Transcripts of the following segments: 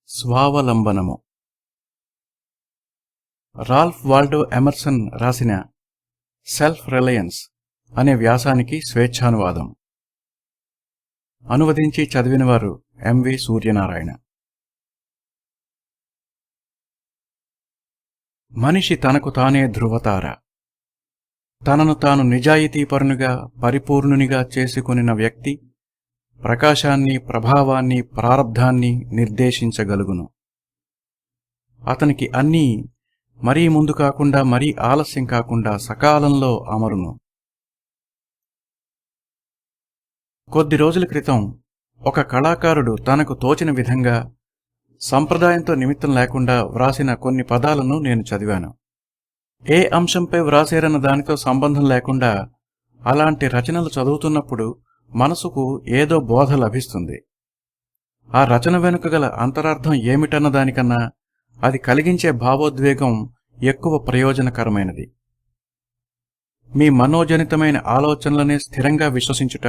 స్వావలంబనము. Ralph Waldo Emerson రాసిన self Reliance అనే వ్యాసానికి స్వేచ్ఛానువాదం. అనువదించి చదివినవారు MV Suryanarayana. మనిషి తనకు తానే ధృవతార. తనను తాను నిజాయితీపరునిగా పరిపూర్ణునిగా చేసుకొనిన వ్యక్తి ప్రకాశాన్ని, ప్రభావాన్ని, ప్రారబ్ధాన్ని నిర్దేశించగలుగును. అతనికి అన్నీ మరీ ముందు కాకుండా మరీ ఆలస్యం కాకుండా సకాలంలో అమరును. కొద్ది రోజుల క్రితం ఒక కళాకారుడు తనకు తోచిన విధంగా సంప్రదాయంతో నిమిత్తం లేకుండా వ్రాసిన కొన్ని పదాలను నేను చదివాను. ఏ అంశంపై వ్రాసేరన్న దానితో సంబంధం లేకుండా అలాంటి రచనలు చదువుతున్నప్పుడు మనసుకు ఏదో బోధ లభిస్తుంది. ఆ రచన వెనుక గల అంతరార్థం ఏమిటన్న దానికన్నా అది కలిగించే భావోద్వేగం ఎక్కువ ప్రయోజనకరమైనది. మీ మనోజనితమైన ఆలోచనలనే స్థిరంగా విశ్వసించుట,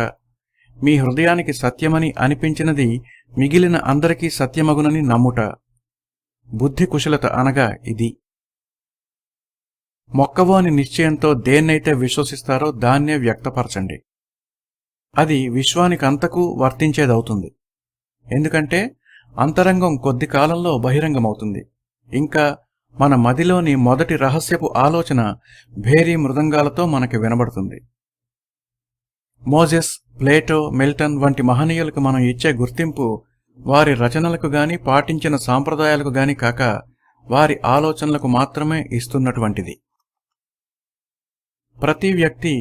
మీ హృదయానికి సత్యమని అనిపించినది మిగిలిన అందరికీ సత్యమగునని నమ్ముట, బుద్ధి కుశలత అనగా ఇది. మొక్కవోని నిశ్చయంతో దేన్నైతే విశ్వసిస్తారో దాన్నే వ్యక్తపరచండి. అది విశ్వానికంతకు వర్తించేదవుతుంది. ఎందుకంటే అంతరంగం కొద్ది కాలంలో బహిరంగమవుతుంది. ఇంకా మన మదిలోని మొదటి రహస్యపు ఆలోచన భేరీ మృదంగాలతో మనకి వినబడుతుంది. మోజెస్, ప్లేటో, మిల్టన్ వంటి మహనీయులకు మనం ఇచ్చే గుర్తింపు వారి రచనలకు గాని పాటించిన సాంప్రదాయాలకు గాని కాక వారి ఆలోచనలకు మాత్రమే ఇస్తున్నటువంటిది. ప్రతి వ్యక్తి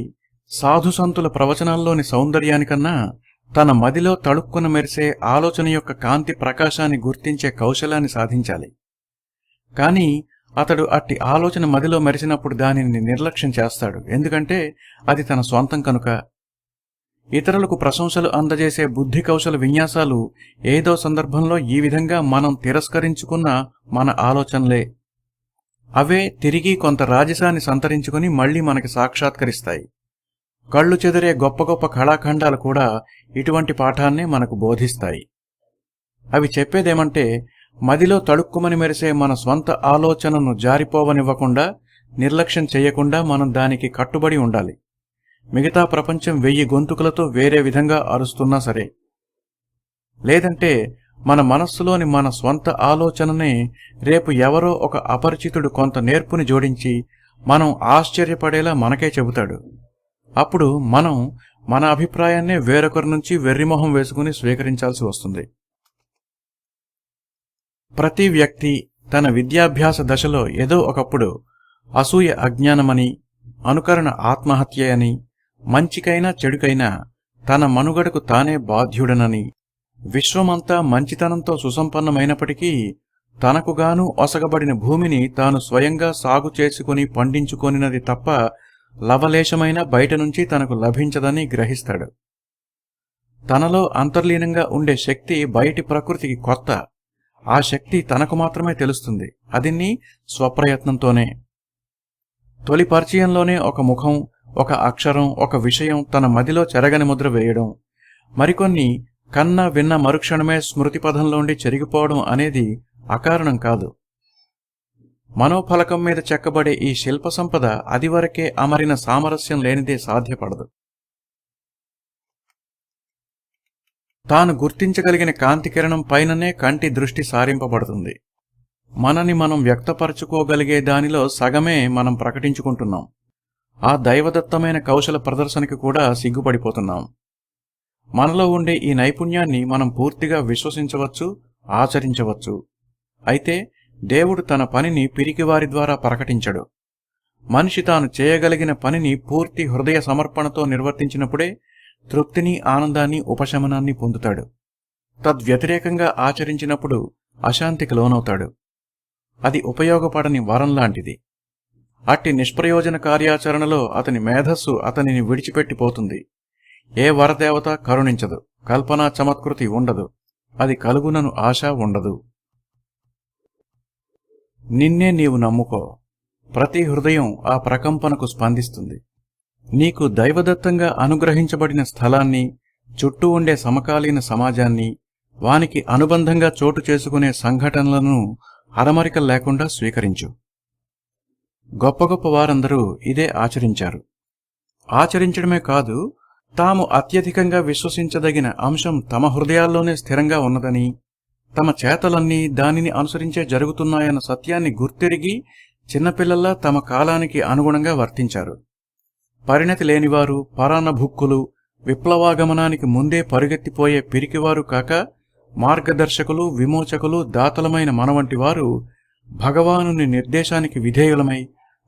సాధుసంతుల ప్రవచనాల్లోని సౌందర్యానికన్నా తన మదిలో తళుక్కున మెరిసే ఆలోచన యొక్క కాంతి ప్రకాశాన్ని గుర్తించే కౌశలాన్ని సాధించాలి. కాని అతడు అట్టి ఆలోచన మదిలో మెరిసినప్పుడు దానిని నిర్లక్ష్యం చేస్తాడు. ఎందుకంటే అది తన స్వంతం కనుక. ఇతరులకు ప్రశంసలు అందజేసే బుద్ధి కౌశల విన్యాసాలు ఏదో సందర్భంలో ఈ విధంగా మనం తిరస్కరించుకున్న మన ఆలోచనలే. అవే తిరిగి కొంత రాజసాన్ని సంతరించుకుని మళ్లీ మనకి సాక్షాత్కరిస్తాయి. కళ్ళు చెదిరే గొప్ప గొప్ప కళాఖండాలు కూడా ఇటువంటి పాఠాన్నే మనకు బోధిస్తాయి. అవి చెప్పేదేమంటే మదిలో తళుక్కుమని మెరిసే మన స్వంత ఆలోచనను జారిపోవనివ్వకుండా, నిర్లక్ష్యం చెయ్యకుండా మనం దానికి కట్టుబడి ఉండాలి. మిగతా ప్రపంచం 1000 గొంతుకులతో వేరే విధంగా అరుస్తున్నా సరే. లేదంటే మన మనస్సులోని మన స్వంత ఆలోచననే రేపు ఎవరో ఒక అపరిచితుడు కొంత నేర్పుని జోడించి మనం ఆశ్చర్యపడేలా మనకే చెబుతాడు. అప్పుడు మనం మన అభిప్రాయాన్నే వేరొకరి నుంచి వెర్రిమొహం వేసుకుని స్వీకరించాల్సి వస్తుంది. ప్రతి వ్యక్తి తన విద్యాభ్యాస దశలో ఏదో ఒకప్పుడు అసూయ అజ్ఞానమని, అనుకరణ ఆత్మహత్య అని, మంచికైనా చెడుకైనా తన మనుగడకు తానే బాధ్యుడనని, విశ్వమంతా మంచితనంతో సుసంపన్నమైనప్పటికీ తనకుగాను ఒసగబడిన భూమిని తాను స్వయంగా సాగు చేసుకుని పండించుకొనినది తప్ప లవలేశమైన బయట నుంచి తనకు లభించదని గ్రహిస్తాడు. తనలో అంతర్లీనంగా ఉండే శక్తి బయటి ప్రకృతికి కొత్త. ఆ శక్తి తనకు మాత్రమే తెలుస్తుంది. అదిన్ని స్వప్రయత్నంతోనే. తొలి పరిచయంలోనే ఒక ముఖం, ఒక అక్షరం, ఒక విషయం తన మదిలో చెరగని ముద్ర వేయడం, మరికొన్ని కన్న విన్న మరుక్షణమే స్మృతిపథంలోండి చెరిగిపోవడం అనేది అకారణం కాదు. మనోఫలకం మీద చెక్కబడే ఈ శిల్ప సంపద అదివరకే అమరిన సామరస్యం లేనిదే సాధ్యపడదు. తాను గుర్తించగలిగిన కాంతి కిరణం పైననే కంటి దృష్టి సారింపబడుతుంది. మనని మనం వ్యక్తపరచుకోగలిగే దానిలో సగమే మనం ప్రకటించుకుంటున్నాం. ఆ దైవదత్తమైన కౌశల ప్రదర్శనకి కూడా సిగ్గుపడిపోతున్నాం. మనలో ఉండే ఈ నైపుణ్యాన్ని మనం పూర్తిగా విశ్వసించవచ్చు, ఆచరించవచ్చు. అయితే దేవుడు తన పనిని పిరికివారి ద్వారా ప్రకటించడు. మనిషి తాను చేయగలిగిన పనిని పూర్తి హృదయ సమర్పణతో నిర్వర్తించినప్పుడే తృప్తిని, ఆనందాన్ని, ఉపశమనాన్ని పొందుతాడు. తద్వ్యతిరేకంగా ఆచరించినప్పుడు అశాంతికి లోనవుతాడు. అది ఉపయోగపడని వరం లాంటిది. అట్టి నిష్ప్రయోజన కార్యాచరణలో అతని మేధస్సు అతనిని విడిచిపెట్టిపోతుంది. ఏ వరదేవత కరుణించదు, కల్పనా చమత్కృతి ఉండదు, అది కలుగునను ఆశ ఉండదు. నిన్నే నీవు నమ్ముకో. ప్రతి హృదయం ఆ ప్రకంపనకు స్పందిస్తుంది. నీకు దైవదత్తంగా అనుగ్రహించబడిన స్థలాన్ని, చుట్టూ ఉండే సమకాలీన సమాజాన్ని, వానికి అనుబంధంగా చోటు చేసుకునే సంఘటనలను అరమరికలు లేకుండా స్వీకరించు. గొప్ప గొప్ప వారందరూ ఇదే ఆచరించారు. ఆచరించడమే కాదు, తాము అత్యధికంగా విశ్వసించదగిన అంశం తమ హృదయాల్లోనే స్థిరంగా ఉన్నదని, తమ చేతలన్నీ దానిని అనుసరించే జరుగుతున్నాయన్న సత్యాన్ని గుర్తెరిగి చిన్నపిల్లల్లా తమ కాలానికి అనుగుణంగా వర్తించారు. పరిణతి లేనివారు, పరాన్నభుక్కులు, విప్లవాగమనానికి ముందే పరుగెత్తిపోయే పిరికివారు కాక మార్గదర్శకులు, విమోచకులు, దాతలమైన మనవంటి వారు భగవానుని నిర్దేశానికి విధేయులమై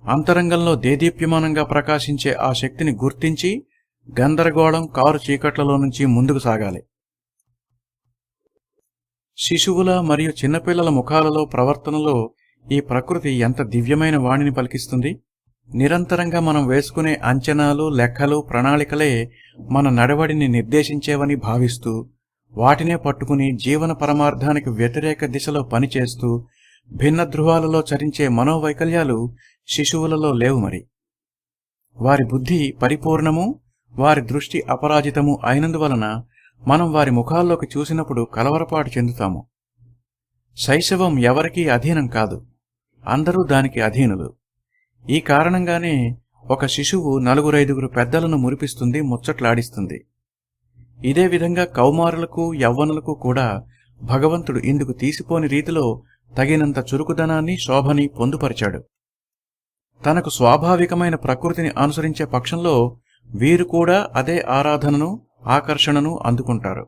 అంతరంగంలో దేదీప్యమానంగా ప్రకాశించే ఆ శక్తిని గుర్తించి గందరగోళం, కారు చీకట్లలో నుంచి ముందుకు సాగాలి. శిశువుల మరియు చిన్నపిల్లల ముఖాలలో, ప్రవర్తనలో ఈ ప్రకృతి ఎంత దివ్యమైన వాణిని పలికిస్తుంది. నిరంతరంగా మనం వేసుకునే అంచనాలు, లెక్కలు, ప్రణాళికలే మన నడవడిని నిర్దేశించేవని భావిస్తూ వాటినే పట్టుకుని జీవన పరమార్థానికి వ్యతిరేక దిశలో పనిచేస్తూ భిన్న ధృవాలలో చరించే మనోవైకల్యాలు శిశువులలో లేవు. మరి వారి బుద్ధి పరిపూర్ణము, వారి దృష్టి అపరాజితము అయినందువలన మనం వారి ముఖాల్లోకి చూసినప్పుడు కలవరపాటు చెందుతాము. శైశవం ఎవరికీ అధీనం కాదు, అందరూ దానికి అధీనులు. ఈ కారణంగానే ఒక శిశువు 4-5 పెద్దలను మురిపిస్తుంది, ముచ్చట్లాడిస్తుంది. ఇదే విధంగా కౌమారులకు, యవ్వనులకు కూడా భగవంతుడు ఇందుకు తీసిపోని రీతిలో తగినంత చురుకుదనాన్ని, శోభని పొందుపరిచాడు. తనకు స్వాభావికమైన ప్రకృతిని అనుసరించే పక్షంలో వీరు కూడా అదే ఆరాధనను, ఆకర్షణను అందుకుంటారు.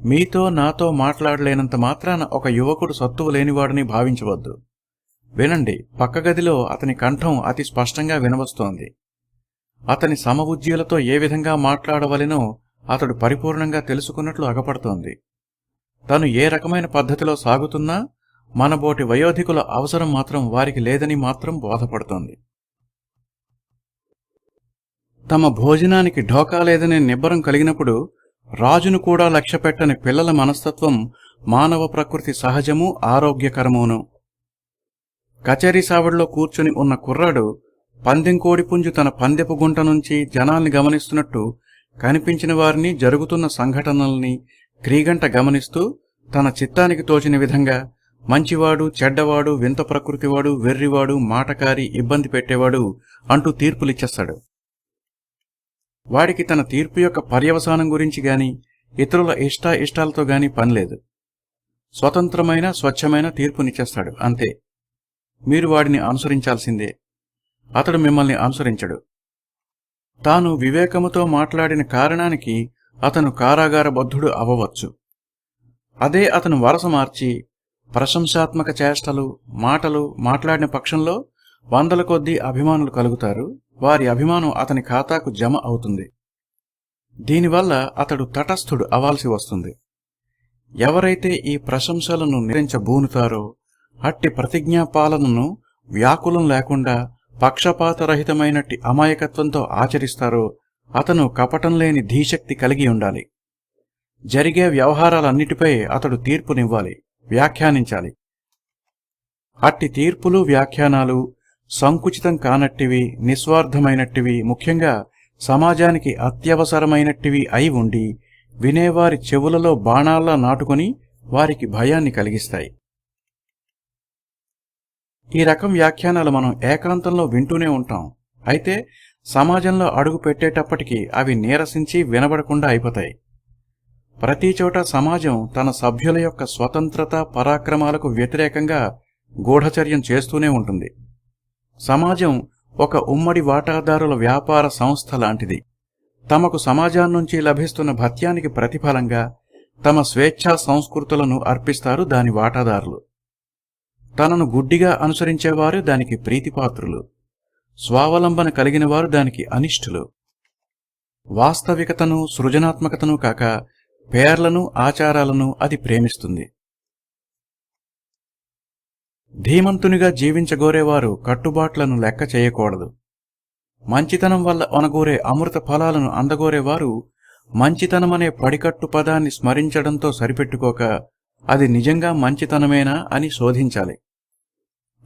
మీతో నాతో మాట్లాడలేనంత మాత్రాన ఒక యువకుడు సత్తువ లేనివాడని భావించవద్దు. వినండి, పక్క గదిలో అతని కంఠం అతి స్పష్టంగా వినవస్తోంది. అతని సమవుజ్జీలతో ఏ విధంగా మాట్లాడవలెనో అతడు పరిపూర్ణంగా తెలుసుకున్నట్లు అగపడుతోంది. తను ఏ రకమైన పద్ధతిలో సాగుతున్నా మనబోటి వయోధికుల అవసరం మాత్రం వారికి లేదని మాత్రం బోధపడుతోంది. తమ భోజనానికి ఢోకా లేదనే నిబ్బరం కలిగినప్పుడు రాజును కూడా లక్ష్యపెట్టని పిల్లల మనస్తత్వం మానవ ప్రకృతి సహజము, ఆరోగ్యకరమును. కచేరీ సావడిలో కూర్చుని ఉన్న కుర్రాడు పందెం కోడిపుంజు తన పందెపు గుంట నుంచి జనాల్ని గమనిస్తున్నట్టు కనిపించిన వారిని, జరుగుతున్న సంఘటనల్ని క్రీగంట గమనిస్తూ తన చిత్తానికి తోచిన విధంగా మంచివాడు, చెడ్డవాడు, వింత ప్రకృతివాడు, వెర్రివాడు, మాటకారి, ఇబ్బంది పెట్టేవాడు అంటూ తీర్పులిచ్చేస్తాడు. వాడికి తన తీర్పు యొక్క పర్యవసానం గురించి గాని, ఇతరుల ఇష్టాలతో గాని పనిలేదు. స్వతంత్రమైన, స్వచ్ఛమైన తీర్పునిచ్చేస్తాడు, అంతే. మీరు వాడిని అనుసరించాల్సిందే. అతడు మిమ్మల్ని అనుసరించడు. తాను వివేకముతో మాట్లాడిన కారణానికి అతను కారాగారబద్ధుడు అవ్వవచ్చు. అదే అతను వరస మార్చి ప్రశంసాత్మక చేష్టలు, మాటలు మాట్లాడిన పక్షంలో 100 కొద్దీ అభిమానులు కలుగుతారు. వారి అభిమానం అతని ఖాతాకు జమ అవుతుంది. దీనివల్ల అతడు తటస్థుడు అవ్వాల్సి వస్తుంది. ఎవరైతే ఈ ప్రశంసలను నిరించబూనుతారో, అట్టి ప్రతిజ్ఞాపాలనను వ్యాకులం లేకుండా పక్షపాతరహితమైనట్టి అమాయకత్వంతో ఆచరిస్తారో అతను కపటం లేని ధీశక్తి కలిగి ఉండాలి. జరిగే వ్యవహారాలన్నిటిపై అతడు తీర్పునివ్వాలి, వ్యాఖ్యానించాలి. అట్టి తీర్పులు, వ్యాఖ్యానాలు సంకుచితం కానట్టివి, నిస్వార్థమైనట్టివి, ముఖ్యంగా సమాజానికి అత్యవసరమైనట్టివి అయి ఉండి వినేవారి చెవులలో బాణాల్లా నాటుకొని వారికి భయాన్ని కలిగిస్తాయి. ఈ రకం వ్యాఖ్యానాలు మనం ఏకాంతంలో వింటూనే ఉంటాం. అయితే సమాజంలో అడుగు పెట్టేటప్పటికీ అవి నీరసించి వినబడకుండా అయిపోతాయి. ప్రతిచోట సమాజం తన సభ్యుల యొక్క స్వతంత్రత, పరాక్రమాలకు వ్యతిరేకంగా గూఢచర్యం చేస్తూనే ఉంటుంది. సమాజం ఒక ఉమ్మడి వాటాదారుల వ్యాపార సంస్థ లాంటిది. తమకు సమాజాన్నించి లభిస్తున్న భత్యానికి ప్రతిఫలంగా తమ స్వేచ్ఛా సంస్కృతులను అర్పిస్తారు దాని వాటాదారులు. తనను గుడ్డిగా అనుసరించేవారు దానికి ప్రీతిపాత్రులు, స్వావలంబన కలిగిన వారు దానికి అనిష్టులు. వాస్తవికతను, సృజనాత్మకతను కాక పేర్లను, ఆచారాలను అది ప్రేమిస్తుంది. ధీమంతునిగా జీవించగోరేవారు కట్టుబాట్లను లెక్క చేయకూడదు. మంచితనం వల్ల ఒనగూరే అమృత ఫలాలను అందగోరేవారు మంచితనమనే పడికట్టు పదాన్ని స్మరించడంతో సరిపెట్టుకోక అది నిజంగా మంచితనమేనా అని శోధించాలి.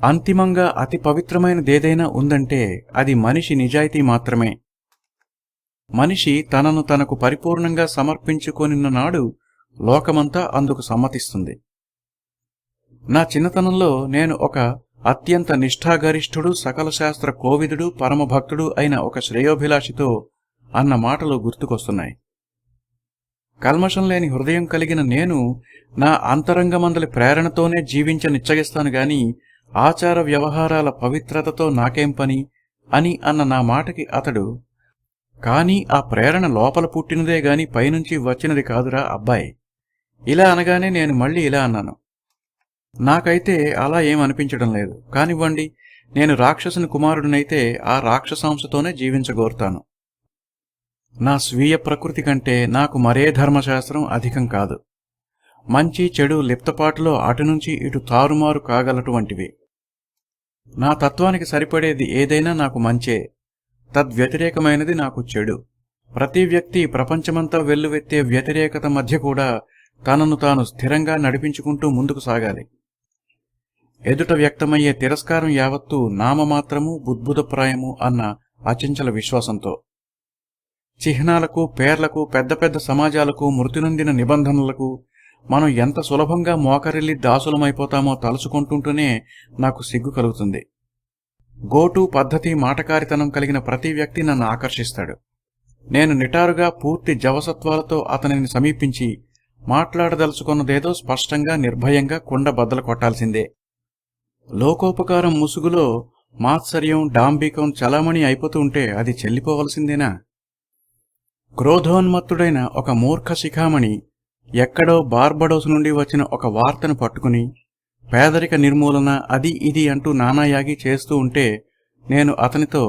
అంతిమంగా అతి పవిత్రమైనదేదైనా ఉందంటే అది మనిషి నిజాయితీ మాత్రమే. మనిషి తనను తనకు పరిపూర్ణంగా సమర్పించుకొనిన నాడు లోకమంతా అందుకు సమ్మతిస్తుంది. నా చిన్నతనంలో నేను ఒక అత్యంత నిష్ఠాగరిష్ఠుడు, సకల శాస్త్ర కోవిదుడు, పరమభక్తుడు అయిన ఒక శ్రేయోభిలాషితో అన్న మాటలు గుర్తుకొస్తున్నాయి. కల్మషం లేని హృదయం కలిగిన నేను నా అంతరంగమందలి ప్రేరణతోనే నిశ్చయిస్తాను గాని ఆచార వ్యవహారాల పవిత్రతతో నాకేం పని అని అన్న నా మాటకి అతడు, కానీ ఆ ప్రేరణ లోపల పుట్టినదే గాని పైనుంచి వచ్చినది కాదురా అబ్బాయి. ఇలా అనగానే నేను మళ్ళీ ఇలా అన్నాను, నాకైతే అలా ఏమనిపించడం లేదు. కానివ్వండి, నేను రాక్షసుని కుమారుడినైతే ఆ రాక్షసాంశతోనే జీవించగోరుతాను. నా స్వీయ ప్రకృతి కంటే నాకు మరే ధర్మశాస్త్రం అధికం కాదు. మంచి చెడు లిప్తపాటులో అటునుంచి ఇటు తారుమారు కాగలటువంటివి. నా తత్వానికి సరిపడేది ఏదైనా నాకు మంచే, తద్వ్యతిరేకమైనది నాకు చెడు. ప్రతి వ్యక్తి ప్రపంచమంతా వెల్లువెత్తే వ్యతిరేకత మధ్య కూడా తనను తాను స్థిరంగా నడిపించుకుంటూ ముందుకు సాగాలి. ఎదుట వ్యక్తమయ్యే తిరస్కారం యావత్తూ నామమాత్రము, బుద్భుతప్రాయము అన్న అచంచల విశ్వాసంతో. చిహ్నాలకు, పేర్లకు, పెద్ద పెద్ద సమాజాలకు, మృతినొందిన నిబంధనలకు మనం ఎంత సులభంగా మోకరిల్లి దాసులమైపోతామో తలుచుకుంటుంటూనే నాకు సిగ్గు కలుగుతుంది. గోటు పద్ధతి, మాటకారితనం కలిగిన ప్రతి వ్యక్తి నన్ను ఆకర్షిస్తాడు. నేను నిటారుగా పూర్తి జవసత్వాలతో అతనిని సమీపించి మాట్లాడదలుచుకున్నదేదో స్పష్టంగా, నిర్భయంగా కుండ బద్దలు కొట్టాల్సిందే. లోకోపకారం ముసుగులో మాత్సర్యం, డాంబికం చలామణి అయిపోతూ ఉంటే అది చెల్లిపోవలసిందేనా? క్రోధోన్మత్తుడైన ఒక మూర్ఖ శిఖామణి ఎక్కడో బార్బడోస్ నుండి వచ్చిన ఒక వార్తను పట్టుకుని పేదరిక నిర్మూలన అది ఇది అంటూ నానాయాగి చేస్తూ ఉంటే నేను అతనితో,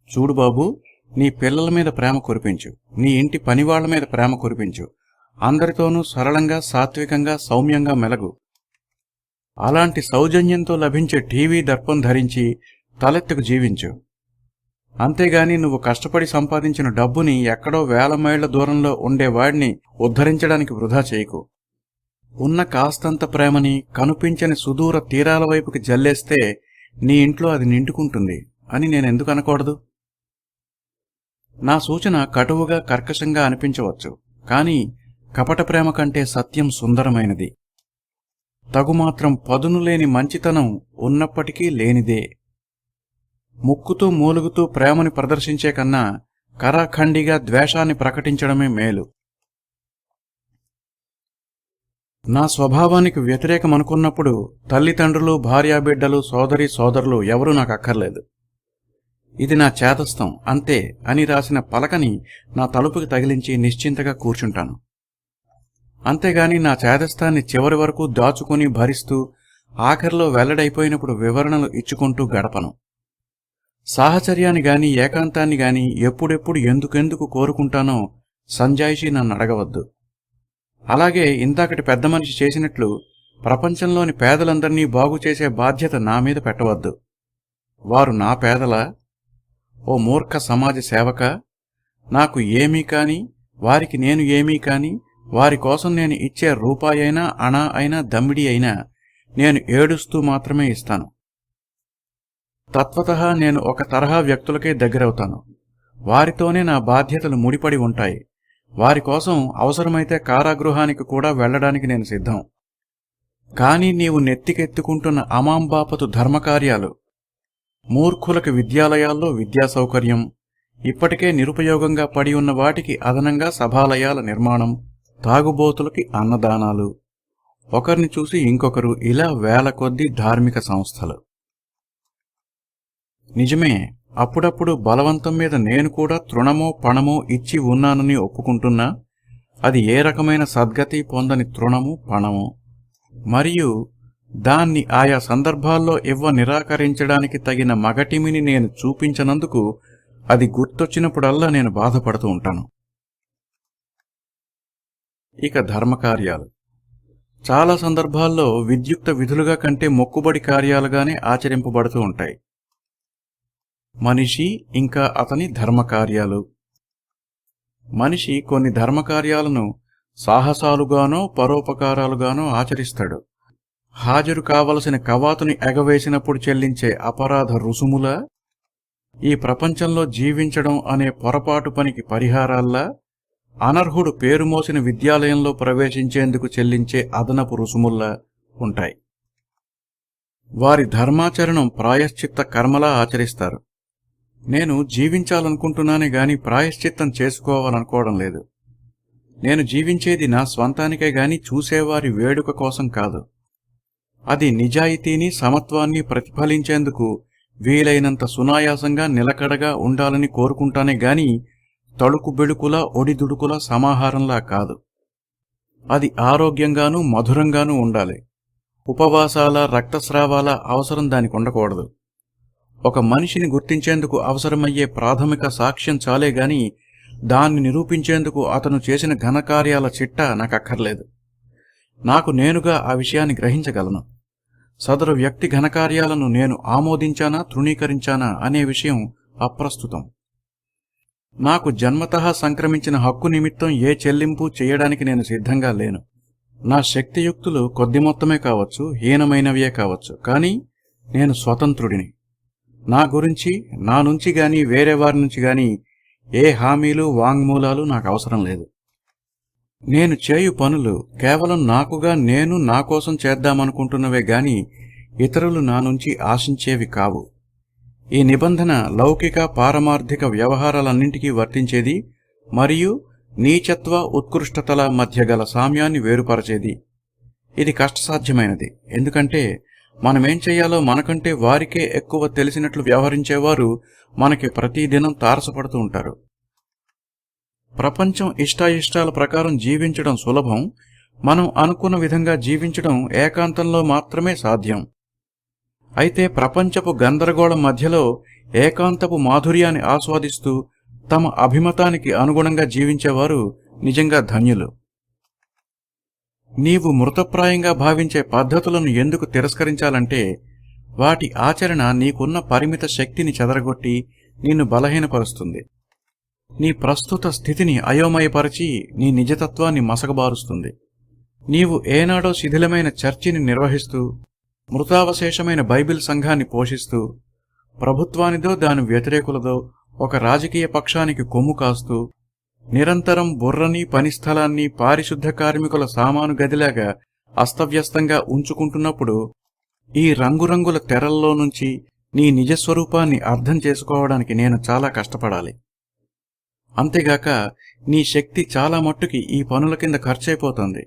చూడు బాబూ, నీ పిల్లల మీద ప్రేమ కురిపించు, నీ ఇంటి పనివాళ్ల మీద ప్రేమ కురిపించు, అందరితోనూ సరళంగా, సాత్వికంగా, సౌమ్యంగా మెలగు. అలాంటి సౌజన్యంతో లభించే టీవీ దర్పం ధరించి తలెత్తుకు జీవించు. అంతేగాని నువ్వు కష్టపడి సంపాదించిన డబ్బుని ఎక్కడో వేల మైళ్ల దూరంలో ఉండేవాడిని ఉద్ధరించడానికి వృధా చేయకు. ఉన్న కాస్తంత ప్రేమని కనిపించని సుదూర తీరాల వైపుకి జల్లేస్తే నీ ఇంట్లో అది నిండుకుంటుంది అని నేనెందుకు అనకూడదు? నా సూచన కటువుగా, కర్కశంగా అనిపించవచ్చు, కాని కపట ప్రేమ కంటే సత్యం సుందరమైనది. తగుమాత్రం పదును లేని మంచితనం ఉన్నప్పటికీ లేనిదే. ముక్కుతూ మూలుగుతూ ప్రేమని ప్రదర్శించే కన్నా కరాఖండిగా ద్వేషాన్ని ప్రకటించడమే మేలు. నా స్వభావానికి వ్యతిరేకమనుకున్నప్పుడు తల్లిదండ్రులు, భార్యాబిడ్డలు, సోదరీ సోదరులు ఎవరూ నాకు అక్కర్లేదు. ఇది నా చేతస్థం అంతే అని రాసిన పలకని నా తలుపుకి తగిలించి నిశ్చింతగా కూర్చుంటాను. అంతేగాని నా చేతస్థాన్ని చివరి వరకు దాచుకుని భరిస్తూ ఆఖరిలో వెల్లడైపోయినప్పుడు వివరణలు ఇచ్చుకుంటూ గడపను. సాహచర్యాన్ని గాని, ఏకాంతాన్ని గాని ఎప్పుడెప్పుడు ఎందుకెందుకు కోరుకుంటానో సంజాయిషి నన్ను అడగవద్దు. అలాగే ఇందాకటి పెద్ద మనిషి చేసినట్లు ప్రపంచంలోని పేదలందరినీ బాగుచేసే బాధ్యత నా మీద పెట్టవద్దు. వారు నా పేదలా? ఓ మూర్ఖ సమాజ సేవక! నాకు ఏమీ కాని, వారికి నేను ఏమీ కాని, వారి కోసం నేను ఇచ్చే రూపాయైనా, అణా అయినా, దమ్మిడి అయినా నేను ఏడుస్తూ మాత్రమే ఇస్తాను. తత్వతః నేను ఒక తరహా వ్యక్తులకే దగ్గరవుతాను. వారితోనే నా బాధ్యతలు ముడిపడి ఉంటాయి. వారి కోసం అవసరమైతే కారాగృహానికి కూడా వెళ్లడానికి నేను సిద్ధం. కాని నీవు నెత్తికెత్తుకుంటున్న అమాంబాపతు ధర్మకార్యాలు, మూర్ఖులకు విద్యాలయాల్లో విద్యాసౌకర్యం, ఇప్పటికే నిరుపయోగంగా పడి ఉన్న వాటికి అదనంగా సభాలయాల నిర్మాణం, తాగుబోతులకి అన్నదానాలు, ఒకరిని చూసి ఇంకొకరు, ఇలా వేల కొద్దీ ధార్మిక సంస్థలు. నిజమే, అప్పుడప్పుడు బలవంతం మీద నేను కూడా తృణమో పణమో ఇచ్చి ఉన్నానని ఒప్పుకుంటున్నా అది ఏ రకమైన సద్గతి పొందని తృణము, పణము. మరియు దాన్ని ఆయా సందర్భాల్లో నిరాకరించడానికి తగిన మగటిమిని నేను చూపించనందుకు అది గుర్తొచ్చినప్పుడల్లా నేను బాధపడుతూ ఉంటాను. ఇక ధర్మకార్యాలు చాలా సందర్భాల్లో విద్యుక్త విధులుగా కంటే మొక్కుబడి కార్యాలుగానే ఆచరింపబడుతూ ఉంటాయి. మనిషి ఇంకా అతని ధర్మకార్యాలు. మనిషి కొన్ని ధర్మకార్యాలను సాహసాలుగానో పరోపకారాలుగానో ఆచరిస్తాడు. హాజరు కావలసిన కవాతుని ఎగవేసినప్పుడు చెల్లించే అపరాధ రుసుములా, ఈ ప్రపంచంలో జీవించడం అనే పొరపాటు పనికి పరిహారాల్లా, అనర్హుడు పేరుమోసిన విద్యాలయంలో ప్రవేశించేందుకు చెల్లించే అదనపు రుసుముల్లా ఉంటాయి. వారి ధర్మాచరణం ప్రాయశ్చిత్త కర్మలా ఆచరిస్తారు. నేను జీవించాలనుకుంటున్నానే గాని ప్రాయశ్చిత్తం చేసుకోవాలనుకోవడం లేదు. నేను జీవించేది నా స్వంతానికే గాని చూసేవారి వేడుక కోసం కాదు. అది నిజాయితీని, సమత్వాన్ని ప్రతిఫలించేందుకు వీలైనంత సునాయాసంగా నిలకడగా ఉండాలని కోరుకుంటానే గాని తళుకు బెడుకులా ఒడిదుడుకుల సమాహారంలా కాదు. అది ఆరోగ్యంగానూ మధురంగానూ ఉండాలి. ఉపవాసాల, రక్తస్రావాల అవసరం దానికి ఉండకూడదు. ఒక మనిషిని గుర్తించేందుకు అవసరమయ్యే ప్రాథమిక సాక్ష్యం చాలే గాని దాన్ని నిరూపించేందుకు అతను చేసిన ఘనకార్యాల చిట్టా నాకక్కర్లేదు. నాకు నేనుగా ఆ విషయాన్ని గ్రహించగలను. సదరు వ్యక్తి ఘనకార్యాలను నేను ఆమోదించానా, తృణీకరించానా అనే విషయం అప్రస్తుతం. నాకు జన్మతః సంక్రమించిన హక్కు నిమిత్తం ఏ చెల్లింపు చేయడానికి నేను సిద్ధంగా లేను. నా శక్తియుక్తులు కొద్ది మొత్తమే కావచ్చు, హీనమైనవియే కావచ్చు, కానీ నేను స్వతంత్రుడిని. నా గురించి, నా నుంచి గాని వేరే వారి నుంచి గాని ఏ హామీలు, వాంగ్మూలాలు నాకు అవసరం లేదు. నేను చేయు పనులు కేవలం నాకుగా నేను నా కోసం చేద్దామనుకుంటున్నవే గాని ఇతరులు నా నుంచి ఆశించేవి కావు. ఈ నిబంధన లౌకిక, పారమార్థిక వ్యవహారాలన్నింటికీ వర్తించేది మరియు నీచత్వ, ఉత్కృష్టతల మధ్య గల సామ్యాన్ని వేరుపరచేది. ఇది కష్టసాధ్యమైనది. ఎందుకంటే మనమేం చెయ్యాలో మనకంటే వారికే ఎక్కువ తెలిసినట్లు వ్యవహరించేవారు మనకి ప్రతిదినం తారసపడుతూ ఉంటారు. ప్రపంచం ఇష్టాయిష్టాల ప్రకారం జీవించడం సులభం. మనం అనుకున్న విధంగా జీవించడం ఏకాంతంలో మాత్రమే సాధ్యం. అయితే ప్రపంచపు గందరగోళం మధ్యలో ఏకాంతపు మాధుర్యాన్ని ఆస్వాదిస్తూ తమ అభిమతానికి అనుగుణంగా జీవించేవారు నిజంగా ధన్యులు. నీవు మృతప్రాయంగా భావించే పద్ధతులను ఎందుకు తిరస్కరించాలంటే వాటి ఆచరణ నీకున్న పరిమిత శక్తిని చెదరగొట్టి నిన్ను బలహీనపరుస్తుంది. నీ ప్రస్తుత స్థితిని అయోమయపరిచి నీ నిజతత్వాన్ని మసకబారుస్తుంది. నీవు ఏనాడో శిథిలమైన చర్చిని నిర్వహిస్తూ, మృతావశేషమైన బైబిల్ సంఘాన్ని పోషిస్తూ, ప్రభుత్వానిదో దాని వ్యతిరేకులదో ఒక రాజకీయ పక్షానికి కొమ్ము కాస్తూ, నిరంతరం బుర్రని, పనిస్థలాన్ని పారిశుద్ధ కార్మికుల సామాను గదిలాగా అస్తవ్యస్తంగా ఉంచుకుంటున్నప్పుడు ఈ రంగురంగుల తెరల్లో నుంచి నీ నిజస్వరూపాన్ని అర్థం చేసుకోవడానికి నేను చాలా కష్టపడాలి. అంతేగాక నీ శక్తి చాలా మట్టుకి ఈ పనుల కింద ఖర్చయిపోతుంది.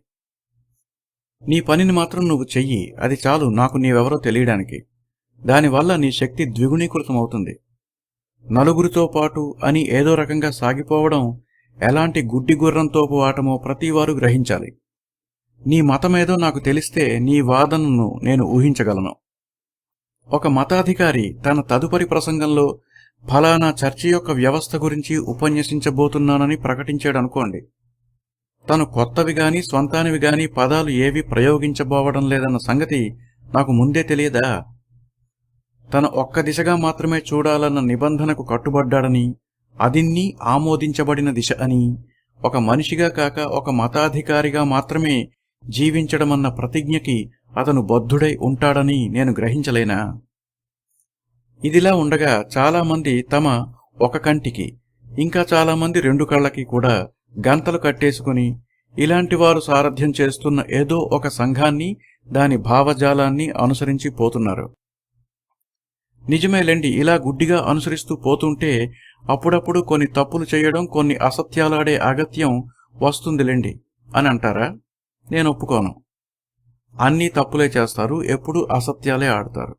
నీ పనిని మాత్రం నువ్వు చెయ్యి, అది చాలు నాకు నీవెవరో తెలియడానికి. దానివల్ల నీ శక్తి ద్విగుణీకృతమవుతుంది. నలుగురితో పాటు అని ఏదో రకంగా సాగిపోవడం ఎలాంటి గుడ్డి గుర్రంతోపు ఆటమో ప్రతివారు గ్రహించాలి. నీ మతమేదో నాకు తెలిస్తే నీ వాదనను నేను ఊహించగలను. ఒక మతాధికారి తన తదుపరి ప్రసంగంలో ఫలానా చర్చి యొక్క వ్యవస్థ గురించి ఉపన్యసించబోతున్నానని ప్రకటించాడనుకోండి. తను కొత్తవి గాని స్వంతానివి గాని పదాలు ఏవి ప్రయోగించబోవడం లేదన్న సంగతి నాకు ముందే తెలియదా? తన ఒక్క దిశగా మాత్రమే చూడాలన్న నిబంధనకు కట్టుబడ్డాడని, అదిన్ని ఆమోదించబడిన దిశ అని, ఒక మనిషిగా కాక ఒక మతాధికారిగా మాత్రమే జీవించడమన్న ప్రతిజ్ఞకి అతను బద్ధుడై ఉంటాడని నేను గ్రహించలేనా? ఇదిలా ఉండగా చాలామంది తమ ఒక కంటికి, ఇంకా చాలామంది 2 కళ్ళకి కూడా గంతలు కట్టేసుకుని ఇలాంటి వారు సారథ్యం చేస్తున్న ఏదో ఒక సంఘాన్ని, దాని భావజాలాన్ని అనుసరించి పోతున్నారు. నిజమేలేండి, ఇలా గుడ్డిగా అనుసరిస్తూ పోతుంటే అప్పుడప్పుడు కొన్ని తప్పులు చేయడం, కొన్ని అసత్యాలాడే అగత్యం వస్తుందిలేండి అని అంటారా? నేను ఒప్పుకోను. అన్నీ తప్పులే చేస్తారు, ఎప్పుడూ అసత్యాలే ఆడతారు.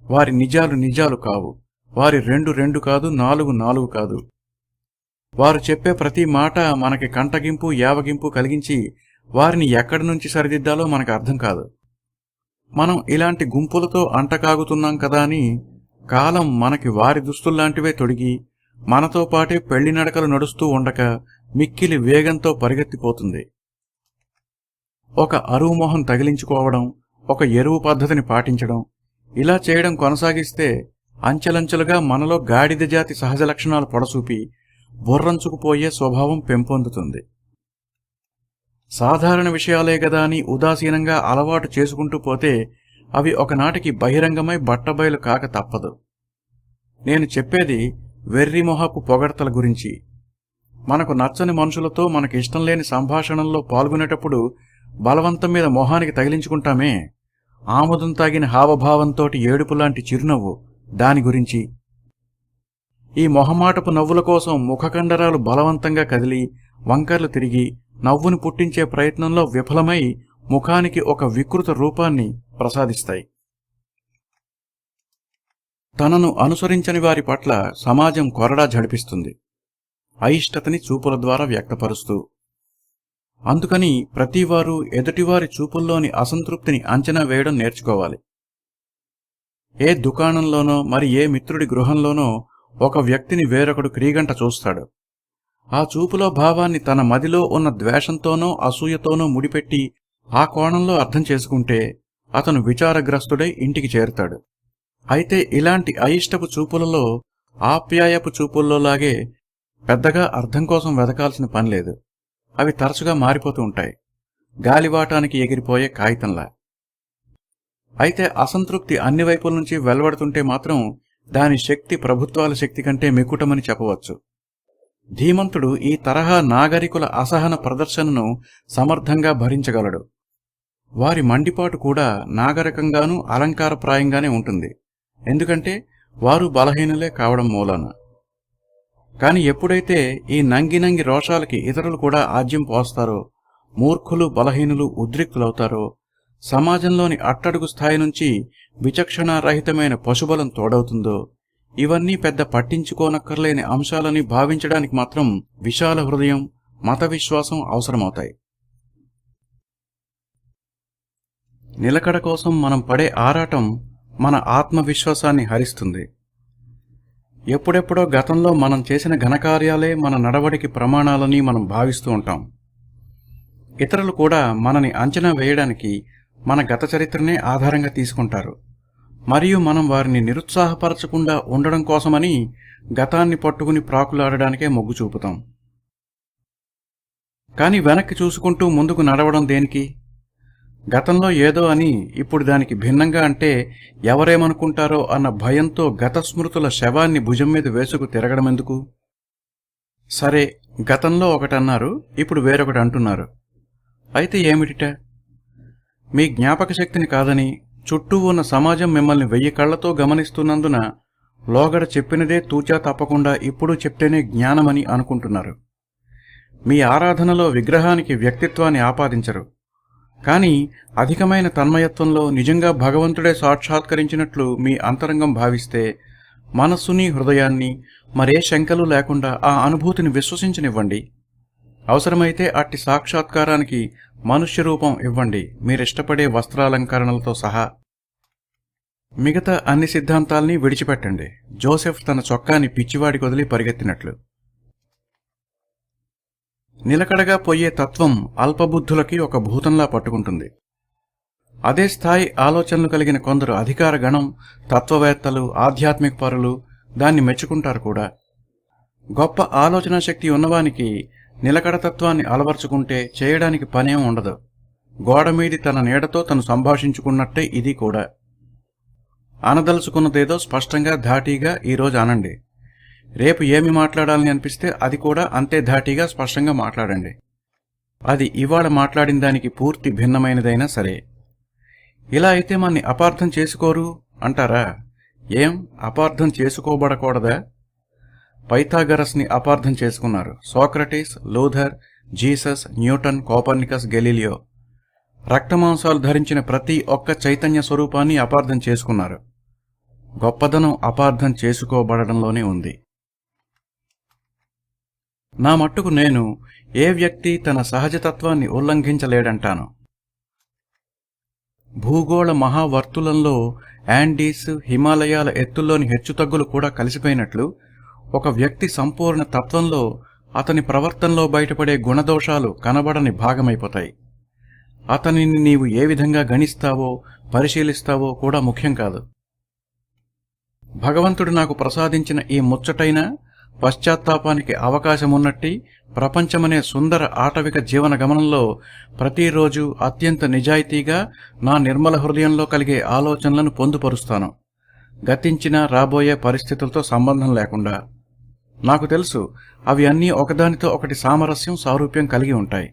వారి నిజాలు నిజాలు కావు. వారి 2 కాదు, 4 కాదు. వారు చెప్పే ప్రతి మాట మనకి కంటగింపు, యావగింపు కలిగించి వారిని ఎక్కడి నుంచి సరిదిద్దాలో మనకు అర్థం కాదు. మనం ఇలాంటి గుంపులతో అంటకాగుతున్నాం కదా అని కాలం మనకి వారి దుస్తుల్లాంటివే తొడిగి మనతో పాటే పెళ్లి నడకలు నడుస్తూ ఉండక మిక్కిలి వేగంతో పరిగెత్తిపోతుంది. ఒక అరువు మొహం తగిలించుకోవడం, ఒక ఎరువు పద్ధతిని పాటించడం, ఇలా చేయడం కొనసాగిస్తే అంచెలంచెలుగా మనలో గాడిద జాతి సహజ లక్షణాలు పొడసూపి బుర్రంచుకుపోయే స్వభావం పెంపొందుతుంది. సాధారణ విషయాలే గదా అని ఉదాసీనంగా అలవాటు చేసుకుంటూ పోతే అవి ఒకనాటికి బహిరంగమై బట్టబయలు కాక తప్పదు. నేను చెప్పేది వెర్రిమొహపు పొగడ్తల గురించి. మనకు నచ్చని మనుషులతో మనకి ఇష్టం లేని సంభాషణల్లో పాల్గొనేటప్పుడు బలవంతం మీద మొహానికి తగిలించుకుంటామే, ఆముదం తాగిన హావభావంతోటి ఏడుపులాంటి చిరునవ్వు, దాని గురించి. ఈ మొహమాటపు నవ్వుల కోసం ముఖకండరాలు బలవంతంగా కదిలి వంకర్లు తిరిగి నవ్వుని పుట్టించే ప్రయత్నంలో విఫలమై ముఖానికి ఒక వికృత రూపాన్ని ప్రసాదిస్తాయి. తనను అనుసరించని వారి పట్ల సమాజం కొరడా ఝడిపిస్తుంది, అయిష్టతని చూపుల ద్వారా వ్యక్తపరుస్తూ. అందుకని ప్రతివారు ఎదుటివారి చూపుల్లోని అసంతృప్తిని అంచనా వేయడం నేర్చుకోవాలి. ఏ దుకాణంలోనో మరి ఏ మిత్రుడి గృహంలోనో ఒక వ్యక్తిని వేరొకడు క్రీగంట చూస్తాడు. ఆ చూపులో భావాన్ని తన మదిలో ఉన్న ద్వేషంతోనో అసూయతోనో ముడిపెట్టి ఆ కోణంలో అర్థం చేసుకుంటే అతను విచారగ్రస్తుడై ఇంటికి చేరుతాడు. అయితే ఇలాంటి అయిష్టపు చూపులలో ఆప్యాయపు చూపుల్లోలాగే పెద్దగా అర్థం కోసం వెదకాల్సిన పనిలేదు. అవి తరచుగా మారిపోతూ ఉంటాయి, గాలివాటానికి ఎగిరిపోయే కాగితంలా. అయితే అసంతృప్తి అన్ని వైపుల నుంచి వెలువడుతుంటే మాత్రం దాని శక్తి ప్రభుత్వాల శక్తి కంటే మికుటమని చెప్పవచ్చు. ధీమంతుడు ఈ తరహా నాగరికుల అసహన ప్రదర్శనను సమర్థంగా భరించగలడు. వారి మండిపాటు కూడా నాగరికంగానూ అలంకారప్రాయంగానే ఉంటుంది, ఎందుకంటే వారు బలహీనులే కావడం మూలాన. కాని ఎప్పుడైతే ఈ నంగి రోషాలకి ఇతరులు కూడా ఆజ్యం పోస్తారో, మూర్ఖులు బలహీనులు ఉద్రిక్తులవుతారో, సమాజంలోని అట్టడుగు స్థాయి నుంచి విచక్షణారహితమైన పశుబలం తోడవుతుందో, ఇవన్నీ పెద్ద పట్టించుకోనక్కర్లేని అంశాలని భావించడానికి మాత్రం విశాల హృదయం, మత విశ్వాసం అవసరమవుతాయి. నిలకడ కోసం మనం పడే ఆరాటం మన ఆత్మవిశ్వాసాన్ని హరిస్తుంది. ఎప్పుడెప్పుడో గతంలో మనం చేసిన ఘనకార్యాలే మన నడవడికి ప్రమాణాలని మనం భావిస్తూ ఉంటాం. ఇతరులు కూడా మనని అంచనా వేయడానికి మన గత చరిత్రనే ఆధారంగా తీసుకుంటారు. మరియు మనం వారిని నిరుత్సాహపరచకుండా ఉండడం కోసమని గతాన్ని పట్టుకుని ప్రాకులాడడానికే మొగ్గు చూపుతాం. కాని వెనక్కి చూసుకుంటూ ముందుకు నడవడం దేనికి? గతంలో ఏదో అని ఇప్పుడు దానికి భిన్నంగా అంటే ఎవరేమనుకుంటారో అన్న భయంతో గత స్మృతుల శవాన్ని భుజం మీద వేసుకు తిరగడమెందుకు? సరే, గతంలో ఒకటన్నారు, ఇప్పుడు వేరొకటి అంటున్నారు. అయితే ఏమిటిట? మీ జ్ఞాపక శక్తిని కాదని, చుట్టూ ఉన్న సమాజం మిమ్మల్ని 1000 కళ్లతో గమనిస్తున్నందున లోగడ చెప్పినదే తూచా తప్పకుండా ఇప్పుడు చెప్తేనే జ్ఞానమని అనుకుంటున్నారు. మీ ఆరాధనలో విగ్రహానికి వ్యక్తిత్వాన్ని ఆపాదించరు. కాని అధికమైన తన్మయత్వంలో నిజంగా భగవంతుడే సాక్షాత్కరించినట్లు మీ అంతరంగం భావిస్తే మనస్సుని హృదయాన్ని మరే శంకలు లేకుండా ఆ అనుభూతిని విశ్వసించనివ్వండి. అవసరమైతే అట్టి సాక్షాత్కారానికి మనుష్య రూపం ఇవ్వండి, మీరిష్టపడే వస్త్రాలంకరణలతో సహా. మిగతా అన్ని సిద్ధాంతాల్ని విడిచిపెట్టండి, జోసెఫ్ తన చొక్కాని పిచ్చివాడి కొదిలి పరిగెత్తినట్లు. నిలకడగా పోయే తత్వం అల్పబుద్ధులకి ఒక భూతంలా పట్టుకుంటుంది. అదే స్థాయి ఆలోచనలు కలిగిన కొందరు అధికార గణం, తత్వవేత్తలు, ఆధ్యాత్మిక పరులు దాన్ని మెచ్చుకుంటారు కూడా. గొప్ప ఆలోచనా శక్తి ఉన్నవానికి నిలకడతత్వాన్ని అలవర్చుకుంటే చేయడానికి పనేం ఉండదు. గోడమీది తన నీడతో తను సంభాషించుకున్నట్టే ఇది కూడా. అనదలుచుకున్నదేదో స్పష్టంగా ధాటీగా ఈరోజు అనండి. రేపు ఏమి మాట్లాడాలని అనిపిస్తే అది కూడా అంతే ధాటీగా స్పష్టంగా మాట్లాడండి. అది ఇవాళ మాట్లాడిన దానికి పూర్తి భిన్నమైనదైనా సరే. ఇలా అయితే మన్ని అపార్థం చేసుకోరు అంటారా? ఏం అపార్థం చేసుకోబడకూడదా? పైథాగరస్ని అపార్థం చేసుకున్నారు Socrates, Luther, Jesus, Newton, Copernicus, Galileo. రక్తమాంసాలు ధరించిన ప్రతి ఒక్క చైతన్య స్వరూపాన్ని అపార్థం చేసుకున్నారు. గొప్పదనం అపార్థం చేసుకోబడడంలోనే ఉంది. నా మట్టుకు నేను ఏ వ్యక్తి తన సహజతత్వాన్ని ఉల్లంఘించలేడంటాను. భూగోళ మహావర్తులంలో యాండీస్, హిమాలయాల ఎత్తుల్లోని హెచ్చుతగ్గులు కూడా కలిసిపోయినట్లు ఒక వ్యక్తి సంపూర్ణ తత్వంలో అతని ప్రవర్తనలో బయటపడే గుణదోషాలు కనబడని భాగమైపోతాయి. అతనిని నీవు ఏ విధంగా గణిస్తావో, పరిశీలిస్తావో కూడా ముఖ్యం కాదు. భగవంతుడు నాకు ప్రసాదించిన ఈ ముచ్చటైన పశ్చాత్తాపానికి అవకాశమున్నట్టి ప్రపంచమనే సుందర ఆటవిక జీవన గమనంలో ప్రతిరోజు అత్యంత నిజాయితీగా నా నిర్మల హృదయంలో కలిగే ఆలోచనలను పొందుపరుస్తాను, గతించిన రాబోయే పరిస్థితులతో సంబంధం లేకుండా. నాకు తెలుసు, అవి అన్నీ ఒకదానితో ఒకటి సామరస్యం, సారూప్యం కలిగి ఉంటాయి.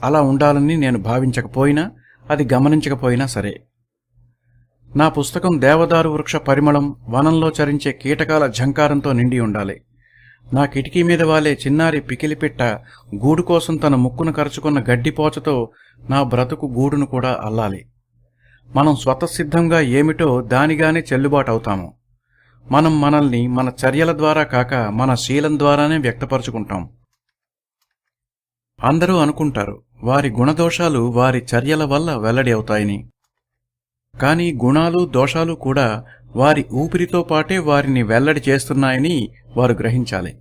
అలా ఉండాలని నేను భావించకపోయినా, అది గమనించకపోయినా సరే. నా పుస్తకం దేవదారు వృక్ష పరిమళం, వనంలో చరించే కీటకాల ఝంకారంతో నిండి ఉండాలి. నా కిటికీ మీద వాలే చిన్నారి పికిలిపిట్ట గూడు కోసం తన ముక్కును కరుచుకున్న గడ్డిపోచతో నా బ్రతుకు గూడును కూడా అల్లాలి. మనం స్వతసిద్ధంగా ఏమిటో దానిగానే చెల్లుబాటవుతాము. మనం మనల్ని మన చర్యల ద్వారా కాక మన శీలం ద్వారానే వ్యక్తపరుచుకుంటాం. అందరూ అనుకుంటారు వారి గుణదోషాలు వారి చర్యల వల్ల వెల్లడి అవుతాయని. కానీ గుణాలు, దోషాలు కూడా వారి ఊపిరితో పాటే వారిని వెల్లడి చేస్తున్నాయని వారు గ్రహించాలి.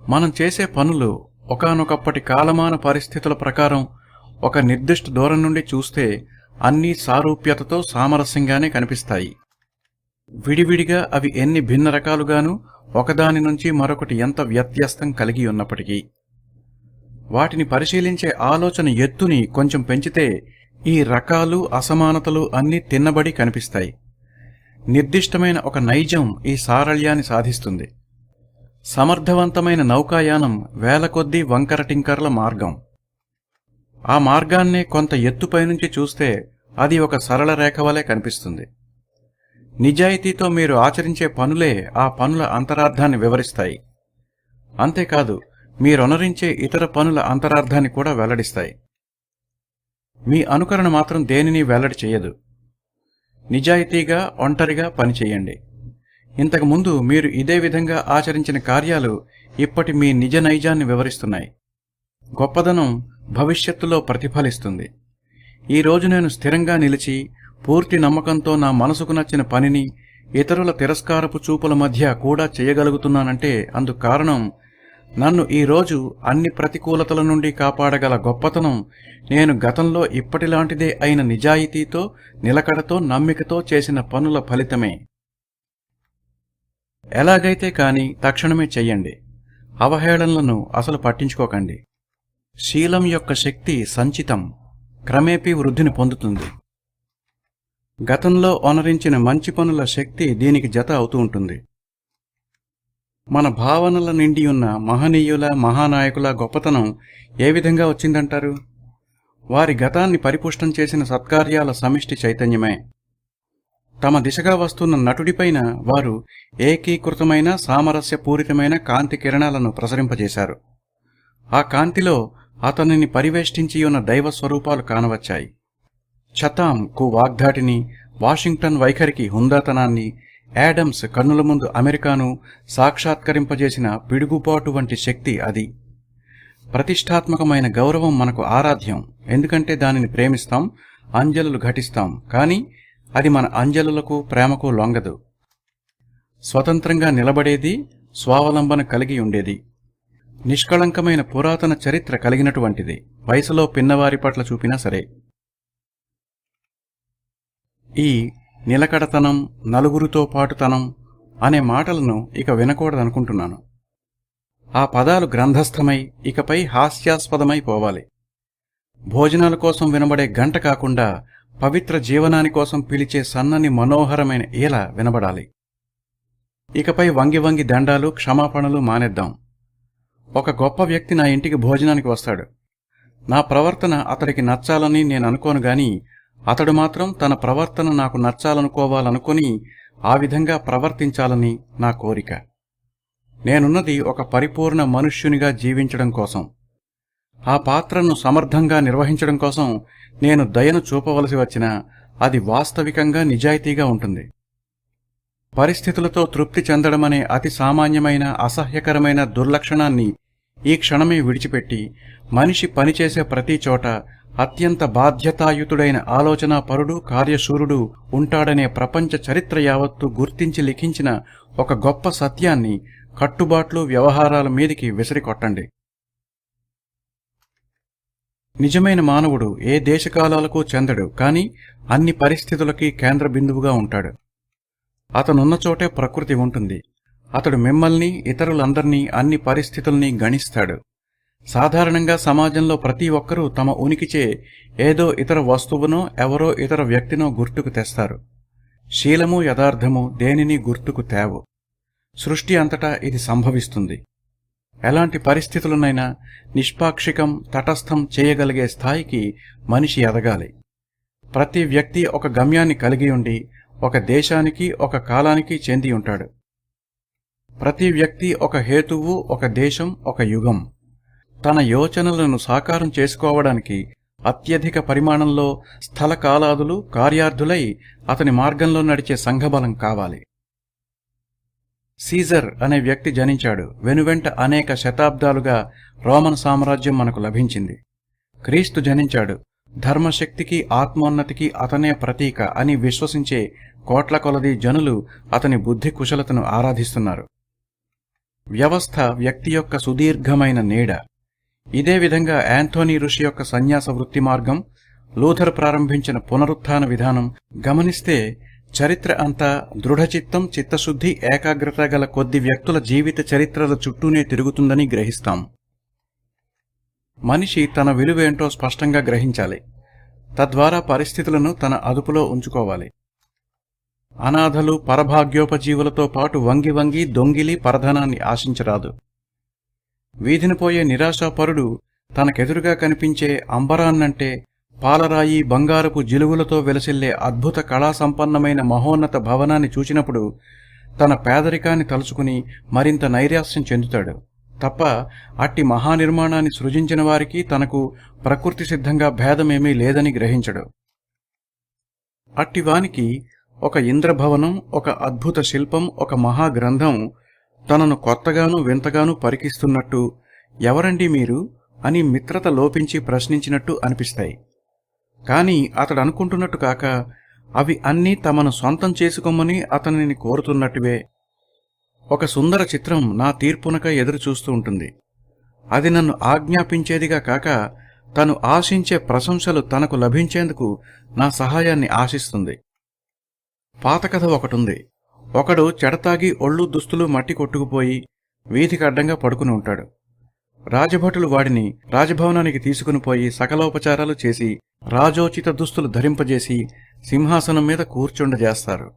మనం చేసే పనులు ఒకానొకప్పటి కాలమాన పరిస్థితుల ప్రకారం ఒక నిర్దిష్ట దూరం నుండి చూస్తే అన్నీ సారూప్యతతో సామరస్యంగానే కనిపిస్తాయి. విడివిడిగా అవి ఎన్ని భిన్న రకాలుగాను ఒకదాని నుంచి మరొకటి ఎంత వ్యత్యాసం కలిగి ఉన్నప్పటికీ వాటిని పరిశీలించే ఆలోచన ఎత్తుని కొంచెం పెంచితే ఈ రకాలు, అసమానతలు అన్నీ తిన్నబడి కనిపిస్తాయి. నిర్దిష్టమైన ఒక నైజం ఈ సారళ్యాన్ని సాధిస్తుంది. సమర్థవంతమైన నౌకాయానం వేల కొద్దీ వంకరటింకర్ల మార్గం. ఆ మార్గాన్నే కొంత ఎత్తుపైనుంచి చూస్తే అది ఒక సరళ రేఖ వలె కనిపిస్తుంది. నిజాయితీతో మీరు ఆచరించే పనులే ఆ పనుల అంతరార్థాన్ని వివరిస్తాయి. అంతేకాదు, మీరొనరించే ఇతర పనుల అంతరార్థాన్ని కూడా వెల్లడిస్తాయి. మీ అనుకరణ మాత్రం దేనిని వెల్లడి చేయదు. నిజాయితీగా, ఒంటరిగా పనిచేయండి. ఇంతకుముందు మీరు ఇదే విధంగా ఆచరించిన కార్యాలు ఇప్పటి మీ నిజ నైజాన్ని వివరిస్తున్నాయి. గొప్పదనం భవిష్యత్తులో ప్రతిఫలిస్తుంది. ఈరోజు నేను స్థిరంగా నిలిచి పూర్తి నమ్మకంతో నా మనసుకు నచ్చిన పనిని ఇతరుల తిరస్కారపు చూపుల మధ్య కూడా చేయగలుగుతున్నానంటే అందుకు కారణం నన్ను ఈరోజు అన్ని ప్రతికూలతల నుండి కాపాడగల గొప్పతనం నేను గతంలో ఇప్పటిలాంటిదే అయిన నిజాయితీతో, నిలకడతో, నమ్మికతో చేసిన పనుల ఫలితమే. ఎలాగైతే కాని తక్షణమే చెయ్యండి. అవహేళనలను అసలు పట్టించుకోకండి. శీలం యొక్క శక్తి సంచితం, క్రమేపీ వృద్ధిని పొందుతుంది. గతంలో ఒనరించిన మంచి పనుల శక్తి దీనికి జత అవుతూ ఉంటుంది. మన భావనల నిండి ఉన్న మహనీయుల, మహానాయకుల గొప్పతనం ఏ విధంగా వచ్చిందంటారు? వారి గతాన్ని పరిపుష్టం చేసిన సత్కార్యాల సమిష్టి చైతన్యమే. తమ దిశగా వస్తున్న నటుడిపైన వారు ఏకీకృతమైన, సామరస్యపూరితమైన కాంతి కిరణాలను ప్రసరింపజేశారు. ఆ కాంతిలో అతనిని పరివేష్టించి ఉన్న దైవస్వరూపాలు కానవచ్చాయి. చతాం కు వాగ్దాటిని, వాషింగ్టన్ వైఖరికి హుందాతనాన్ని, యాడమ్స్ కన్నుల ముందు అమెరికాను సాక్షాత్కరింపజేసిన పిడుగుపాటు వంటి శక్తి అది. ప్రతిష్టాత్మకమైన గౌరవం మనకు ఆరాధ్యం. ఎందుకంటే దానిని ప్రేమిస్తాం, అంజలులు ఘటిస్తాం. కానీ అది మన అంజలులకు, ప్రేమకు లొంగదు. స్వతంత్రంగా నిలబడేది, స్వావలంబన కలిగి ఉండేది, నిష్కళంకమైన పురాతన చరిత్ర కలిగినటువంటిది. వయసులో పిన్నవారి పట్ల చూపినా సరే. ఈ నిలకడతనం, నలుగురితో పాటుతనం అనే మాటలను ఇక వినకూడదనుకుంటున్నాను. ఆ పదాలు గ్రంథస్థమై ఇకపై హాస్యాస్పదమై పోవాలి. భోజనాల కోసం వినబడే గంట కాకుండా పవిత్ర జీవనాని కోసం పిలిచే సన్నని మనోహరమైన ఈల వినబడాలి. ఇకపై వంగి వంగి దండాలు, క్షమాపణలు మానేద్దాం. ఒక గొప్ప వ్యక్తి నా ఇంటికి భోజనానికి వస్తాడు. నా ప్రవర్తన అతడికి నచ్చాలని నేను అనుకోను గాని అతడు మాత్రం తన ప్రవర్తన నాకు నచ్చాలనుకోవాలనుకుని ఆ విధంగా ప్రవర్తించాలని నా కోరిక. నేనున్నది ఒక పరిపూర్ణ మనుష్యునిగా జీవించడం కోసం. ఆ పాత్రను సమర్థంగా నిర్వహించడం కోసం నేను దయను చూపవలసి వచ్చినా అది వాస్తవికంగా నిజాయితీగా ఉంటుంది. పరిస్థితులతో తృప్తి చెందడమనే అతి సామాన్యమైన, అసహ్యకరమైన దుర్లక్షణాన్ని ఈ క్షణమే విడిచిపెట్టి మనిషి పనిచేసే ప్రతి చోట అత్యంత బాధ్యతాయుతుడైన ఆలోచనాపరుడు, కార్యశూరుడు ఉంటాడనే ప్రపంచ చరిత్ర యావత్తు గుర్తించి లిఖించిన ఒక గొప్ప సత్యాన్ని కట్టుబాట్లు, వ్యవహారాల మీదికి విసిరికొట్టండి. నిజమైన మానవుడు ఏ దేశకాలాలకు చెందడు, కాని అన్ని పరిస్థితులకి కేంద్ర బిందువుగా ఉంటాడు. అతనున్న చోటే ప్రకృతి ఉంటుంది. అతడు మిమ్మల్ని, ఇతరులందర్నీ, అన్ని పరిస్థితుల్ని గణిస్తాడు. సాధారణంగా సమాజంలో ప్రతి ఒక్కరూ తమ ఉనికిచే ఏదో ఇతర వస్తువునో, ఎవరో ఇతర వ్యక్తినో గుర్తుకు తెస్తారు. శీలము యథార్థము దేనిని గుర్తుకు తేవు. సృష్టి అంతటా ఇది సంభవిస్తుంది. ఎలాంటి పరిస్థితులనైనా నిష్పాక్షికం, తటస్థం చేయగలిగే స్థాయికి మనిషి ఎదగాలి. ప్రతి వ్యక్తి ఒక గమ్యాన్ని కలిగి ఉండి ఒక దేశానికి, ఒక కాలానికి చెంది ఉంటాడు. ప్రతి వ్యక్తి ఒక హేతువు, ఒక దేశం, ఒక యుగం. తన యోచనలను సాకారం చేసుకోవడానికి అత్యధిక పరిమాణంలో స్థల కాలాదులు కార్యార్థులై అతని మార్గంలో నడిచే సంఘబలం కావాలి. సీజర్ అనే వ్యక్తి జనించాడు. వెనువెంట అనేక శతాబ్దాలుగా రోమన్ సామ్రాజ్యం మనకు లభించింది. క్రీస్తు జనించాడు. ధర్మశక్తికి, ఆత్మోన్నతికి అతనే ప్రతీక అని విశ్వసించే కోట్ల కొలది జనులు అతని బుద్ధి కుశలతను ఆరాధిస్తున్నారు. వ్యవస్థ వ్యక్తి యొక్క సుదీర్ఘమైన నీడ. ఇదే విధంగా యాంథోనీ ఋషి యొక్క సన్యాస వృత్తి మార్గం, లూథర్ ప్రారంభించిన పునరుత్థాన విధానం గమనిస్తే చరిత్ర అంతా దృఢచిత్తం, చిత్తశుద్ధి, ఏకాగ్రత గల కొద్ది వ్యక్తుల జీవిత చరిత్రల చుట్టూనే తిరుగుతుందని గ్రహిస్తాం. మనిషి తన విలువేంటో స్పష్టంగా గ్రహించాలి. తద్వారా పరిస్థితులను తన అదుపులో ఉంచుకోవాలి. అనాథలు, పరభాగ్యోపజీవులతో పాటు వంగి వంగి దొంగిలి పరధనాన్ని ఆశించరాదు. వీధినిపోయే నిరాశాపరుడు తనకెదురుగా కనిపించే అంబరాన్నంటే పాలరాయి, బంగారపు జిలుగులతో వెలసిల్లే అద్భుత కళాసంపన్నమైన మహోన్నత భవనాన్ని చూచినప్పుడు తన పేదరికాన్ని తలుచుకుని మరింత నైరాశ్యం చెందుతాడు తప్ప అట్టి మహానిర్మాణాన్ని సృజించిన వారికి తనకు ప్రకృతి సిద్ధంగా భేదమేమీ లేదని గ్రహించడు. అట్టివానికి ఒక ఇంద్రభవనం, ఒక అద్భుత శిల్పం, ఒక మహాగ్రంథం తనను కొత్తగాను వింతగాను పరికిస్తున్నట్టు, ఎవరండి మీరు అని మిత్రత లోపించి ప్రశ్నించినట్టు అనిపిస్తాయి. కాని అతడు అనుకుంటున్నట్టు కాక అవి అన్నీ తమను సొంతం చేసుకోమని అతనిని కోరుతున్నట్టువే. ఒక సుందర చిత్రం నా తీర్పునకై ఎదురుచూస్తూ ఉంటుంది. అది నన్ను ఆజ్ఞాపించేదిగా కాక తను ఆశించే ప్రశంసలు తనకు లభించేందుకు నా సహాయాన్ని ఆశిస్తుంది. పాతకథ ఒకటుంది. ఒకడు చెడతాగి ఒళ్ళు దుస్తులు మట్టి కొట్టుకుపోయి వీధికి అడ్డంగా పడుకుని ఉంటాడు. రాజభటులు వాడిని రాజభవనానికి తీసుకుని పోయి సకలోపచారాలు చేసి రాజోచిత దుస్తులు ధరింపజేసి సింహాసనం మీద కూర్చుండజేస్తారు.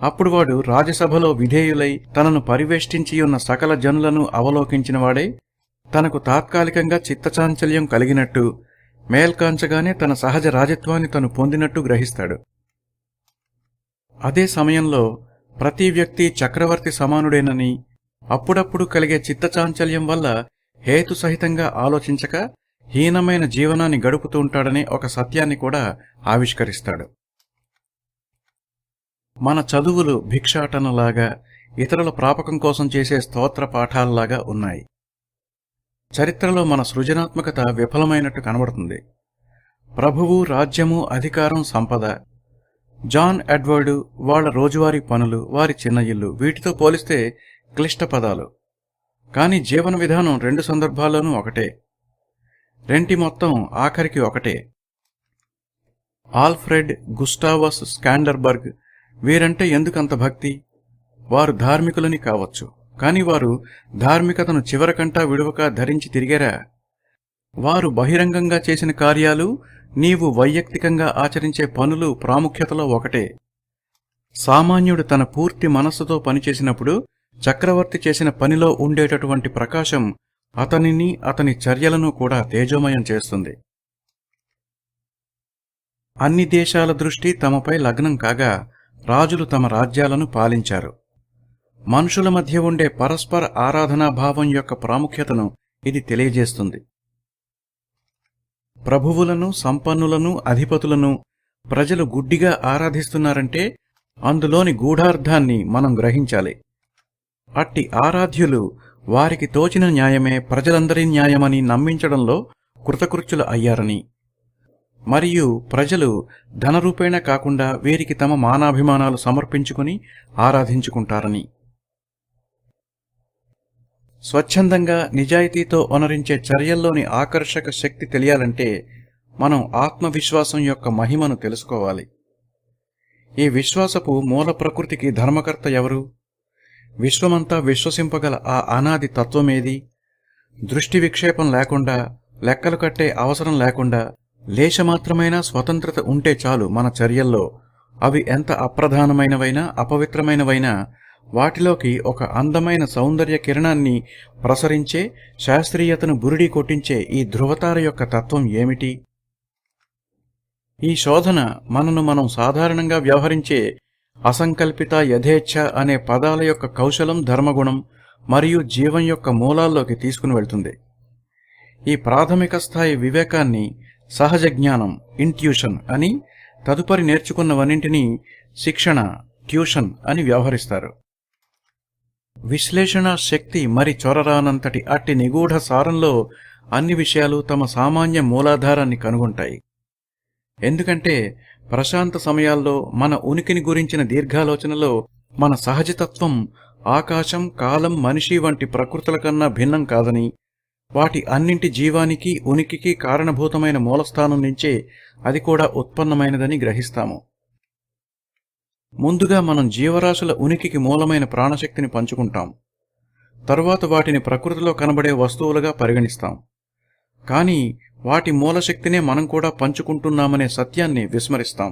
అప్పుడు వాడు రాజసభలో విధేయులై తనను పరివేష్టించియున్న సకల జనులను అవలోకించినవాడై తనకు తాత్కాలికంగా చిత్తచాంచల్యం కలిగినట్టు, మేల్కాంచగానే తన సహజ రాజత్వాన్ని తను పొందినట్టు గ్రహిస్తాడు. అదే సమయంలో ప్రతి వ్యక్తి చక్రవర్తి సమానుడేనని, అప్పుడప్పుడు కలిగే చిత్తచాంచల్యం వల్ల హేతుసహితంగా ఆలోచించక హీనమైన జీవనాన్ని గడుపుతూ ఉంటాడనే ఒక సత్యాన్ని కూడా ఆవిష్కరిస్తాడు. మన చదువులు భిక్షాటనలాగా, ఇతరుల ప్రాపకం కోసం చేసే స్తోత్ర పాఠాలలాగా ఉన్నాయి. చరిత్రలో మన సృజనాత్మకత విఫలమైనట్టు కనబడుతుంది. ప్రభువు, రాజ్యము, అధికారం, సంపద, జాన్ ఎడ్వర్డు, వాళ్ల రోజువారీ పనులు, వారి చిన్న ఇల్లు, వీటితో పోలిస్తే క్లిష్ట పదాలు. కాని జీవన విధానం రెండు సందర్భాల్లోనూ ఒకటే. రెంటి మొత్తం ఆఖరికి ఒకటే. ఆల్ఫ్రెడ్ గుస్టావస్ స్కాండర్బర్గ్ వీరంటే ఎందుకంత భక్తి? వారు ధార్మికులని కావచ్చు, కాని వారు ధార్మికతను చివరకంటా విడువక ధరించి తిరిగారా? వారు బహిరంగంగా చేసిన కార్యాలు, నీవు వైయక్తికంగా ఆచరించే పనులు ప్రాముఖ్యతలో ఒకటే. సామాన్యుడు తన పూర్తి మనస్సుతో పనిచేసినప్పుడు చక్రవర్తి చేసిన పనిలో ఉండేటటువంటి ప్రకాశం అతనిని, అతని చర్యలను కూడా తేజోమయం చేస్తుంది. అన్ని దేశాల దృష్టి తమపై లగ్నం కాగా రాజులు తమ రాజ్యాలను పాలించారు. మనుషుల మధ్య ఉండే పరస్పర ఆరాధనాభావం యొక్క ప్రాముఖ్యతను ఇది తెలియజేస్తుంది. ప్రభువులను, సంపన్నులను, అధిపతులను ప్రజలు గుడ్డిగా ఆరాధిస్తున్నారంటే అందులోని గూఢార్థాన్ని మనం గ్రహించాలి. అట్టి ఆరాధ్యులు వారికి తోచిన న్యాయమే ప్రజలందరి న్యాయమని నమ్మించడంలో కృతకృత్యులు అయ్యారని, మరియు ప్రజలు ధనరూపేణ కాకుండా వీరికి తమ మానాభిమానాలు సమర్పించుకుని ఆరాధించుకుంటారని. స్వచ్ఛందంగా నిజాయితీతో ఒనరించే చర్యల్లోని ఆకర్షక శక్తి తెలియాలంటే మనం ఆత్మవిశ్వాసం యొక్క మహిమను తెలుసుకోవాలి. ఈ విశ్వాసపు మూల ప్రకృతికి ధర్మకర్త ఎవరు? విశ్వమంతా విశ్వసింపగల ఆ అనాది తత్వమేది? దృష్టి విక్షేపం లేకుండా, లెక్కలు కట్టే అవసరం లేకుండా లేశమాత్రమైన స్వతంత్రత ఉంటే చాలు మన చర్యల్లో అవి ఎంత అప్రధానమైనవైనా అపవిత్రమైనవైనా వాటిలోకి ఒక అందమైన సౌందర్య కిరణాన్ని ప్రసరించే, శాస్త్రీయతను బురిడీ కొట్టించే ఈ ధృవతార యొక్క తత్వం ఏమిటి? ఈ శోధన మనను మనం సాధారణంగా వ్యవహరించే అసంకల్పిత, యథేచ్ఛ అనే పదాల యొక్క కౌశలం, ధర్మగుణం మరియు జీవం యొక్క మూలాల్లోకి తీసుకుని వెళ్తుంది. ఈ ప్రాథమిక స్థాయి వివేకాన్ని సహజ జ్ఞానం, ఇంట్యూషన్ అని, తదుపరి నేర్చుకున్నవన్నింటినీ శిక్షణ, ట్యూషన్ అని వ్యవహరిస్తారు. విశ్లేషణ శక్తి మరి చొరరానంతటి అట్టి నిగూఢ సారంలో అన్ని విషయాలు తమ సామాన్య మూలాధారాన్ని కనుగొంటాయి. ఎందుకంటే ప్రశాంత సమయాల్లో మన ఉనికిని గురించిన దీర్ఘాలోచనలో మన సహజతత్వం ఆకాశం, కాలం, మనిషి వంటి ప్రకృతుల కన్నా భిన్నం కాదని, వాటి అన్నింటి జీవానికి, ఉనికికి కారణభూతమైన మూలస్థానం నుంచే అది కూడా ఉత్పన్నమైనదని గ్రహిస్తాము. ముందుగా మనం జీవరాశుల ఉనికికి మూలమైన ప్రాణశక్తిని పంచుకుంటాం. తరువాత వాటిని ప్రకృతిలో కనబడే వస్తువులుగా పరిగణిస్తాం. కానీ వాటి మూలశక్తినే మనం కూడా పంచుకుంటున్నామనే సత్యాన్ని విస్మరిస్తాం.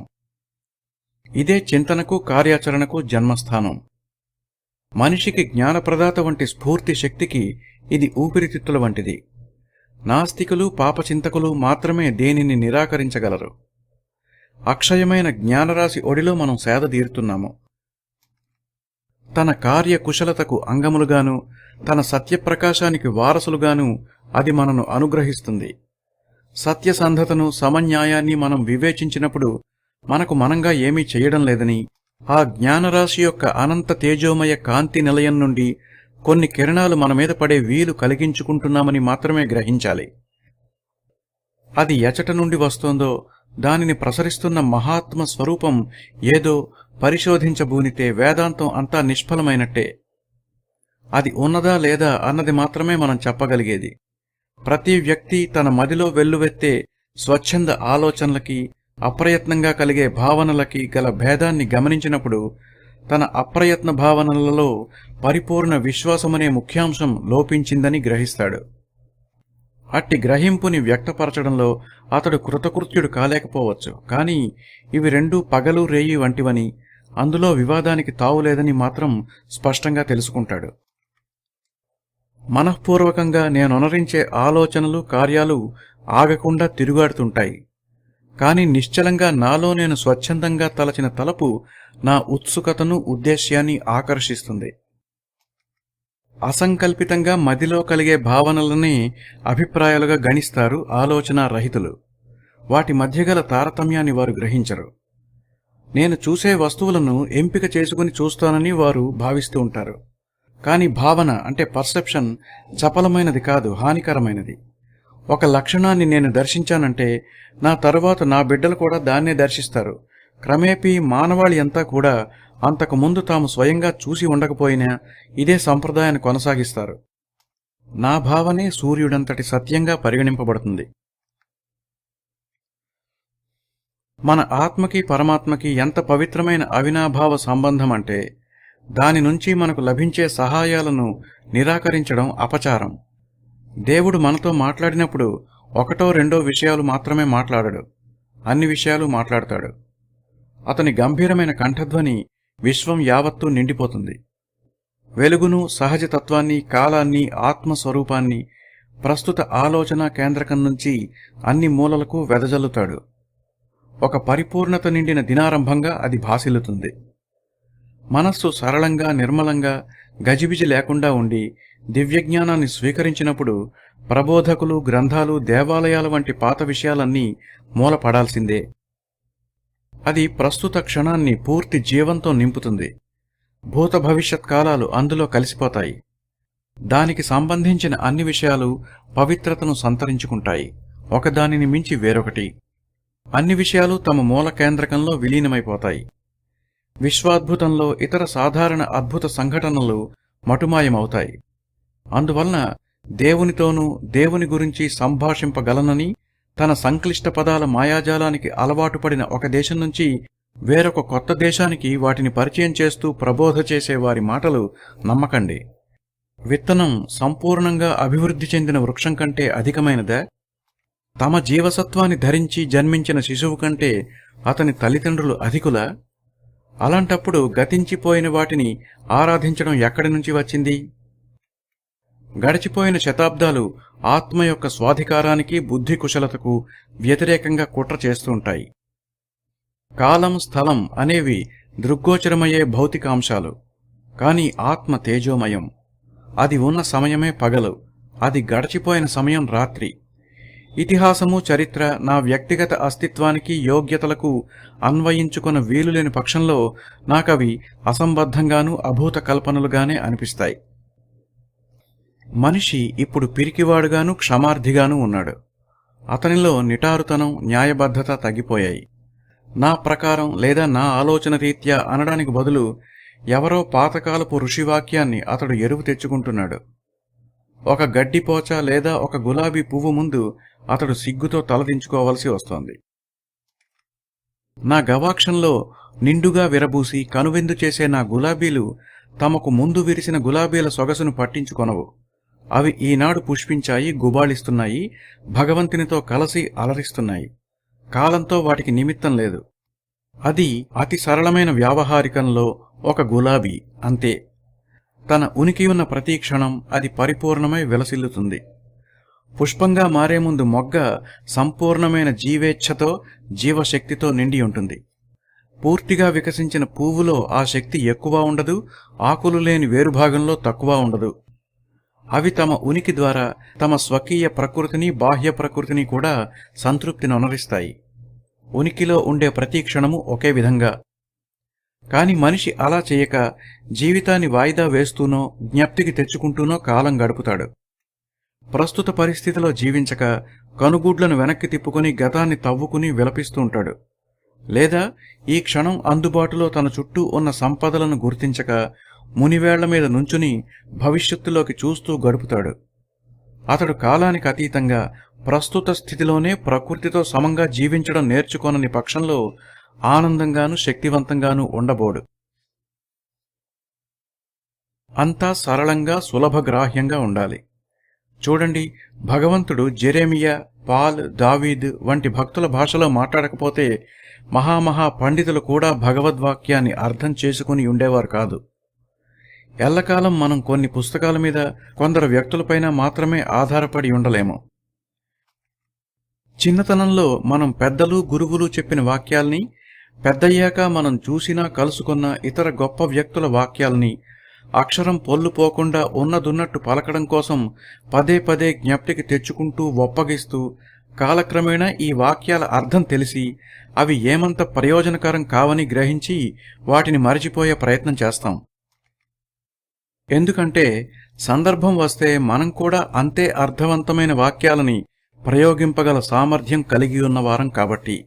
ఇదే చింతనకు, కార్యాచరణకు జన్మస్థానం. మనిషికి జ్ఞానప్రదాత వంటి స్ఫూర్తి శక్తికి ఇది ఊపిరితిత్తుల వంటిది. నాస్తికులు, పాపచింతకులు మాత్రమే దేనిని నిరాకరించగలరు. అక్షయమైన జ్ఞానరాశి ఒడిలో మనం సేదదీరుతున్నాము. తన కార్యకుశలతకు అంగములుగాను, తన సత్యప్రకాశానికి వారసులుగాను అది మనను అనుగ్రహిస్తుంది. సత్యసంధతను, సమన్యాయాన్ని మనం వివేచించినప్పుడు మనకు మనంగా ఏమీ చేయడం లేదని, ఆ జ్ఞానరాశి యొక్క అనంత తేజోమయ కాంతి నిలయం నుండి కొన్ని కిరణాలు మన మీద పడే వీలు కలిగించుకుంటున్నామని మాత్రమే గ్రహించాలి. అది ఎచట నుండి వస్తోందో దానిని ప్రసరిస్తున్న మహాత్మ స్వరూపం ఏదో పరిశోధించబూనితే వేదాంతం అంతా నిష్ఫలమైనట్టే. అది ఉన్నదా లేదా అన్నది మాత్రమే మనం చెప్పగలిగేది. ప్రతి వ్యక్తి తన మదిలో వెల్లువెత్తే స్వచ్ఛంద ఆలోచనలకి, అప్రయత్నంగా కలిగే భావనలకి గల భేదాన్ని గమనించినప్పుడు తన అప్రయత్న భావనలలో పరిపూర్ణ విశ్వాసమనే ముఖ్యాంశం లోపించిందని గ్రహిస్తాడు. అట్టి గ్రహింపుని వ్యక్తపరచడంలో అతడు కృతకృత్యుడు కాలేకపోవచ్చు. కానీ ఇవి రెండూ పగలు రేయి వంటివని, అందులో వివాదానికి తావులేదని మాత్రం స్పష్టంగా తెలుసుకుంటాడు. మనఃపూర్వకంగా నేనొనరించే ఆలోచనలు, కార్యాలు ఆగకుండా తిరుగాడుతుంటాయి. కాని నిశ్చలంగా నాలో నేను స్వచ్ఛందంగా తలచిన తలపు నా ఉత్సుకతను, ఉద్దేశ్యాన్ని ఆకర్షిస్తుంది. అసంకల్పితంగా మదిలో కలిగే భావనలని అభిప్రాయాలుగా గణిస్తారు ఆలోచన రహితులు. వాటి మధ్యగల తారతమ్యాన్ని వారు గ్రహించరు. నేను చూసే వస్తువులను ఎంపిక చేసుకుని చూస్తానని వారు భావిస్తూ ఉంటారు. కానీ భావన అంటే పర్సెప్షన్ చపలమైనది కాదు, హానికరమైనది. ఒక లక్షణాన్ని నేను దర్శించానంటే నా తరువాత నా బిడ్డలు కూడా దాన్నే దర్శిస్తారు. క్రమేపీ మానవాళి అంతా కూడా అంతకుముందు తాము స్వయంగా చూసి ఉండకపోయినా ఇదే సంప్రదాయాన్ని కొనసాగిస్తారు. నా భావనే సూర్యుడంతటి సత్యంగా పరిగణింపబడుతుంది. మన ఆత్మకి పరమాత్మకి ఎంత పవిత్రమైన అవినాభావ సంబంధం అంటే దాని నుంచి మనకు లభించే సహాయాలను నిరాకరించడం అపచారం. దేవుడు మనతో మాట్లాడినప్పుడు ఒకటో రెండో విషయాలు మాత్రమే మాట్లాడడు, అన్ని విషయాలు మాట్లాడతాడు. అతని గంభీరమైన కంఠధ్వని విశ్వం యావత్తూ నిండిపోతుంది. వెలుగును, సహజతత్వాన్ని, కాలాన్ని, ఆత్మస్వరూపాన్ని ప్రస్తుత ఆలోచన కేంద్రకం నుంచి అన్ని మూలలకు వెదజల్లుతాడు. ఒక పరిపూర్ణత నిండిన దినారంభంగా అది భాసిల్లుతుంది. మనస్సు సరళంగా, నిర్మలంగా, గజిబిజి లేకుండా ఉండి దివ్యజ్ఞానాన్ని స్వీకరించినప్పుడు ప్రబోధకులు, గ్రంథాలు, దేవాలయాల వంటి పాత విషయాలన్నీ మూలపడాల్సిందే. అది ప్రస్తుత క్షణాన్ని పూర్తి జీవంతో నింపుతుంది. భూత భవిష్యత్ కాలాలు అందులో కలిసిపోతాయి. దానికి సంబంధించిన అన్ని విషయాలు పవిత్రతను సంతరించుకుంటాయి, ఒకదానిని మించి వేరొకటి. అన్ని విషయాలు తమ మూల కేంద్రకంలో విలీనమైపోతాయి. విశ్వాద్భుతంలో ఇతర సాధారణ అద్భుత సంఘటనలు మటుమాయమవుతాయి. అందువలన దేవునితోనూ దేవుని గురించి సంభాషింపగలనని తన సంక్లిష్ట పదాల మాయాజాలానికి అలవాటు పడిన ఒక దేశం నుంచి వేరొక కొత్త దేశానికి వాటిని పరిచయం చేస్తూ ప్రబోధ చేసే వారి మాటలు నమ్మకండి. విత్తనం సంపూర్ణంగా అభివృద్ధి చెందిన వృక్షం కంటే అధికమైనదా? తమ జీవసత్వాన్ని ధరించి జన్మించిన శిశువు కంటే అతని తల్లిదండ్రులు అధికులా? అలాంటప్పుడు గతించిపోయిన వాటిని ఆరాధించడం ఎక్కడి నుంచి వచ్చింది? గడిచిపోయిన శతాబ్దాలు ఆత్మ యొక్క స్వాధికారానికి, బుద్ధి కుశలతకు వ్యతిరేకంగా కుట్ర చేస్తుంటాయి. కాలం, స్థలం అనేవి దృగ్గోచరమయ్యే భౌతికాంశాలు. కాని ఆత్మ తేజోమయం. అది ఉన్న సమయమే పగలు, అది గడిచిపోయిన సమయం రాత్రి. ఇతిహాసము, చరిత్ర నా వ్యక్తిగత అస్తిత్వానికి, యోగ్యతలకు అన్వయించుకున్న వీలులేని పక్షంలో నాకవి అసంబద్ధంగానూ అభూత కల్పనలుగానే అనిపిస్తాయి. మనిషి ఇప్పుడు పిరికివాడుగాను, క్షమార్థిగానూ ఉన్నాడు. అతనిలో నిటారుతనం, న్యాయబద్ధత తగ్గిపోయాయి. నా ప్రకారం లేదా నా ఆలోచన రీత్యా అనడానికి బదులు ఎవరో పాతకాలపు ఋషివాక్యాన్ని అతడు ఎరువు తెచ్చుకుంటున్నాడు. ఒక గడ్డిపోచ లేదా ఒక గులాబీ పువ్వు ముందు అతడు సిగ్గుతో తలదించుకోవలసి వస్తోంది. నా గవాక్షంలో నిండుగా విరబూసి కనువిందు చేసే నా గులాబీలు తమకు ముందు విరిసిన గులాబీల సొగసును పట్టించుకొనవు. అవి ఈనాడు పుష్పించాయి, గుబాళిస్తున్నాయి, భగవంతునితో కలసి అలరిస్తున్నాయి. కాలంతో వాటికి నిమిత్తం లేదు. అది అతి సరళమైన వ్యావహారికంలో ఒక గులాబీ అంతే. తన ఉనికి ఉన్న ప్రతి క్షణం అది పరిపూర్ణమై విలసిల్లుతుంది. పుష్పంగా మారే ముందు మొగ్గ సంపూర్ణమైన జీవేచ్ఛతో, జీవశక్తితో నిండి ఉంటుంది. పూర్తిగా వికసించిన పువ్వులో ఆ శక్తి ఎక్కువ ఉండదు, ఆకులు లేని వేరుభాగంలో తక్కువ ఉండదు. అవి తమ ఉనికి ద్వారా తమ స్వకీయ ప్రకృతిని, బాహ్య ప్రకృతిని కూడా సంతృప్తినొనరిస్తాయి. ఉనికిలో ఉండే ప్రతి క్షణము ఒకే విధంగా. కాని మనిషి అలా చేయక జీవితాన్ని వాయిదా వేస్తూనో, జ్ఞప్తికి తెచ్చుకుంటూనో కాలం గడుపుతాడు. ప్రస్తుత పరిస్థితిలో జీవించక కనుగూడ్లను వెనక్కి తిప్పుకుని గతాన్ని తవ్వుకుని విలపిస్తూ ఉంటాడు. లేదా ఈ క్షణం అందుబాటులో తన చుట్టూ ఉన్న సంపదలను గుర్తించక మునివేళ్ల మీద నుంచుని భవిష్యత్తులోకి చూస్తూ గడుపుతాడు. అతడు కాలానికి అతీతంగా ప్రస్తుత స్థితిలోనే ప్రకృతితో సమంగా జీవించడం నేర్చుకోనని పక్షంలో ఆనందంగాను, శక్తివంతంగానూ ఉండబోడు. అంతా సరళంగా, సులభగ్రాహ్యంగా ఉండాలి. చూడండి, భగవంతుడు జెరెమియా, పాల్, దావీద్ వంటి భక్తుల భాషలో మాట్లాడకపోతే మహామహా పండితులు కూడా భగవద్వాక్యాన్ని అర్థం చేసుకుని ఉండేవారు కాదు. ఎల్లకాలం మనం కొన్ని పుస్తకాల మీద, కొందరు వ్యక్తులపైన మాత్రమే ఆధారపడి ఉండలేము. చిన్నతనంలో మనం పెద్దలు, గురువులు చెప్పిన వాక్యాల్ని, పెద్దయ్యాక మనం చూసినా కలుసుకున్న ఇతర గొప్ప వ్యక్తుల వాక్యాల్ని అక్షరం పొల్లుపోకుండా ఉన్నదున్నట్టు పలకడం కోసం పదే పదే జ్ఞప్తికి తెచ్చుకుంటూ ఒప్పగిస్తూ కాలక్రమేణా ఈ వాక్యాల అర్థం తెలిసి అవి ఏమంత ప్రయోజనకరం కావని గ్రహించి వాటిని మరిచిపోయే ప్రయత్నం చేస్తాం. ఎందుకంటే సందర్భం వస్తే మనం కూడా అంతే అర్థవంతమైన వాక్యాలని ప్రయోగింపగల సామర్థ్యం కలిగి ఉన్నవారం కాబట్టి.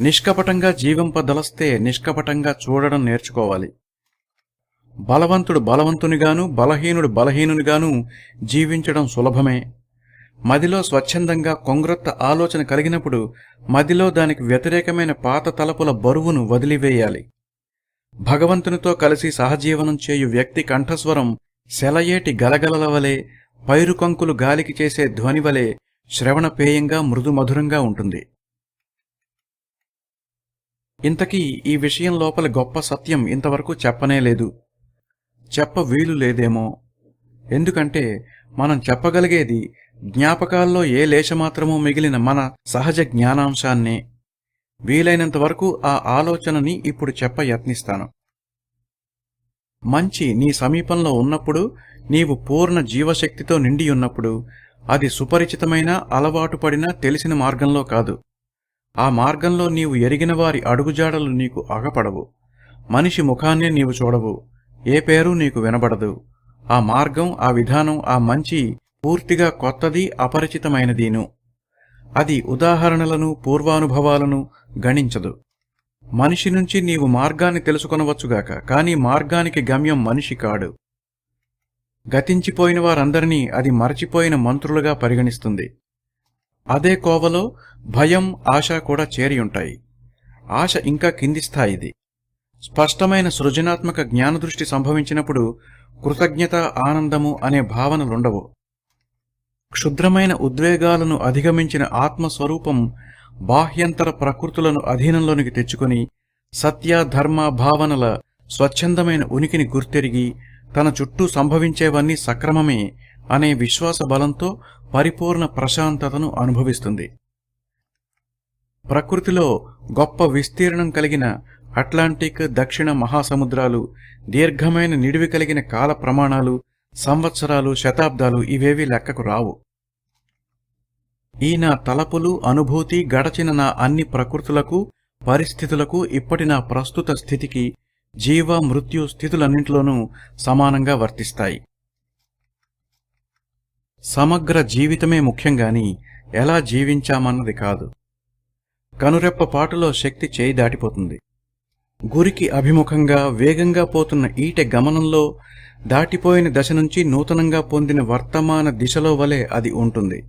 నిష్కపటంగా జీవింపదలస్తే నిష్కపటంగా చూడడం నేర్చుకోవాలి. బలవంతుడు బలవంతునిగాను, బలహీనుడు బలహీనునిగాను జీవించడం సులభమే. మదిలో స్వచ్ఛందంగా కొంగ్రొత్త ఆలోచన కలిగినప్పుడు మదిలో దానికి వ్యతిరేకమైన పాత తలపుల బరువును వదిలివేయాలి. భగవంతునితో కలిసి సహజీవనం చేయు వ్యక్తి కంఠస్వరం సెలయేటి గలగలల వలె, పైరుకంకులు గాలికి చేసే ధ్వనివలె శ్రవణపేయంగా, మృదుమధురంగా ఉంటుంది. ఇంతకీ ఈ విషయం లోపల గొప్ప సత్యం ఇంతవరకు చెప్పనేలేదు. చెప్ప వీలు లేదేమో. ఎందుకంటే మనం చెప్పగలిగేది జ్ఞాపకాల్లో ఏ లేశమాత్రమూ మిగిలిన మన సహజ జ్ఞానాంశాన్నే. వీలైనంతవరకు ఆ ఆలోచనని ఇప్పుడు చెప్ప యత్నిస్తాను. మంచి నీ సమీపంలో ఉన్నప్పుడు, నీవు పూర్ణ జీవశక్తితో నిండియున్నప్పుడు అది సుపరిచితమైన, అలవాటు పడిన, తెలిసిన మార్గంలో కాదు. ఆ మార్గంలో నీవు ఎరిగిన వారి అడుగుజాడలు నీకు అగపడవు. మనిషి ముఖాన్నే నీవు చూడవు. ఏ పేరు నీకు వినబడదు. ఆ మార్గం, ఆ విధానం, ఆ మంచి పూర్తిగా కొత్తది, అపరిచితమైనదీను. అది ఉదాహరణలను, పూర్వానుభవాలను గణించదు. మనిషి నుంచి నీవు మార్గాన్ని తెలుసుకొనవచ్చుగాక, కాని మార్గానికి గమ్యం మనిషి కాడు. గతించిపోయిన వారందరినీ అది మరచిపోయిన మంత్రులుగా పరిగణిస్తుంది. అదే కోవలో భయం, ఆశ కూడా చేరియుంటాయి. ఆశ ఇంకా కింది స్థాయిది. స్పష్టమైన సృజనాత్మక జ్ఞానదృష్టి సంభవించినప్పుడు కృతజ్ఞత, ఆనందము అనే భావనలుండవు. క్షుద్రమైన ఉద్వేగాలను అధిగమించిన ఆత్మస్వరూపం బాహ్యంతర ప్రకృతులను అధీనంలోనికి తెచ్చుకుని సత్య ధర్మ భావనల స్వచ్ఛందమైన ఉనికిని గుర్తెరిగి తన చుట్టూ సంభవించేవన్నీ సక్రమమే అనే విశ్వాస బలంతో పరిపూర్ణ ప్రశాంతతను అనుభవిస్తుంది. ప్రకృతిలో గొప్ప విస్తీర్ణం కలిగిన అట్లాంటిక్, దక్షిణ మహాసముద్రాలు, దీర్ఘమైన నిడివి కలిగిన కాల ప్రమాణాలు, సంవత్సరాలు, శతాబ్దాలు ఇవేవీ లెక్కకు రావు. ఈ నా తలపులు, అనుభూతి గడచిన నా అన్ని ప్రకృతులకు, పరిస్థితులకు, ఇప్పటి నా ప్రస్తుత స్థితికి, జీవ మృత్యు స్థితులన్నింటిలోనూ సమానంగా వర్తిస్తాయి. సమగ్ర జీవితమే ముఖ్యంగాని ఎలా జీవించామన్నది కాదు. కనురెప్పపాటులో శక్తి చేయి దాటిపోతుంది. గురికి అభిముఖంగా వేగంగా పోతున్న ఈటె గమనంలో దాటిపోయిన దశ నుంచి నూతనంగా పొందిన వర్తమాన దిశలో వలె అది ఉంటుంది.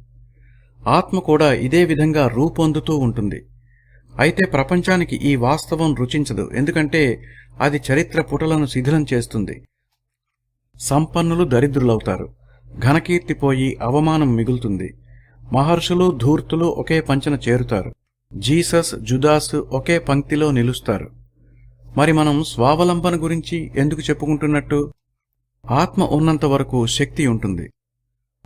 ఆత్మ కూడా ఇదే విధంగా రూపొందుతూ ఉంటుంది. అయితే ప్రపంచానికి ఈ వాస్తవం రుచించదు. ఎందుకంటే అది చరిత్ర పుటలను శిథిలం చేస్తుంది. సంపన్నులు దరిద్రులవుతారు, ఘనకీర్తిపోయి అవమానం మిగులుతుంది. మహర్షులు, ధూర్తులు ఒకే పంచన చేరుతారు. జీసస్, జుదాస్ ఒకే పంక్తిలో నిలుస్తారు. మరి మనం స్వావలంబన గురించి ఎందుకు చెప్పుకుంటున్నట్టు? ఆత్మ ఉన్నంత వరకు శక్తి ఉంటుంది.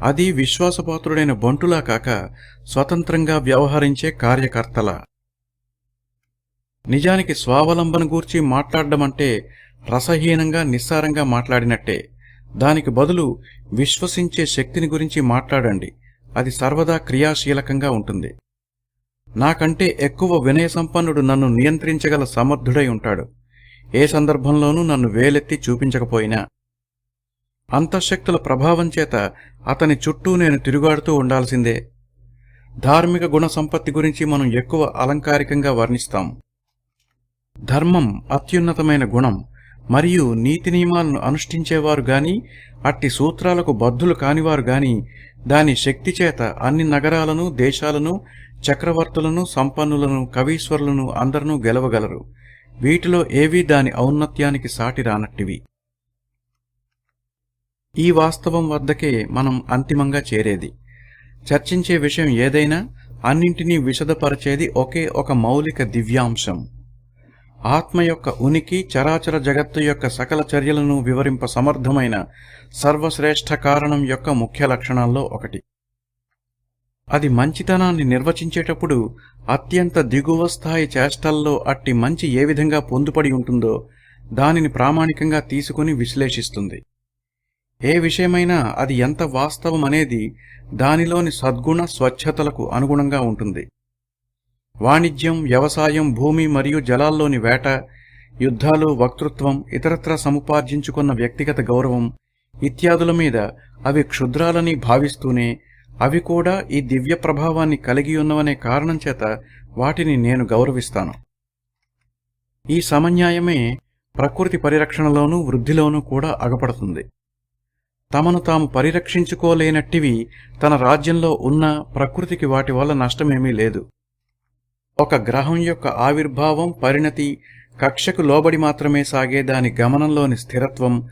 అది విశ్వాసపాత్రుడైన బంటులా కాక స్వతంత్రంగా వ్యవహరించే కార్యకర్తలా. నిజానికి స్వావలంబన గూర్చి మాట్లాడడమంటే రసహీనంగా, నిస్సారంగా మాట్లాడినట్టే. దానికి బదులు విశ్వసించే శక్తిని గురించి మాట్లాడండి. అది సర్వదా క్రియాశీలకంగా ఉంటుంది. నాకంటే ఎక్కువ వినయసంపన్నుడు నన్ను నియంత్రించగల సమర్థుడై ఉంటాడు. ఏ సందర్భంలోనూ నన్ను వేలెత్తి చూపించకపోయినా అంతఃశక్తుల ప్రభావం చేత అతని చుట్టూ నేను తిరుగాడుతూ ఉండాల్సిందే. ధార్మిక గుణ సంపత్తి గురించి మనం ఎక్కువ అలంకారికంగా వర్ణిస్తాం. ధర్మం అత్యున్నతమైన గుణం మరియు నీతి నియమాలను అనుష్ఠించేవారు గాని, అట్టి సూత్రాలకు బద్ధులు కానివారు గాని దాని శక్తి చేత అన్ని నగరాలను, దేశాలను, చక్రవర్తులను, సంపన్నులను, కవీశ్వరులను అందరూ గెలవగలరు. వీటిలో ఏవీ దాని ఔన్నత్యానికి సాటి రానట్టివి. ఈ వాస్తవం వద్దకే మనం అంతిమంగా చేరేది. చర్చించే విషయం ఏదైనా అన్నింటినీ విశదపరచేది ఒకే ఒక మౌలిక దివ్యాంశం. ఆత్మ యొక్క ఉనికి చరాచర జగత్తు యొక్క సకల చర్యలను వివరింప సమర్థమైన సర్వశ్రేష్ఠ కారణం యొక్క ముఖ్య లక్షణాల్లో ఒకటి. అది మంచితనాన్ని నిర్వచించేటప్పుడు అత్యంత దిగువ స్థాయి చేష్టల్లో అట్టి మంచి ఏ విధంగా పొందుపడి ఉంటుందో దానిని ప్రామాణికంగా తీసుకుని విశ్లేషిస్తుంది. ఏ విషయమైనా అది ఎంత వాస్తవం అనేది దానిలోని సద్గుణ స్వచ్ఛతలకు అనుగుణంగా ఉంటుంది. వాణిజ్యం, వ్యవసాయం, భూమి మరియు జలాల్లోని వేట, యుద్ధాలు, వక్తృత్వం, ఇతరత్రా సముపార్జించుకున్న వ్యక్తిగత గౌరవం ఇత్యాదుల మీద అవి క్షుద్రాలని భావిస్తూనే అవి కూడా ఈ దివ్య ప్రభావాన్ని కలిగియున్నవనే కారణం చేత వాటిని నేను గౌరవిస్తాను. ఈ సమన్యాయమే ప్రకృతి పరిరక్షణలోనూ వృద్ధిలోనూ కూడా అగపడుతుంది. తమను తాము పరిరక్షించుకోలేనట్టివి తన రాజ్యంలో ఉన్న ప్రకృతికి వాటి వల్ల నష్టమేమీ లేదు. ఒక గ్రహం యొక్క ఆవిర్భావం, పరిణతి, కక్షకు లోబడి మాత్రమే సాగే దాని గమనంలోని స్థిరత్వం,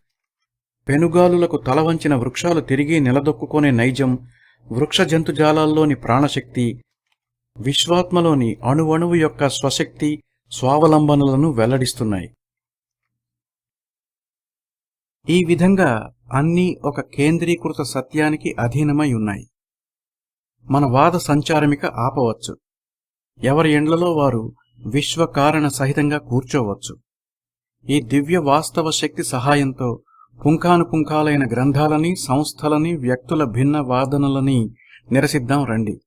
పెనుగాలులకు తలవంచిన వృక్షాలు తిరిగి నిలదొక్కునే నైజం, వృక్ష జంతుజాలాల్లోని ప్రాణశక్తి, విశ్వాత్మలోని అణువణువు యొక్క స్వశక్తి, స్వావలంబనలను వెల్లడిస్తున్నాయి. ఈ విధంగా అన్నీ ఒక కేంద్రీకృత సత్యానికి అధీనమై ఉన్నాయి. మన వాద సంచారమిక ఆపవచ్చు. ఎవరి ఎండ్లలో వారు విశ్వకారణ సహితంగా కూర్చోవచ్చు. ఈ దివ్య వాస్తవ శక్తి సహాయంతో పుంఖానుపుంఖాలైన గ్రంథాలని, సంస్థలని, వ్యక్తుల భిన్న వాదనలని నిరసిద్దాం రండి.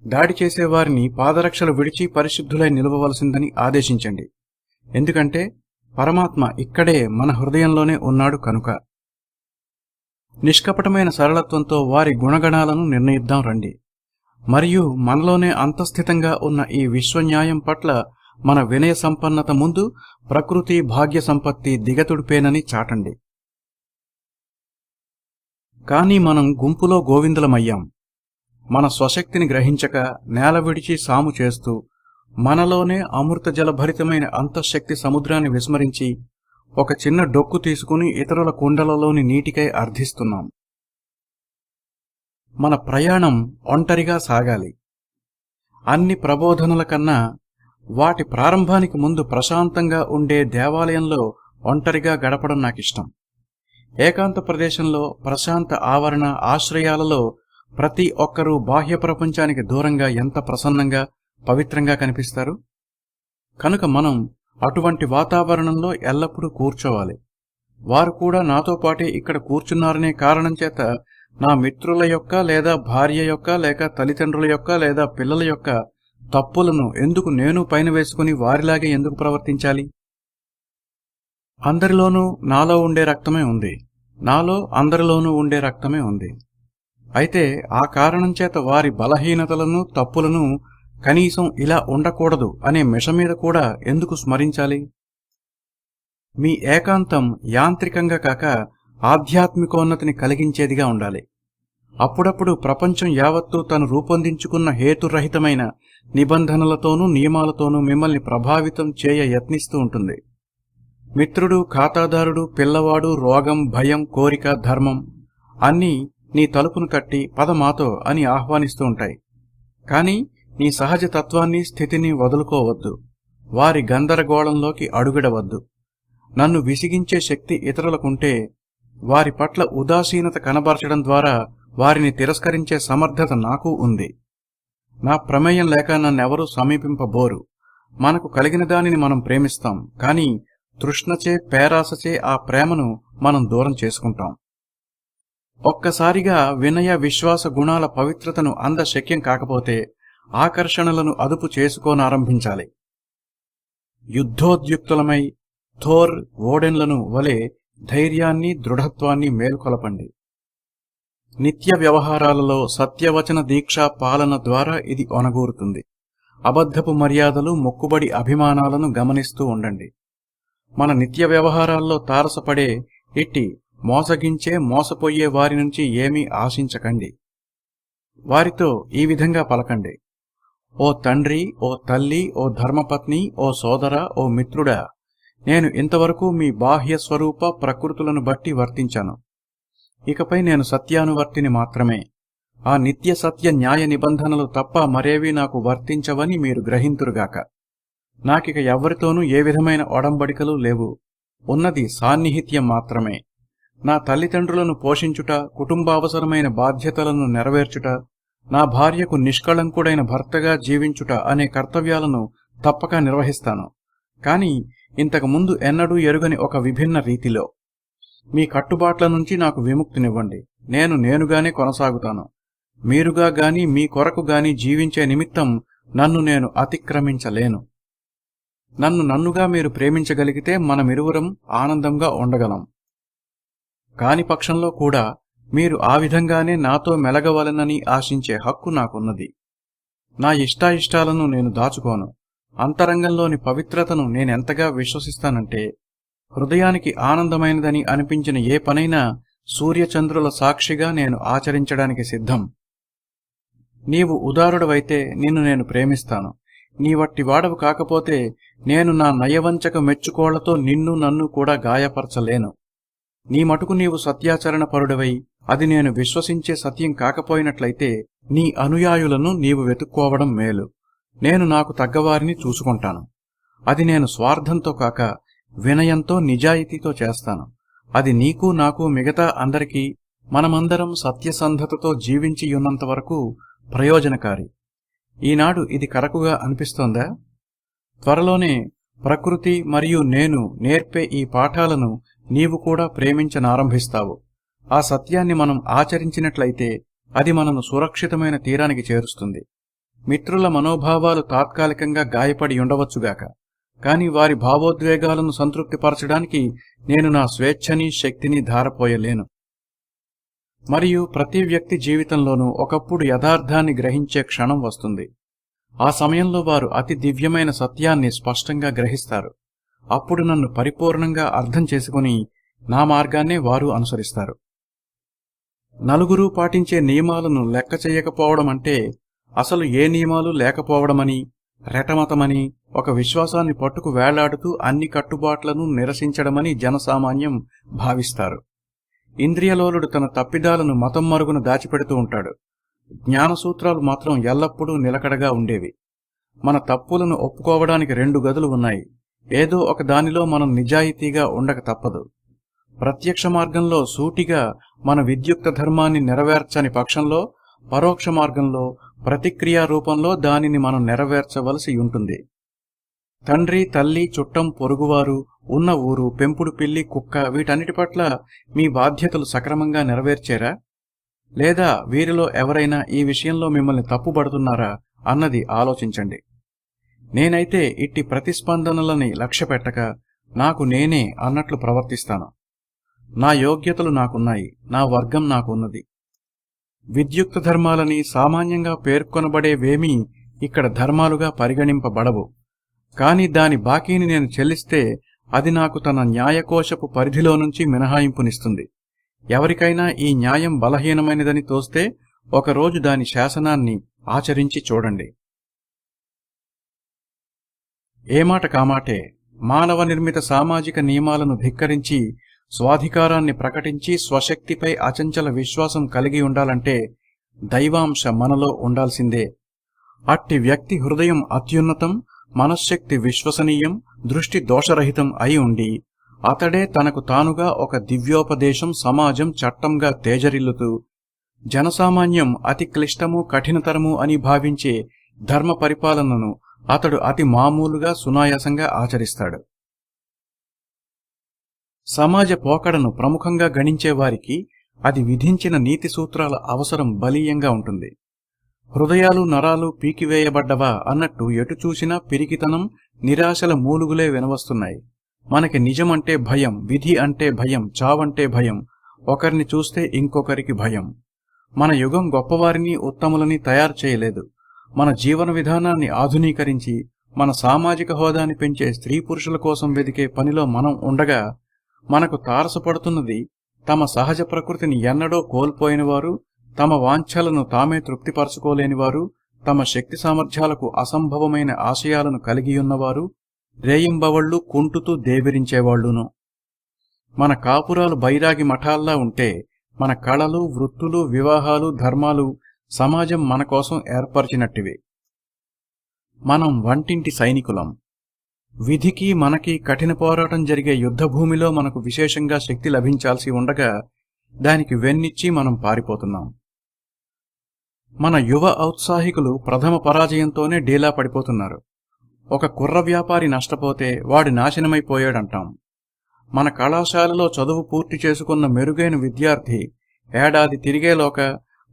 దాడి చేసేవారిని పాదరక్షలు విడిచి పరిశుద్ధులై నిలవవలసిందని ఆదేశించండి. ఎందుకంటే పరమాత్మ ఇక్కడే మన హృదయంలోనే ఉన్నాడు కనుక. నిష్కపటమైన సరళత్వంతో వారి గుణగణాలను నిర్ణయిద్దాం రండి. మరియు మనలోనే అంతస్థితంగా ఉన్న ఈ విశ్వన్యాయం పట్ల మన వినయ సంపన్నత ముందు ప్రకృతి భాగ్య సంపత్తి దిగతుడిపేనని చాటండి. కాని మనం గుంపులో గోవిందులమయ్యాం. మన స్వశక్తిని గ్రహించక నేల విడిచి సాము చేస్తూ మనలోనే అమృత జలభరితమైన అంతఃశక్తి సముద్రాన్ని విస్మరించి ఒక చిన్న డొక్కు తీసుకుని ఇతరుల కుండలలోని నీటికై అర్థిస్తున్నాం. మన ప్రయాణం ఒంటరిగా సాగాలి. అన్ని ప్రబోధనల కన్నా వాటి ప్రారంభానికి ముందు ప్రశాంతంగా ఉండే దేవాలయంలో ఒంటరిగా గడపడం నాకిష్టం. ఏకాంత ప్రదేశంలో, ప్రశాంత ఆవరణ ఆశ్రయాలలో ప్రతి ఒక్కరూ బాహ్య ప్రపంచానికి దూరంగా ఎంత ప్రసన్నంగా, పవిత్రంగా కనిపిస్తారు. కనుక మనం అటువంటి వాతావరణంలో ఎల్లప్పుడూ కూర్చోవాలి. వారు కూడా నాతో పాటే ఇక్కడ కూర్చున్నారనే కారణం చేత నా మిత్రుల యొక్క లేదా భార్య యొక్క లేక తల్లిదండ్రుల యొక్క లేదా పిల్లల యొక్క తప్పులను ఎందుకు నేను పైన వేసుకుని వారిలాగే ఎందుకు ప్రవర్తించాలి? అందరిలోనూ నాలో ఉండే రక్తమే ఉంది, నాలో అందరిలోనూ ఉండే రక్తమే ఉంది. అయితే ఆ కారణం చేత వారి బలహీనతలను, తప్పులను కనీసం ఇలా ఉండకూడదు అనే మిష మీద కూడా ఎందుకు స్మరించాలి? మీ ఏకాంతం యాంత్రికంగా కాక ఆధ్యాత్మికోన్నతిని కలిగించేదిగా ఉండాలి. అప్పుడప్పుడు ప్రపంచం యావత్తూ తను రూపొందించుకున్న హేతురహితమైన నిబంధనలతోనూ నియమాలతోనూ మిమ్మల్ని ప్రభావితం చేయ యత్నిస్తూ ఉంటుంది. మిత్రుడు, ఖాతాదారుడు, పిల్లవాడు, రోగం, భయం, కోరిక, ధర్మం అన్నీ నీ తలుపును తట్టి పద మాతో అని ఆహ్వానిస్తూ ఉంటాయి. కాని నీ సహజ తత్వాన్ని, స్థితిని వదులుకోవద్దు. వారి గందరగోళంలోకి అడుగిడవద్దు. నన్ను విసిగించే శక్తి ఇతరులకుంటే వారి పట్ల ఉదాసీనత కనబరచడం ద్వారా వారిని తిరస్కరించే సమర్థత నాకు ఉంది. నా ప్రమేయం లేక నన్నెవరూ సమీపింపబోరు. మనకు కలిగిన దానిని మనం ప్రేమిస్తాం, కాని తృష్ణచే, పేరాసచే ఆ ప్రేమను మనం దూరం చేసుకుంటాం. ఒక్కసారిగా వినయ, విశ్వాస గుణాల పవిత్రతను అందశక్యం కాకపోతే ఆకర్షణలను అదుపు చేసుకోనారంభించాలి. యుద్ధోద్యుక్తులమై థోర్, ఓడెన్లను వలె ధైర్యాన్ని, దృఢత్వాన్ని మేల్కొలపండి. నిత్య వ్యవహారాలలో సత్యవచన దీక్షా పాలన ద్వారా ఇది ఒనగూరుతుంది. అబద్ధపు మర్యాదలు, మొక్కుబడి అభిమానాలను గమనిస్తూ ఉండండి. మన నిత్య వ్యవహారాల్లో తారసపడే ఇట్టి మోసగించే, మోసపోయే వారి నుంచి ఏమీ ఆశించకండి. వారితో ఈ విధంగా పలకండి: ఓ తండ్రి, ఓ తల్లి, ఓ ధర్మపత్ని, ఓ సోదరా, ఓ మిత్రుడా, నేను ఇంతవరకు మీ బాహ్య స్వరూప ప్రకృతులను బట్టి వర్తించాను. ఇకపై నేను సత్యానువర్తిని మాత్రమే. ఆ నిత్య సత్య న్యాయ నిబంధనలు తప్ప మరేవీ నాకు వర్తించవని మీరు గ్రహింతురుగాక. నాకిక ఎవ్వరితోనూ ఏ విధమైన ఒడంబడికలు లేవు. ఉన్నది సాన్నిహిత్యం మాత్రమే. నా తల్లిదండ్రులను పోషించుట, కుటుంబావసరమైన బాధ్యతలను నెరవేర్చుట, నా భార్యకు నిష్కళంకుడైన భర్తగా జీవించుట అనే కర్తవ్యాలను తప్పక నిర్వహిస్తాను. కాని ఇంతకుముందు ఎన్నడూ ఎరుగని ఒక విభిన్న రీతిలో. మీ కట్టుబాట్ల నుంచి నాకు విముక్తినివ్వండి. నేనుగానే కొనసాగుతాను. మీరుగా గాని, మీ కొరకు గాని జీవించే నిమిత్తం నన్ను నేను అతిక్రమించలేను. నన్నుగా మీరు ప్రేమించగలిగితే మనమిరువురం ఆనందంగా ఉండగలం. కాని పక్షంలో కూడా మీరు ఆ విధంగానే నాతో మెలగవలనని ఆశించే హక్కు నాకున్నది. నా ఇష్టాయిష్టాలను నేను దాచుకోను. అంతరంగంలోని పవిత్రతను నేనెంతగా విశ్వసిస్తానంటే, హృదయానికి ఆనందమైనదని అనిపించిన ఏ పనైనా సూర్యచంద్రుల సాక్షిగా నేను ఆచరించడానికి సిద్ధం. నీవు ఉదారుడవైతే నిన్ను నేను ప్రేమిస్తాను. నీవట్టి వాడవు కాకపోతే నేను నా నయవంచక మెచ్చుకోళ్లతో నిన్ను, నన్ను కూడా గాయపరచలేను. నీ మటుకు నీవు సత్యాచరణ పరుడవై అది నేను విశ్వసించే సత్యం కాకపోయినట్లయితే నీ అనుయాయులను నీవు వెతుక్కోవడం మేలు. నేను నాకు తగ్గవారిని చూసుకుంటాను. అది నేను స్వార్థంతో కాక వినయంతో, నిజాయితీతో చేస్తాను. అది నీకు, నాకు, మిగతా అందరికీ మనమందరం సత్యసంధతతో జీవించియున్నంత వరకు ప్రయోజనకారి. ఈనాడు ఇది కరకుగా అనిపిస్తోందా? త్వరలోనే ప్రకృతి మరియు నేను నేర్పే ఈ పాఠాలను నీవు కూడా ప్రేమించనారంభిస్తావు. ఆ సత్యాన్ని మనం ఆచరించినట్లయితే అది మనను సురక్షితమైన తీరానికి చేరుస్తుంది. మిత్రుల మనోభావాలు తాత్కాలికంగా గాయపడి ఉండవచ్చుగాక, కాని వారి భావోద్వేగాలను సంతృప్తిపరచడానికి నేను నా స్వేచ్ఛని, శక్తిని ధారపోయలేను. మరియు ప్రతి వ్యక్తి జీవితంలోనూ ఒకప్పుడు యథార్థాన్ని గ్రహించే క్షణం వస్తుంది. ఆ సమయంలో వారు అతి దివ్యమైన సత్యాన్ని స్పష్టంగా గ్రహిస్తారు. అప్పుడు నన్ను పరిపూర్ణంగా అర్థం చేసుకుని నా మార్గాన్నే వారు అనుసరిస్తారు. నలుగురు పాటించే నియమాలను లెక్క చేయకపోవడం అంటే అసలు ఏ నియమాలు లేకపోవడమని, రెటమతమని, ఒక విశ్వాసాన్ని పట్టుకు వేళ్లాడుతూ అన్ని కట్టుబాట్లను నిరసించడమని జనసామాన్యం భావిస్తారు. ఇంద్రియలోలుడు తన తప్పిదాలను మతం మరుగున దాచిపెడుతూ ఉంటాడు. జ్ఞానసూత్రాలు మాత్రం ఎల్లప్పుడూ నిలకడగా ఉండేవి. మన తప్పులను ఒప్పుకోవడానికి 2 గదులు ఉన్నాయి. ఏదో ఒక దానిలో మనం నిజాయితీగా ఉండక తప్పదు. ప్రత్యక్ష మార్గంలో సూటిగా మన విద్యుక్త ధర్మాన్ని నెరవేర్చని పక్షంలో పరోక్ష మార్గంలో ప్రతిక్రియా రూపంలో దానిని మనం నెరవేర్చవలసి ఉంటుంది. తండ్రి, తల్లి, చుట్టం, పొరుగువారు, ఉన్న ఊరు, పెంపుడు పిల్లి, కుక్క వీటన్నిటి పట్ల మీ బాధ్యతలు సక్రమంగా నెరవేర్చారా? లేదా వీరిలో ఎవరైనా ఈ విషయంలో మిమ్మల్ని తప్పుపడుతున్నారా అన్నది ఆలోచించండి. నేనైతే ఇట్టి ప్రతిస్పందనలని లక్ష్యపెట్టక నాకు నేనే అన్నట్లు ప్రవర్తిస్తాను. నా యోగ్యతలు నాకున్నాయి, నా వర్గం నాకున్నది. విద్యుక్త ధర్మాలని సామాన్యంగా పేర్కొనబడేవేమీ ఇక్కడ ధర్మాలుగా పరిగణింపబడవు. కాని దాని బాకీని నేను చెల్లిస్తే అది నాకు తన న్యాయకోశపు పరిధిలో నుంచి మినహాయింపునిస్తుంది. ఎవరికైనా ఈ న్యాయం బలహీనమైనదని తోస్తే ఒకరోజు దాని శాసనాన్ని ఆచరించి చూడండి. ఏమాట కామాటే మానవ నిర్మిత సామాజిక నియమాలను ధిక్కరించి స్వాధికారాన్ని ప్రకటించి స్వశక్తిపై అచంచల విశ్వాసం కలిగి ఉండాలంటే దైవాంశ మనలో ఉండాల్సిందే. అట్టి వ్యక్తి హృదయం అత్యున్నతం, మనశ్శక్తి విశ్వసనీయం, దృష్టి దోషరహితం అయి ఉండి అతడే తనకు తానుగా ఒక దివ్యోపదేశం, సమాజం, చట్టంగా తేజరిల్లుతూ జనసామాన్యం అతి క్లిష్టము, కఠినతరము అని భావించే ధర్మ పరిపాలనను అతడు అతి మామూలుగా, సునాయాసంగా ఆచరిస్తాడు. సమాజ పోకడను ప్రముఖంగా గణించేవారికి అది విధించిన నీతి సూత్రాల అవసరం బలీయంగా ఉంటుంది. హృదయాలు, నరాలు పీకివేయబడ్డవా అన్నట్టు ఎటు చూసినా పిరికితనం, నిరాశల మూలుగులే వినవస్తున్నాయి. మనకి నిజమంటే భయం, విధి అంటే భయం, చావంటే భయం, ఒకరిని చూస్తే ఇంకొకరికి భయం. మన యుగం గొప్పవారిని, ఉత్తములని తయారు చేయలేదు. మన జీవన విధానాన్ని ఆధునీకరించి మన సామాజిక హోదాని పెంచే స్త్రీ పురుషుల కోసం వెదికే పనిలో మనం ఉండగా మనకు తారసపడుతున్నది తమ సహజ ప్రకృతిని ఎన్నడో కోల్పోయినవారు, తమ వాంఛలను తామే తృప్తిపరచుకోలేనివారు, తమ శక్తి సామర్థ్యాలకు అసంభవమైన ఆశయాలను కలిగియున్నవారు, రేయింబవళ్లు కుంటుతూ దేబిరించేవాళ్లును. మన కాపురాలు బైరాగి మఠాల్లా ఉంటే మన కళలు, వృత్తులు, వివాహాలు, ధర్మాలు సమాజం మన కోసం ఏర్పరిచినట్టివి. మనం వంటింటి సైనికులం. విధికి మనకి కఠిన పోరాటం జరిగే యుద్ధభూమిలో మనకు విశేషంగా శక్తి లభించాల్సి ఉండగా దానికి వెన్నిచ్చి మనం పారిపోతున్నాం. మన యువ ఔత్సాహికులు ప్రథమ పరాజయంతోనే డీలా పడిపోతున్నారు. ఒక కుర్ర వ్యాపారి నష్టపోతే వాడి నాశనమైపోయాడంటాం. మన కళాశాలలో చదువు పూర్తి చేసుకున్న మెరుగైన విద్యార్థి ఏడాది తిరిగేలోక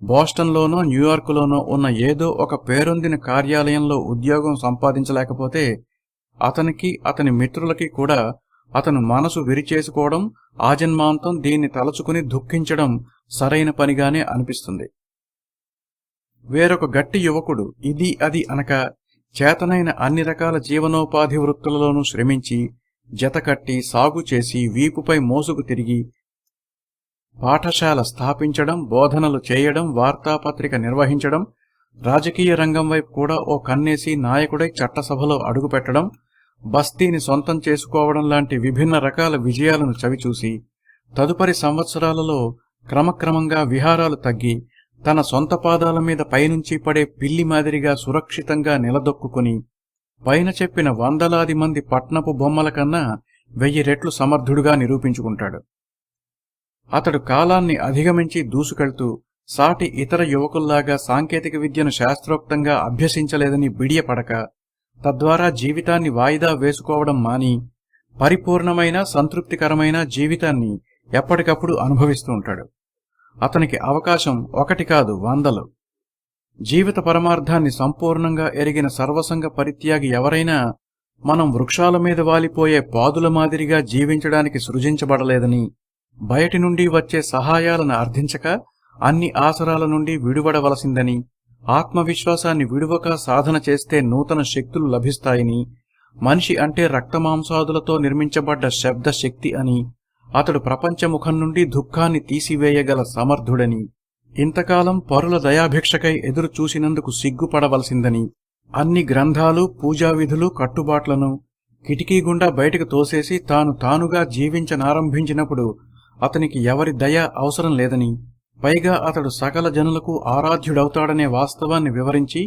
బోస్టన్లోనో న్యూయార్కులోనో ఉన్న ఏదో ఒక పేరొందిన కార్యాలయంలో ఉద్యోగం సంపాదించలేకపోతే అతనికి, అతని మిత్రులకి కూడా అతను మనసు విరిచేసుకోవడం, ఆజన్మాంతం దీన్ని తలచుకుని దుఃఖించడం సరైన పనిగానే అనిపిస్తుంది. వేరొక గట్టి యువకుడు ఇది అది అనక చేతనైన అన్ని రకాల జీవనోపాధి వృత్తులలోనూ శ్రమించి జతకట్టి సాగు చేసి వీపుపై మోసుకు తిరిగి పాఠశాల స్థాపించడం, బోధనలు చేయడం, వార్తాపత్రిక నిర్వహించడం, రాజకీయ రంగం వైపు కూడా ఓ కన్నేసి నాయకుడై చట్టసభలో అడుగుపెట్టడం, బస్తీని సొంతం చేసుకోవడం లాంటి విభిన్న రకాల విజయాలను చవిచూసి తదుపరి సంవత్సరాలలో క్రమక్రమంగా విహారాలు తగ్గి తన సొంత పాదాల మీద పైనుంచి పడే పిల్లి మాదిరిగా సురక్షితంగా నిలదొక్కుని పైన చెప్పిన వందలాది మంది పట్నపు బొమ్మల కన్నా 1000 రెట్లు సమర్థుడుగా నిరూపించుకుంటాడు. అతడు కాలాన్ని అధిగమించి దూసుకెళ్తూ సాటి ఇతర యువకుల్లాగా సాంకేతిక విద్యను శాస్త్రోక్తంగా అభ్యసించలేదని బిడియపడక తద్వారా జీవితాన్ని వాయిదా వేసుకోవడం మాని పరిపూర్ణమైన, సంతృప్తికరమైన జీవితాన్ని ఎప్పటికప్పుడు అనుభవిస్తూ ఉంటాడు. అతనికి అవకాశం ఒకటి కాదు, 100. జీవిత పరమార్థాన్ని సంపూర్ణంగా ఎరిగిన సర్వసంగ పరిత్యాగి ఎవరైనా మనం వృక్షాల మీద వాలిపోయే పాదుల మాదిరిగా జీవించడానికి సృజించబడలేదని, బయటి నుండి వచ్చే సహాయాలను అర్థించక అన్ని ఆసరాల నుండి విడువడవలసిందని, ఆత్మవిశ్వాసాన్ని విడువక సాధన చేస్తే నూతన శక్తులు లభిస్తాయని, మనిషి అంటే రక్తమాంసాదులతో నిర్మించబడ్డ శబ్ద శక్తి అని, అతడు ప్రపంచముఖం నుండి దుఃఖాన్ని తీసివేయగల సమర్థుడని, ఇంతకాలం పరుల దయాభిక్షకై ఎదురు చూసినందుకు సిగ్గుపడవలసిందని, అన్ని గ్రంథాలు, పూజావిధులు, కట్టుబాట్లను కిటికీ గుండా బయటకు తోసేసి తానుగా జీవించనారంభించినప్పుడు అతనికి ఎవరి దయ అవసరం లేదని, పైగా అతడు సకల జనులకు ఆరాధ్యుడవుతాడనే వాస్తవాన్ని వివరించి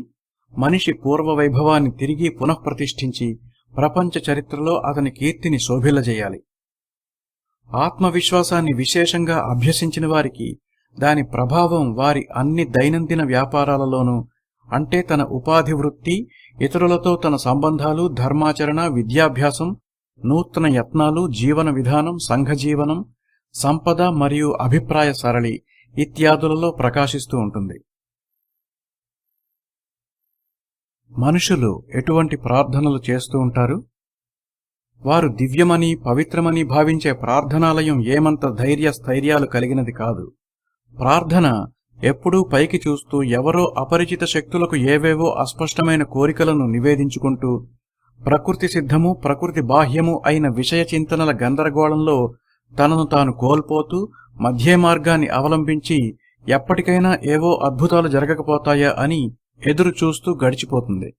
మనిషి పూర్వ వైభవాన్ని తిరిగి పునఃప్రతిష్ఠించి ప్రపంచ చరిత్రలో అతని కీర్తిని శోభిల్లజేయాలి. ఆత్మవిశ్వాసాన్ని విశేషంగా అభ్యసించిన వారికి దాని ప్రభావం వారి అన్ని దైనందిన వ్యాపారాలలోనూ, అంటే తన ఉపాధి వృత్తి, ఇతరులతో తన సంబంధాలు, ధర్మాచరణ, విద్యాభ్యాసం, నూతన యత్నాలు, జీవన విధానం, సంఘజీవనం, సంపద మరియు అభిప్రాయ సరళి ఇత్యాదులలో ప్రకాశిస్తూ ఉంటుంది. మనుషులు ఎటువంటి ప్రార్థనలు చేస్తూ ఉంటారు? వారు దివ్యమని, పవిత్రమని భావించే ప్రార్థనాలయం ఏమంత ధైర్య స్థైర్యాలు కలిగినది కాదు. ప్రార్థన ఎప్పుడూ పైకి చూస్తూ ఎవరో అపరిచిత శక్తులకు ఏవేవో అస్పష్టమైన కోరికలను నివేదించుకుంటూ, ప్రకృతి సిద్ధము, ప్రకృతి బాహ్యము అయిన విషయ చింతనల గందరగోళంలో తనను తాను కోల్పోతూ మధ్య మార్గాన్ని అవలంబించి ఎప్పటికైనా ఏవో అద్భుతాలు జరగకపోతాయా అని ఎదురు చూస్తూ గడిచిపోతుంది.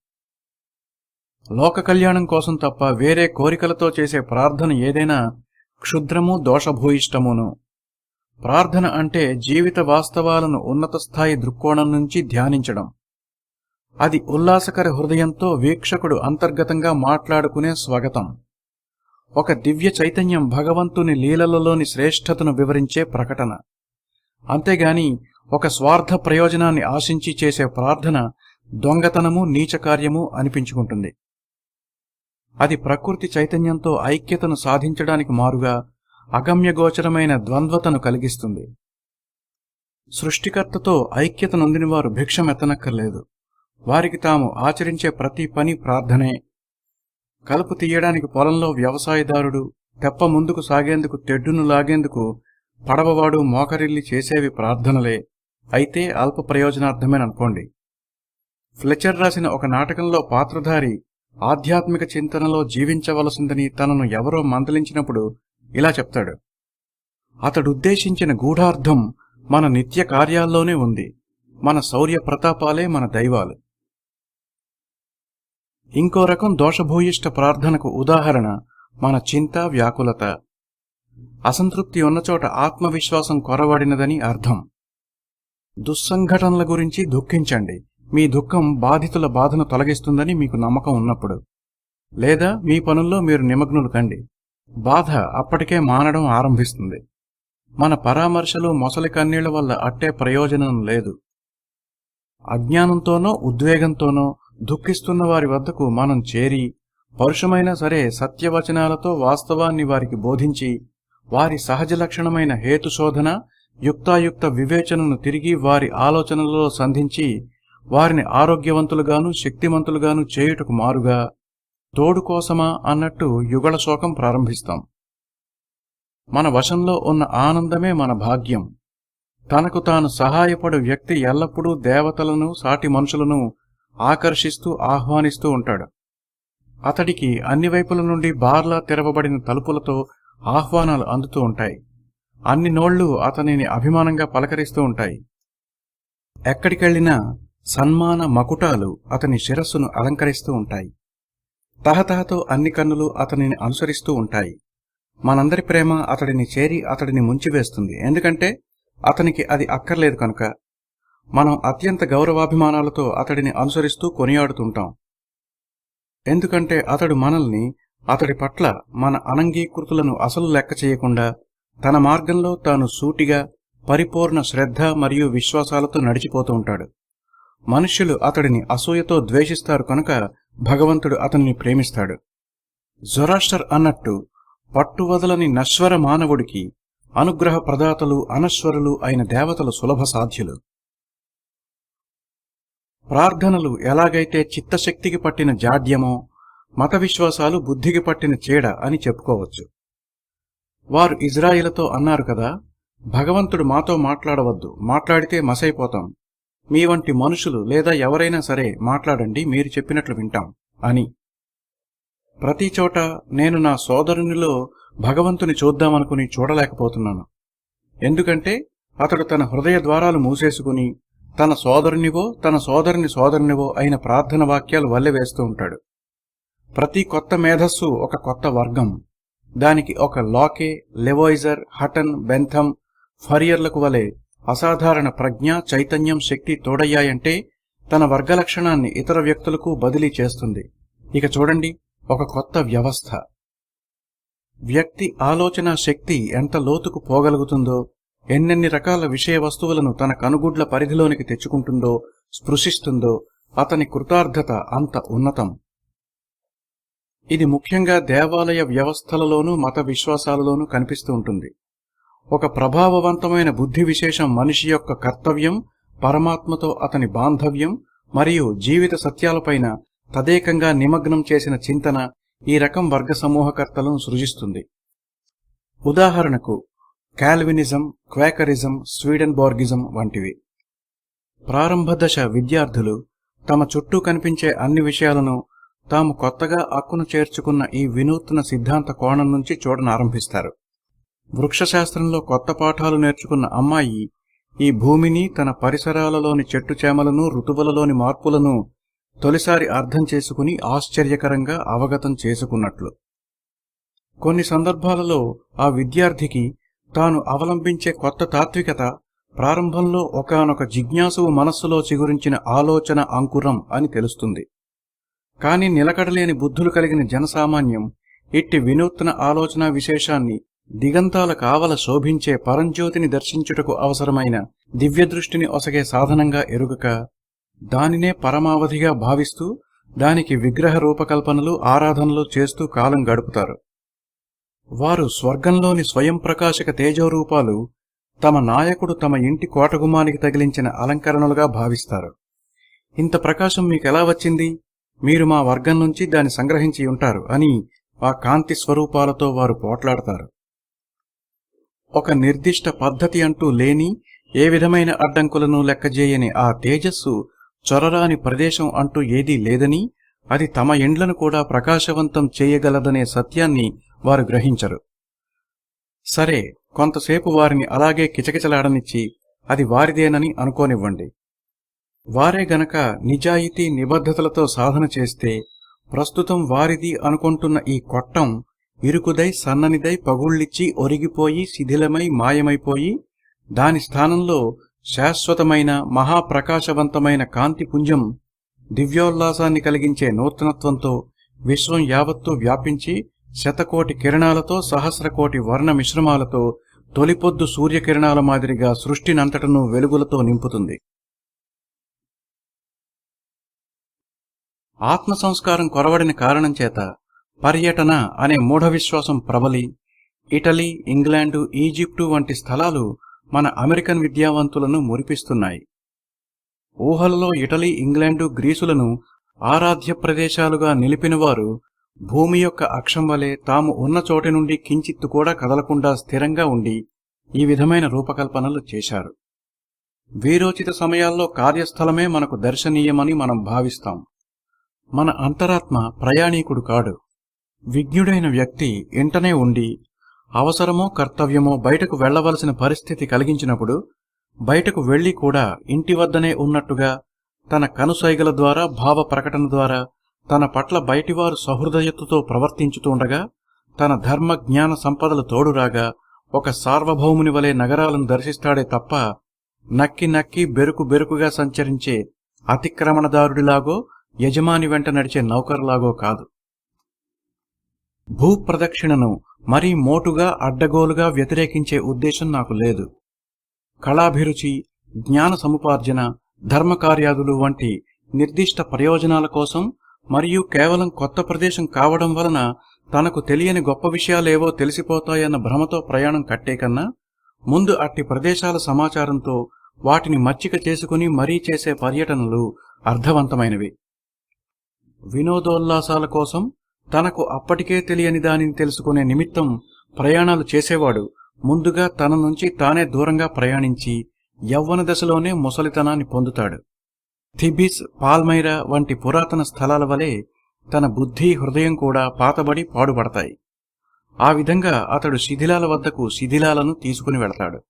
లోక కళ్యాణం కోసం తప్ప వేరే కోరికలతో చేసే ప్రార్థన ఏదైనా క్షుద్రము, దోషభూయిష్టమును. ప్రార్థన అంటే జీవిత వాస్తవాలను ఉన్నత స్థాయి దృక్కోణం నుంచి ధ్యానించడం. అది ఉల్లాసకర హృదయంతో వీక్షకుడు అంతర్గతంగా మాట్లాడుకునే స్వాగతం. ఒక దివ్య చైతన్యం భగవంతుని లీలలలోని శ్రేష్ఠతను వివరించే ప్రకటన. అంతేగాని ఒక స్వార్థ ప్రయోజనాన్ని ఆశించి చేసే ప్రార్థన దొంగతనము, నీచకార్యము అనిపించుకుంటుంది. అది ప్రకృతి చైతన్యంతో ఐక్యతను సాధించడానికి మారుగా అగమ్యగోచరమైన ద్వంద్వతను కలిగిస్తుంది. సృష్టికర్తతో ఐక్యత నొందినవారు భిక్షమెత్తనక్కర్లేదు. వారికి తాము ఆచరించే ప్రతి పని ప్రార్థనే. కలుపు తీయడానికి పొలంలో వ్యవసాయదారుడు, తెప్ప ముందుకు సాగేందుకు తెడ్డును లాగేందుకు పడవవాడు మోకరిల్లి చేసేవి ప్రార్థనలే, అయితే అల్ప ప్రయోజనార్థమేననుకోండి. ఫ్లెచర్ రాసిన ఒక నాటకంలో పాత్రధారి ఆధ్యాత్మిక చింతనలో జీవించవలసిందని తనను ఎవరో మందలించినప్పుడు ఇలా చెప్తాడు: అతడుద్దేశించిన గూఢార్థం మన నిత్య కార్యాల్లోనే ఉంది. మన శౌర్య ప్రతాపాలే మన దైవాలు. ఇంకో రకం దోషభూయిష్ట ప్రార్థనకు ఉదాహరణ మన చింత, వ్యాకులత. అసంతృప్తి ఉన్నచోట ఆత్మవిశ్వాసం కొరవడినదని అర్థం. దుస్సంఘటనల గురించి దుఃఖించండి, మీ దుఃఖం బాధితుల బాధను తొలగిస్తుందని మీకు నమ్మకం ఉన్నప్పుడు. లేదా మీ పనుల్లో మీరు నిమగ్నులు కండి, బాధ అప్పటికే మానడం ఆరంభిస్తుంది. మన పరామర్శలు, మొసలి కన్నీళ్ల వల్ల అట్టే ప్రయోజనం లేదు. అజ్ఞానంతోనో ఉద్వేగంతోనో దుఃఖిస్తున్న వారి వద్దకు మనం చేరి పరుషమైనా సరే సత్యవచనాలతో వాస్తవాన్ని వారికి బోధించి వారి సహజ లక్షణమైన హేతుశోధన, యుక్తాయుక్త వివేచనను తిరిగి వారి ఆలోచనలలో సంధించి వారిని ఆరోగ్యవంతులుగాను శక్తిమంతులుగాను చేయుటకు మారుగా తోడు కోసమా అన్నట్టు యుగళ శోకం ప్రారంభిస్తాం. మన వశంలో ఉన్న ఆనందమే మన భాగ్యం. తనకు తాను సహాయపడు వ్యక్తి ఎల్లప్పుడూ దేవతలను, సాటి మనుషులను ఆకర్షిస్తూ ఆహ్వానిస్తూ ఉంటాడు. అతడికి అన్ని వైపుల నుండి బార్లా తెరవబడిన తలుపులతో ఆహ్వానాలు అందుతూ ఉంటాయి. అన్ని నోళ్లు అతనిని అభిమానంగా పలకరిస్తూ ఉంటాయి. ఎక్కడికెళ్లినా సన్మాన మకుటాలు అతని శిరస్సును అలంకరిస్తూ ఉంటాయి. తహతహతో అన్ని కన్నులు అతనిని అనుసరిస్తూ ఉంటాయి. మనందరి ప్రేమ అతడిని చేరి అతడిని ముంచివేస్తుంది. ఎందుకంటే అతనికి అది అక్కర్లేదు కనుక. మనం అత్యంత గౌరవాభిమానాలతో అతడిని అనుసరిస్తూ కొనియాడుతుంటాం. ఎందుకంటే అతడు మనల్ని, అతడి పట్ల మన అనంగీకృతులను అసలు లెక్క చేయకుండా తన మార్గంలో తాను సూటిగా పరిపూర్ణ శ్రద్ధ మరియు విశ్వాసాలతో నడిచిపోతూ ఉంటాడు. మనుష్యులు అతడిని అసూయతో ద్వేషిస్తారు కనుక భగవంతుడు అతనిని ప్రేమిస్తాడు. జొరాస్టర్ అన్నట్టు పట్టువదలని నశ్వర మానవుడికి అనుగ్రహ ప్రదాతలు, అనశ్వరులు అయిన దేవతలు సులభ సాధ్యులు. ప్రార్థనలు ఎలాగైతే చిత్తశక్తికి పట్టిన జాడ్యమో, మత విశ్వాసాలు బుద్ధికి పట్టిన చీడ అని చెప్పుకోవచ్చు. వారు ఇజ్రాయిలతో అన్నారు కదా, భగవంతుడు మాతో మాట్లాడవద్దు, మాట్లాడితే మసైపోతాం. మీ వంటి మనుషులు లేదా ఎవరైనా సరే మాట్లాడండి, మీరు చెప్పినట్లు వింటాం అని. ప్రతి చోట నేను నా సోదరునిలో భగవంతుని చూద్దామనుకుని చూడలేకపోతున్నాను. ఎందుకంటే అతడు తన హృదయ ద్వారాలు మూసేసుకుని తన సోదరునివో తన సోదరునివో అయిన ప్రార్థన వాక్యాలు వల్లెవేస్తూ ఉంటాడు. ప్రతి కొత్త మేధస్సు ఒక కొత్త వర్గం. దానికి ఒక లాకే, లెవోయిజర్, హటన్, బెంథమ్, ఫరియర్లకు వలె అసాధారణ ప్రజ్ఞ, చైతన్యం, శక్తి తోడయ్యాయంటే తన వర్గ లక్షణాన్ని ఇతర వ్యక్తులకు బదిలీ చేస్తుంది. ఇక చూడండి, ఒక కొత్త వ్యవస్థ. వ్యక్తి ఆలోచనా శక్తి ఎంత లోతుకు పోగలుగుతుందో, ఎన్నెన్ని రకాల విషయ వస్తువులను తన కనుగుడ్ల పరిధిలోనికి తెచ్చుకుంటుందో, స్పృశిస్తుందో, అతని కృతార్థత అంత ఉన్నతం. ఇది ముఖ్యంగా దేవాలయ వ్యవస్థలలోనూ మత విశ్వాసాలలోనూ కనిపిస్తూ ఉంటుంది. ఒక ప్రభావవంతమైన బుద్ధి విశేషం మనిషి యొక్క కర్తవ్యం, పరమాత్మతో అతని బాంధవ్యం మరియు జీవిత సత్యాలపైన తదేకంగా నిమగ్నం చేసిన చింతన ఈ రకం వర్గ సమూహకర్తలను సృజిస్తుంది. ఉదాహరణకు కాల్వినిజం, క్వేకరిజం, స్వీడన్బోర్గిజం వంటివి. ప్రారంభ దశ విద్యార్థులు తమ చుట్టూ కనిపించే అన్ని విషయాలను తాము కొత్తగా అక్కును చేర్చుకున్న ఈ వినూత్న సిద్ధాంత కోణం నుంచి చూడనారంభిస్తారు. వృక్షశాస్త్రంలో కొత్త పాఠాలు నేర్చుకున్న అమ్మాయి ఈ భూమిని, తన పరిసరాలలోని చెట్టు చేమలను, ఋతువులలోని మార్పులను తొలిసారి అర్థం చేసుకుని ఆశ్చర్యకరంగా అవగతం చేసుకున్నట్లు. కొన్ని సందర్భాలలో ఆ విద్యార్థికి తాను అవలంబించే కొత్త తాత్వికత ప్రారంభంలో ఒకానొక జిజ్ఞాసువు మనస్సులో చిగురించిన ఆలోచన అంకురం అని తెలుస్తుంది. కాని నిలకడలేని బుద్ధులు కలిగిన జనసామాన్యం ఇట్టి వినూత్న ఆలోచనా విశేషాన్ని దిగంతాల కావల శోభించే పరంజ్యోతిని దర్శించుటకు అవసరమైన దివ్యదృష్టిని ఒసగే సాధనంగా ఎరుగక, దానినే పరమావధిగా భావిస్తూ దానికి విగ్రహ రూపకల్పనలు, ఆరాధనలు చేస్తూ కాలం గడుపుతారు. వారు స్వర్గంలోని స్వయం ప్రకాశక తేజోరూపాలు తమ నాయకుడు తమ ఇంటి కోటగుమ్మానికి తగిలించిన అలంకరణలుగా భావిస్తారు. ఇంత ప్రకాశం మీకెలా వచ్చింది? మీరు మా వర్గం నుంచి దాన్ని సంగ్రహించి ఉంటారు అని ఆ కాంతి స్వరూపాలతో వారు పోట్లాడతారు. ఒక నిర్దిష్ట పద్ధతి అంటూ లేని, ఏ విధమైన అడ్డంకులను లెక్కజేయని ఆ తేజస్సు చొరరాని ప్రదేశం అంటూ ఏదీ లేదని, అది తమ ఇండ్లను కూడా ప్రకాశవంతం చేయగలదనే సత్యాన్ని వారు గ్రహించరు. సరే, కొంతసేపు వారిని అలాగే కిచకిచలాడనిచ్చి అది వారిదేనని అనుకోనివ్వండి. వారే గనక నిజాయితీ నిబద్ధతలతో సాధన చేస్తే ప్రస్తుతం వారిది అనుకుంటున్న ఈ కొట్టం ఇరుకుదై, సన్ననిదై, పగుళ్ళిచ్చి, ఒరిగిపోయి, శిథిలమై, మాయమైపోయి దాని స్థానంలో శాశ్వతమైన మహాప్రకాశవంతమైన కాంతిపుంజం దివ్యోల్లాసాన్ని కలిగించే నూతనత్వంతో విశ్వం యావత్తూ వ్యాపించి శతకోటి కిరణాలతో, సహస్రకోటి వర్ణ మిశ్రమాలతో తొలిపొద్దు సూర్యకిరణాల మాదిరిగా సృష్టినంతటను వెలుగులతో నింపుతుంది. ఆత్మ సంస్కారం కొరవడిన కారణం చేత పర్యటన అనే మూఢ విశ్వాసం ప్రబలి ఇటలీ, ఇంగ్లాండు, ఈజిప్టు వంటి స్థలాలు మన అమెరికన్ విద్యావంతులను మురిపిస్తున్నాయి. ఊహలలో ఇటలీ, ఇంగ్లాండు, గ్రీసులను ఆరాధ్య ప్రదేశాలుగా నిలిపినవారు భూమి యొక్క అక్షం వలె తాము ఉన్న చోటి నుండి కించిత్తు కూడా కదలకుండా స్థిరంగా ఉండి ఈ విధమైన రూపకల్పనలు చేశారు. వీరోచిత సమయాల్లో కార్యస్థలమే మనకు దర్శనీయమని మనం భావిస్తాం. మన అంతరాత్మ ప్రయాణీకుడు కాడు. విజ్ఞుడైన వ్యక్తి ఇంటనే ఉండి అవసరమో కర్తవ్యమో బయటకు వెళ్లవలసిన పరిస్థితి కలిగించినప్పుడు బయటకు వెళ్లి కూడా ఇంటి వద్దనే ఉన్నట్టుగా తన కనుసైగల ద్వారా, భావ ప్రకటన ద్వారా తన పట్ల బయటివారు సహృదయతతో ప్రవర్తించుతుండగా, తన ధర్మ జ్ఞాన సంపదలు తోడురాగా ఒక సార్వభౌముని వలె నగరాలను దర్శిస్తాడే తప్ప నక్కి నక్కి బెరుకు బెరుకుగా సంచరించే అతిక్రమణదారుడిలాగో, యజమాని వెంట నడిచే నౌకరులాగో కాదు. భూప్రదక్షిణను మరీ మోటుగా, అడ్డగోలుగా వ్యతిరేకించే ఉద్దేశం నాకు లేదు. కళాభిరుచి, జ్ఞాన సముపార్జన, ధర్మకార్యాదులు వంటి నిర్దిష్ట ప్రయోజనాల కోసం మరియు కేవలం కొత్త ప్రదేశం కావడం వలన తనకు తెలియని గొప్ప విషయాలేవో తెలిసిపోతాయన్న భ్రమతో ప్రయాణం కట్టేకన్నా ముందు అట్టి ప్రదేశాల సమాచారంతో వాటిని మచ్చిక చేసుకుని మరీ చేసే పర్యటనలు అర్థవంతమైనవి. వినోదోల్లాసాల కోసం తనకు అప్పటికే తెలియని దానిని తెలుసుకునే నిమిత్తం ప్రయాణాలు చేసేవాడు ముందుగా తన నుంచి తానే దూరంగా ప్రయాణించి యవ్వన దశలోనే ముసలితనాన్ని పొందుతాడు. థిబిస్, పాల్మైరా వంటి పురాతన స్థలాల వలె తన బుద్ధి, హృదయం కూడా పాతబడి పాడుపడతాయి. ఆ విధంగా అతడు శిథిలాల వద్దకు శిథిలాలను తీసుకుని వెళతాడు.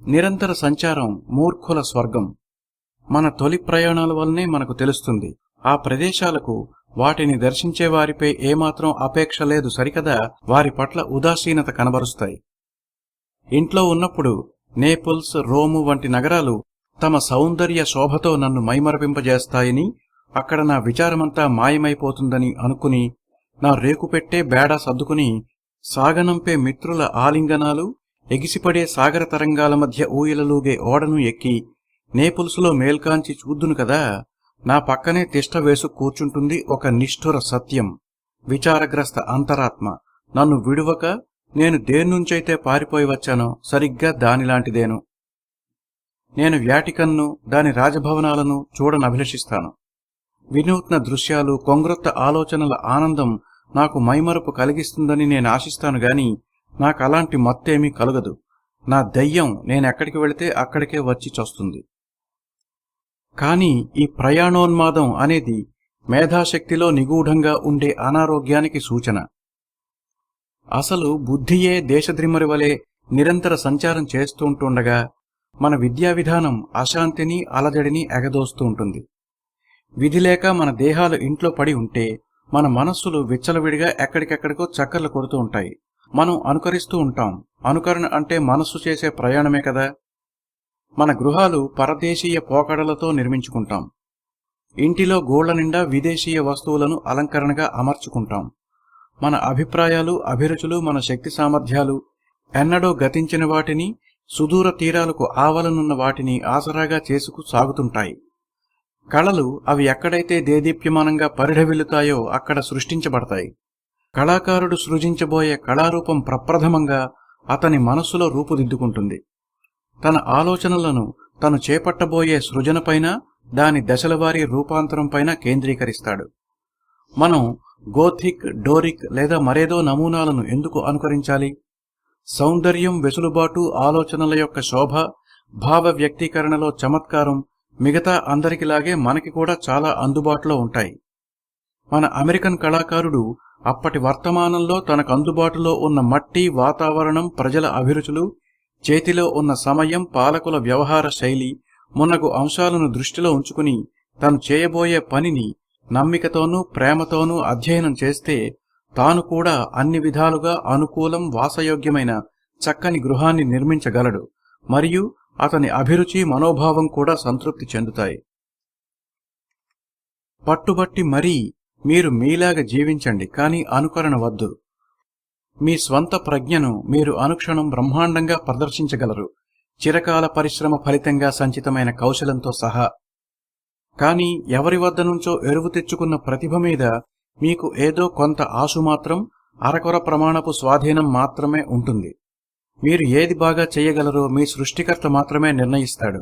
నిరంతర సంచారం మూర్ఖుల స్వర్గం. మన తొలి ప్రయాణాల వల్లనే మనకు తెలుస్తుంది. ఆ ప్రదేశాలకు వాటిని దర్శించే వారిపై ఏమాత్రం అపేక్ష లేదు సరికదా వారి పట్ల ఉదాసీనత కనబరుస్తాయి. ఇంట్లో ఉన్నప్పుడు నేపుల్స్, రోము వంటి నగరాలు తమ సౌందర్య శోభతో నన్ను మైమరపింపజేస్తాయని, అక్కడ నా విచారమంతా మాయమైపోతుందని అనుకుని నా రేకుపెట్టే బేడ సర్దుకుని సాగనంపే మిత్రుల ఆలింగనాలు, ఎగిసిపడే సాగర తరంగాల మధ్య ఊయలలూగే ఓడను ఎక్కి నేపుల్సులో మేల్కాంచి చూద్దును కదా, నా పక్కనే తిష్ట వేసు కూర్చుంటుంది ఒక నిష్ఠుర సత్యం, విచారగ్రస్త అంతరాత్మ. నన్ను విడువక నేను దేన్నుంచైతే పారిపోయి వచ్చానో సరిగ్గా దానిలాంటిదేను. నేను వ్యాటికన్ను, దాని రాజభవనాలను చూడనభిలషిస్తాను. వినూత్న దృశ్యాలు, కొంగ్రొత్త ఆలోచనల ఆనందం నాకు మైమరుపు కలిగిస్తుందని నేను ఆశిస్తాను గాని నాకలాంటి మత్తేమీ కలుగదు. నా దయ్యం నేనెక్కడికి వెళితే అక్కడికే వచ్చి చస్తుంది. కాని ఈ ప్రయాణోన్మాదం అనేది మేధాశక్తిలో నిగూఢంగా ఉండే అనారోగ్యానికి సూచన. అసలు బుద్ధియే దేశద్రిమరి వలె నిరంతర సంచారం చేస్తుంటుండగా మన విద్యా విధానం అశాంతిని, అలజడిని ఎగదోస్తూ ఉంటుంది. విధిలేక మన దేహాలు ఇంట్లో పడి ఉంటే మన మనస్సులు విచ్చలవిడిగా ఎక్కడికెక్కడికో చక్కర్లు కొడుతూ ఉంటాయి. మనం అనుకరిస్తూ ఉంటాం. అనుకరణ అంటే మనస్సు చేసే ప్రయాణమే కదా. మన గృహాలు పరదేశీయ పోకడలతో నిర్మించుకుంటాం. ఇంటిలో గోళ్ల నిండా విదేశీయ వస్తువులను అలంకరణగా అమర్చుకుంటాం. మన అభిప్రాయాలు, అభిరుచులు, మన శక్తి సామర్థ్యాలు ఎన్నడో గతించిన వాటిని, సుదూర తీరాలకు ఆవలనున్న వాటిని ఆసరాగా చేసుకు సాగుతుంటాయి. కళలు అవి ఎక్కడైతే దేదీప్యమానంగా పరిఢవిల్లుతాయో అక్కడ సృష్టించబడతాయి. కళాకారుడు సృజించబోయే కళారూపం ప్రప్రథమంగా అతని మనస్సులో రూపుదిద్దుకుంటుంది. తన ఆలోచనలను తను చేపట్టబోయే సృజనపైన, దాని దశలవారీ రూపాంతరంపైన కేంద్రీకరిస్తాడు. మనం గోథిక్, డోరిక్ లేదా మరేదో నమూనాలను ఎందుకు అనుకరించాలి? సౌందర్యం, వెసులుబాటు, ఆలోచనల యొక్క శోభ, భావ వ్యక్తీకరణలో చమత్కారం మిగతా అందరికిలాగే మనకి కూడా చాలా అందుబాటులో ఉంటాయి. మన అమెరికన్ కళాకారుడు అప్పటి వర్తమానంలో తనకు అందుబాటులో ఉన్న మట్టి, వాతావరణం, ప్రజల అభిరుచులు, చేతిలో ఉన్న సమయం, పాలకుల వ్యవహార శైలి మున్నగు అంశాలను దృష్టిలో ఉంచుకుని తను చేయబోయే పనిని నమ్మికతోనూ ప్రేమతోనూ అధ్యయనం చేస్తే తాను కూడా అన్ని విధాలుగా అనుకూలం, వాసయోగ్యమైన చక్కని గృహాన్ని నిర్మించగలడు. మరియు అతని అభిరుచి, మనోభావం కూడా సంతృప్తి చెందుతాయి. పట్టుబట్టి మరీ మీరు మీలాగా జీవించండి, కానీ అనుకరణ వద్దు. మీ స్వంత ప్రజ్ఞను మీరు అనుక్షణం బ్రహ్మాండంగా ప్రదర్శించగలరు, చిరకాల పరిశ్రమ ఫలితంగా సంచితమైన కౌశలంతో సహా. కాని ఎవరి వద్ద నుంచో ఎరువు తెచ్చుకున్న ప్రతిభ మీద మీకు ఏదో కొంత ఆశుమాత్రం, అరకొర ప్రమాణపు స్వాధీనం మాత్రమే ఉంటుంది. మీరు ఏది బాగా చెయ్యగలరో మీ సృష్టికర్త మాత్రమే నిర్ణయిస్తాడు.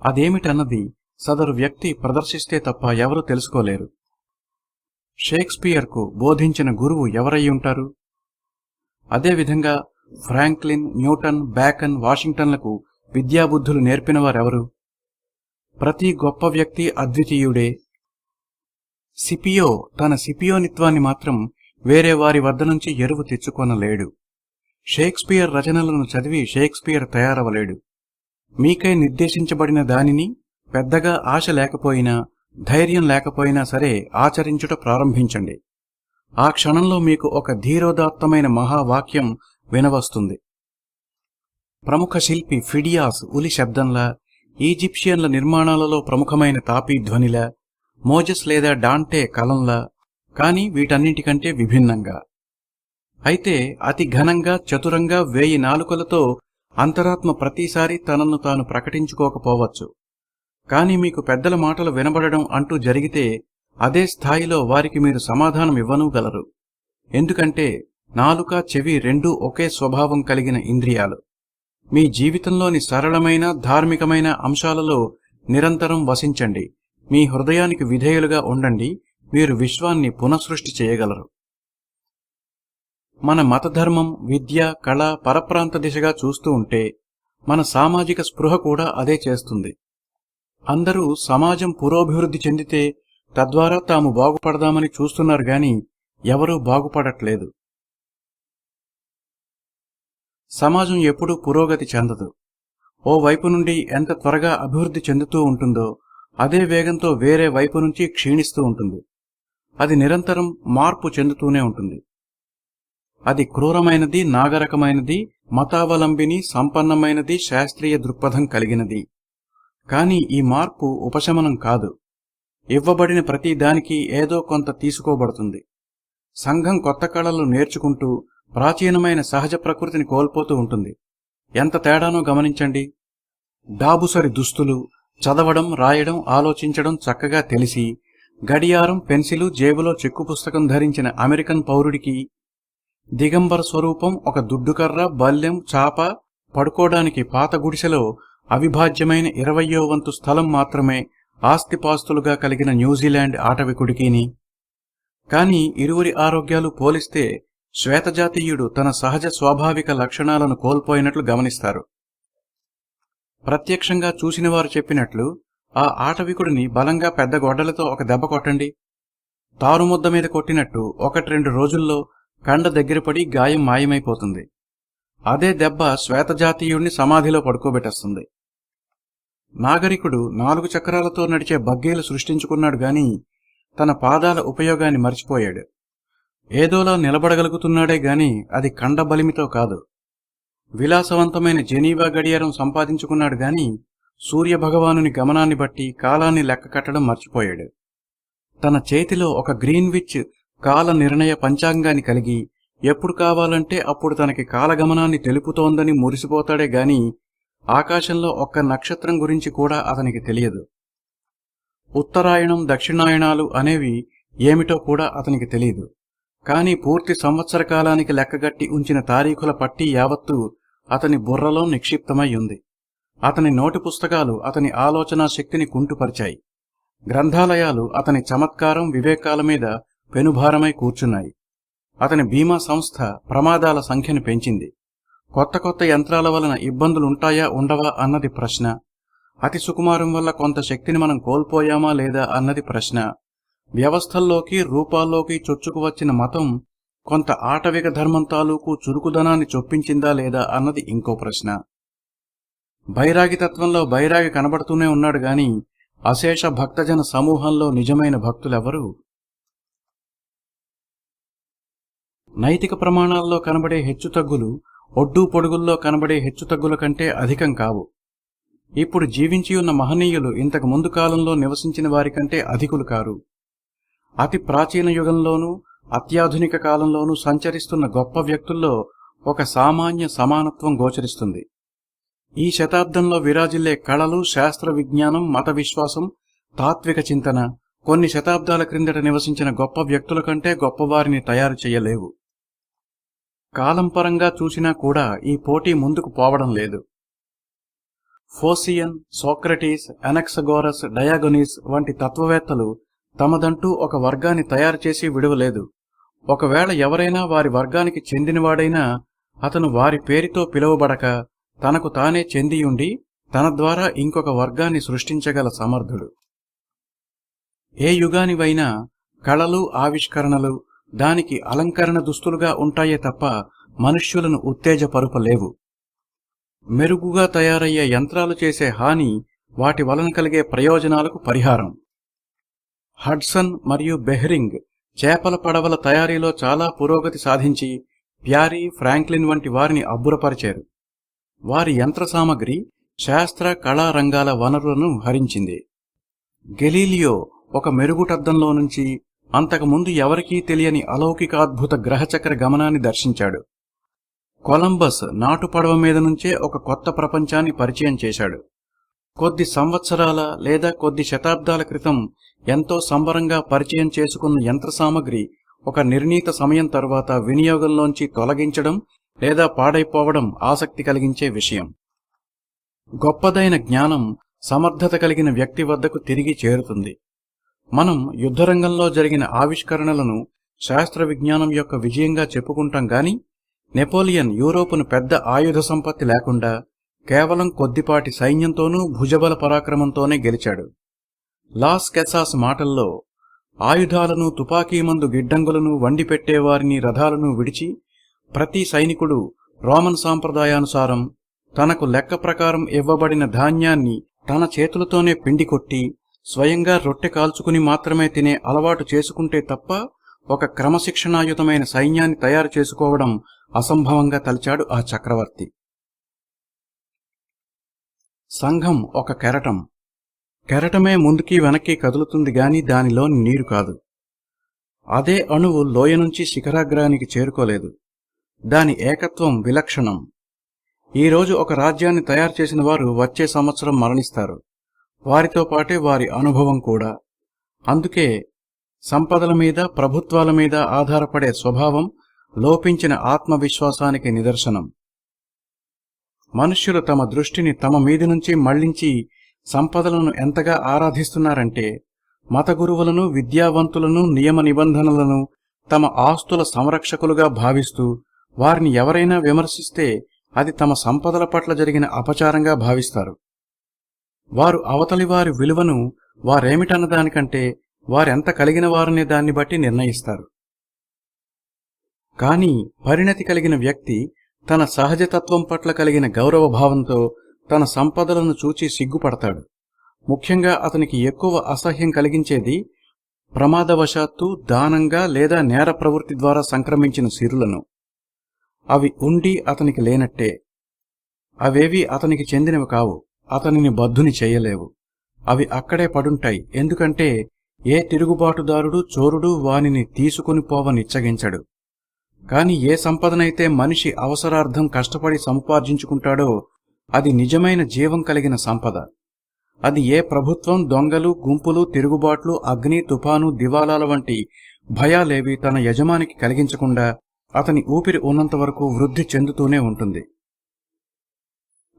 అదేమిటన్నది సదరు వ్యక్తి ప్రదర్శిస్తే తప్ప ఎవరూ తెలుసుకోలేరు. షేక్స్పియర్కు బోధించిన గురువు ఎవరయ్యుంటారు? అదేవిధంగా ఫ్రాంక్లిన్, న్యూటన్, బేకన్, వాషింగ్టన్లకు విద్యాబుద్ధులు నేర్పినవారెవరు? ప్రతి గొప్ప వ్యక్తి అద్వితీయుడే. సిపియో తన సిపియోనిత్వాన్ని మాత్రం వేరే వారి వద్ద నుంచి ఎరువు తెచ్చుకొనలేడు. షేక్స్పియర్ రచనలను చదివి షేక్స్పియర్ తయారవలేడు. మీకై నిర్దేశించబడిన దానిని పెద్దగా ఆశ లేకపోయినా, ధైర్యం లేకపోయినా సరే ఆచరించుట ప్రారంభించండి. ఆ క్షణంలో మీకు ఒక ధీరోదాత్తమైన మహావాక్యం వినవస్తుంది. ప్రముఖ శిల్పి ఫిడియాస్ ఉలి శబ్దంలా, ఈజిప్షియన్ల నిర్మాణాలలో ప్రముఖమైన తాపీ ధ్వనిలా, మోజెస్ లేదా డాంటే కలంలా, కాని వీటన్నింటికంటే విభిన్నంగా. అయితే అతి ఘనంగా, చతురంగా, 1000 నాలుకలతో అంతరాత్మ ప్రతిసారి తనను తాను ప్రకటించుకోకపోవచ్చు. కాని మీకు పెద్దల మాటలు వినబడడం అంటూ జరిగితే అదే స్థాయిలో వారికి మీరు సమాధానం ఇవ్వనూగలరు. ఎందుకంటే నాలుక, చెవి రెండూ ఒకే స్వభావం కలిగిన ఇంద్రియాలు. మీ జీవితంలోని సరళమైన, ధార్మికమైన అంశాలలో నిరంతరం వసించండి. మీ హృదయానికి విధేయులుగా ఉండండి. మీరు విశ్వాన్ని పునఃసృష్టి చేయగలరు. మన మతధర్మం, విద్య, కళ పరప్రాంత దిశగా చూస్తూ ఉంటే మన సామాజిక స్పృహ కూడా అదే చేస్తుంది. అందరూ సమాజం పురోభివృద్ధి చెందితే తద్వారా తాము బాగుపడదామని చూస్తున్నారు గాని ఎవరూ బాగుపడట్లేదు. సమాజం ఎప్పుడూ పురోగతి చెందదు. ఓ వైపు నుండి ఎంత త్వరగా అభివృద్ధి చెందుతూ ఉంటుందో అదే వేగంతో వేరే వైపు నుంచి క్షీణిస్తూ ఉంటుంది. అది నిరంతరం మార్పు చెందుతూనే ఉంటుంది. అది క్రూరమైనది, నాగరకమైనది, మతావలంబిని, సంపన్నమైనది, శాస్త్రీయ దృక్పథం కలిగినది. కాని ఈ మార్పు ఉపశమనం కాదు. ఇవ్వబడిన ప్రతి దానికి ఏదో కొంత తీసుకోబడుతుంది. సంఘం కొత్త కళలు నేర్చుకుంటూ ప్రాచీనమైన సహజ ప్రకృతిని కోల్పోతూ ఉంటుంది. ఎంత తేడానో గమనించండి. డాబుసరి దుస్తులు, చదవడం, రాయడం, ఆలోచించడం చక్కగా తెలిసి గడియారం, పెన్సిలు, జేబులో చెక్కు పుస్తకం ధరించిన అమెరికన్ పౌరుడికి దిగంబర స్వరూపం ఒక దుడ్డుకర్ర, బల్లెం, చాప, పడుకోవడానికి పాత గుడిసెలో అవిభాజ్యమైన 20వ వంతు స్థలం మాత్రమే ఆస్తిపాస్తులుగా కలిగిన న్యూజిలాండ్ ఆటవికుడికిని. కాని ఇరువురి ఆరోగ్యాలు పోలిస్తే శ్వేతజాతీయుడు తన సహజ స్వాభావిక లక్షణాలను కోల్పోయినట్లు గమనిస్తారు. ప్రత్యక్షంగా చూసినవారు చెప్పినట్లు ఆ ఆటవికుడిని బలంగా పెద్ద గొడ్డలతో ఒక దెబ్బ కొట్టండి. తారుముద్ద మీద కొట్టినట్టు 1-2 రోజుల్లో కండ దగ్గరపడి గాయం మాయమైపోతుంది. అదే దెబ్బ శ్వేతజాతీయుడిని సమాధిలో పడుకోబెట్టేస్తుంది. నాగరికుడు 4 చక్రాలతో నడిచే బగ్గీలు సృష్టించుకున్నాడు గాని తన పాదాల ఉపయోగాన్ని మర్చిపోయాడు. ఏదోలా నిలబడగలుగుతున్నాడే గాని అది కండ బలిమితో కాదు. విలాసవంతమైన జెనీవా గడియారం సంపాదించుకున్నాడు గాని సూర్యభగవానుని గమనాన్ని బట్టి కాలాన్ని లెక్క కట్టడం మర్చిపోయాడు. తన చేతిలో ఒక గ్రీన్విచ్ కాల నిర్ణయ పంచాంగాన్ని కలిగి ఎప్పుడు కావాలంటే అప్పుడు తనకి కాలగమనాన్ని తెలుపుతోందని మురిసిపోతాడే గాని ఆకాశంలో ఒక్క నక్షత్రం గురించి కూడా అతనికి తెలియదు. ఉత్తరాయణం, దక్షిణాయనాలు అనేవి ఏమిటో కూడా అతనికి తెలియదు. కాని పూర్తి సంవత్సర కాలానికి లెక్కగట్టి ఉంచిన తారీఖుల పట్టీ యావత్తూ అతని బుర్రలో నిక్షిప్తమై ఉంది. అతని నోటి పుస్తకాలు అతని ఆలోచనా శక్తిని కుంటుపరిచాయి. గ్రంథాలయాలు అతని చమత్కారం, వివేకాల మీద పెనుభారమై కూర్చున్నాయి. అతని బీమా సంస్థ ప్రమాదాల సంఖ్యను పెంచింది. కొత్త కొత్త యంత్రాల వలన ఇబ్బందులుంటాయా ఉండవా అన్నది ప్రశ్న. అతి సుకుమారం వల్ల కొంత శక్తిని మనం కోల్పోయామా లేదా అన్నది ప్రశ్న. వ్యవస్థల్లోకి, రూపాల్లోకి చొచ్చుకువచ్చిన మతం కొంత ఆటవిక ధర్మం తాలూకు చురుకుదనాన్ని చొప్పించిందా లేదా అన్నది ఇంకో ప్రశ్న. బైరాగితత్వంలో బైరాగి కనబడుతూనే ఉన్నాడు గాని అశేష భక్తజన సమూహంలో నిజమైన భక్తులెవరు? నైతిక ప్రమాణాల్లో కనబడే హెచ్చుతగ్గులు ఒడ్డు పొడుగుల్లో కనబడే హెచ్చుతగ్గుల కంటే అధికం కావు. ఇప్పుడు జీవించియున్న మహనీయులు ఇంతకు ముందు కాలంలో నివసించిన వారికంటే అధికులు కారు. అతి ప్రాచీన యుగంలోనూ అత్యాధునిక కాలంలోనూ సంచరిస్తున్న గొప్ప వ్యక్తుల్లో ఒక సామాన్య సమానత్వం గోచరిస్తుంది. ఈ శతాబ్దంలో విరాజిల్లే కళలు, శాస్త్ర విజ్ఞానం, మత విశ్వాసం, తాత్విక చింతన కొన్ని శతాబ్దాల క్రిందట నివసించిన గొప్ప వ్యక్తుల కంటే గొప్పవారిని తయారు చేయలేవు. కాలం పరంగా చూసినా కూడా ఈ పోటీ ముందుకు పోవడం లేదు. ఫోసియన్, సోక్రటీస్, అనక్సగోరస్, డయాగొనీస్ వంటి తత్వవేత్తలు తమదంటూ ఒక వర్గాన్ని తయారు చేసి విడువలేదు. ఒకవేళ ఎవరైనా వారి వర్గానికి చెందినవాడైనా అతను వారి పేరుతో పిలువబడక తనకు తానే చెందియుండి తన ద్వారా ఇంకొక వర్గాన్ని సృష్టించగల సమర్థుడు. ఏ యుగానివైనా కళలు, ఆవిష్కరణలు దానికి అలంకరణ దుస్తులుగా ఉంటాయే తప్ప మనుష్యులను ఉత్తేజపరుపలేవు. మెరుగుగా తయారయ్యే యంత్రాలు చేసే హాని వాటి వలన కలిగే ప్రయోజనాలకు పరిహారం. హడ్సన్ మరియు బెహరింగ్ చేపల పడవల తయారీలో చాలా పురోగతి సాధించి ప్యారీ, ఫ్రాంక్లిన్ వంటి వారిని అబ్బురపరిచారు. వారి యంత్ర సామగ్రి శాస్త్ర, కళా రంగాల వనరులను హరించింది. గెలీలియో ఒక మెరుగుటద్దంలో నుంచి అంతకుముందు ఎవరికీ తెలియని అలౌకికాద్భుత గ్రహచక్ర గమనాన్ని దర్శించాడు. కొలంబస్ నాటు పడవ మీద నుంచే ఒక కొత్త ప్రపంచాన్ని పరిచయం చేశాడు. కొద్ది సంవత్సరాల లేదా కొద్ది శతాబ్దాల క్రితం ఎంతో సంబరంగా పరిచయం చేసుకున్న యంత్ర సామగ్రి ఒక నిర్ణీత సమయం తరువాత వినియోగంలోంచి తొలగించడం లేదా పాడైపోవడం ఆసక్తి కలిగించే విషయం. గొప్పదైన జ్ఞానం సమర్థత కలిగిన వ్యక్తి వద్దకు తిరిగి చేరుతుంది. మనం యుద్ధరంగంలో జరిగిన ఆవిష్కరణలను శాస్త్ర విజ్ఞానం యొక్క విజయంగా చెప్పుకుంటాం గాని నెపోలియన్ యూరోపును పెద్ద ఆయుధ సంపత్తి లేకుండా కేవలం కొద్దిపాటి సైన్యంతోనూ భుజబల పరాక్రమంతోనే గెలిచాడు. లాస్ కెసాస్ మాటల్లో ఆయుధాలను, తుపాకీమందు గిడ్డంగులను, వండిపెట్టేవారిని, రథాలను విడిచి ప్రతి సైనికుడు రోమన్ సాంప్రదాయానుసారం తనకు లెక్క ప్రకారం ఇవ్వబడిన ధాన్యాన్ని తన చేతులతోనే పిండికొట్టి స్వయంగా రొట్టె కాల్చుకుని మాత్రమే తినే అలవాటు చేసుకుంటే తప్ప ఒక క్రమశిక్షణాయుతమైన సైన్యాన్ని తయారు చేసుకోవడం అసంభవంగా తలిచాడు ఆ చక్రవర్తి. సంఘం ఒక కెరటం, కెరటమే ముందుకి వెనక్కి కదులుతుంది గాని దానిలోని నీరు కాదు. అదే అణువు లోయ నుంచి శిఖరాగ్రానికి చేరుకోలేదు. దాని ఏకత్వం విలక్షణం. ఈరోజు ఒక రాజ్యాన్ని తయారు చేసిన వారు వచ్చే సంవత్సరం మరణిస్తారు. వారితో పాటే వారి అనుభవం కూడా. అందుకే సంపదల మీద, ప్రభుత్వాల మీద ఆధారపడే స్వభావం లోపించిన ఆత్మవిశ్వాసానికి నిదర్శనం. మనుష్యులు తమ దృష్టిని తమ మీది నుంచి మళ్లించి సంపదలను ఎంతగా ఆరాధిస్తున్నారంటే, మత గురువులను, విద్యావంతులను, నియమ నిబంధనలను తమ ఆస్తుల సంరక్షకులుగా భావిస్తూ వారిని ఎవరైనా విమర్శిస్తే అది తమ సంపదల పట్ల జరిగిన అపచారంగా భావిస్తారు. వారు అవతలి వారి విలువను వారేమిటన్నదానికంటే వారెంత కలిగిన వారనే దాన్ని బట్టి నిర్ణయిస్తారు. కాని పరిణతి కలిగిన వ్యక్తి తన సహజతత్వం పట్ల కలిగిన గౌరవభావంతో తన సంపదలను చూచి సిగ్గుపడతాడు. ముఖ్యంగా అతనికి ఎక్కువ అసహ్యం కలిగించేది ప్రమాదవశాత్తు దానంగా లేదా నేర ప్రవృత్తి ద్వారా సంక్రమించిన సిరులను. అవి ఉండి అతనికి లేనట్టే. అవేవి అతనికి చెందినవి కావు. అతనిని బద్ధుని చెయ్యలేవు. అవి అక్కడే పడుంటాయి. ఎందుకంటే ఏ తిరుగుబాటుదారుడు, చోరుడు వానిని తీసుకుని పోవనిచ్చగించడు. కాని ఏ సంపదనైతే మనిషి అవసరార్థం కష్టపడి సముపార్జించుకుంటాడో అది నిజమైన జీవం కలిగిన సంపద. అది ఏ ప్రభుత్వం, దొంగలు, గుంపులు, తిరుగుబాట్లు, అగ్ని, తుఫాను, దివాలాల వంటి భయాలేవి తన యజమానికి కలిగించకుండా అతని ఊపిరి ఉన్నంతవరకు వృద్ధి చెందుతూనే ఉంటుంది.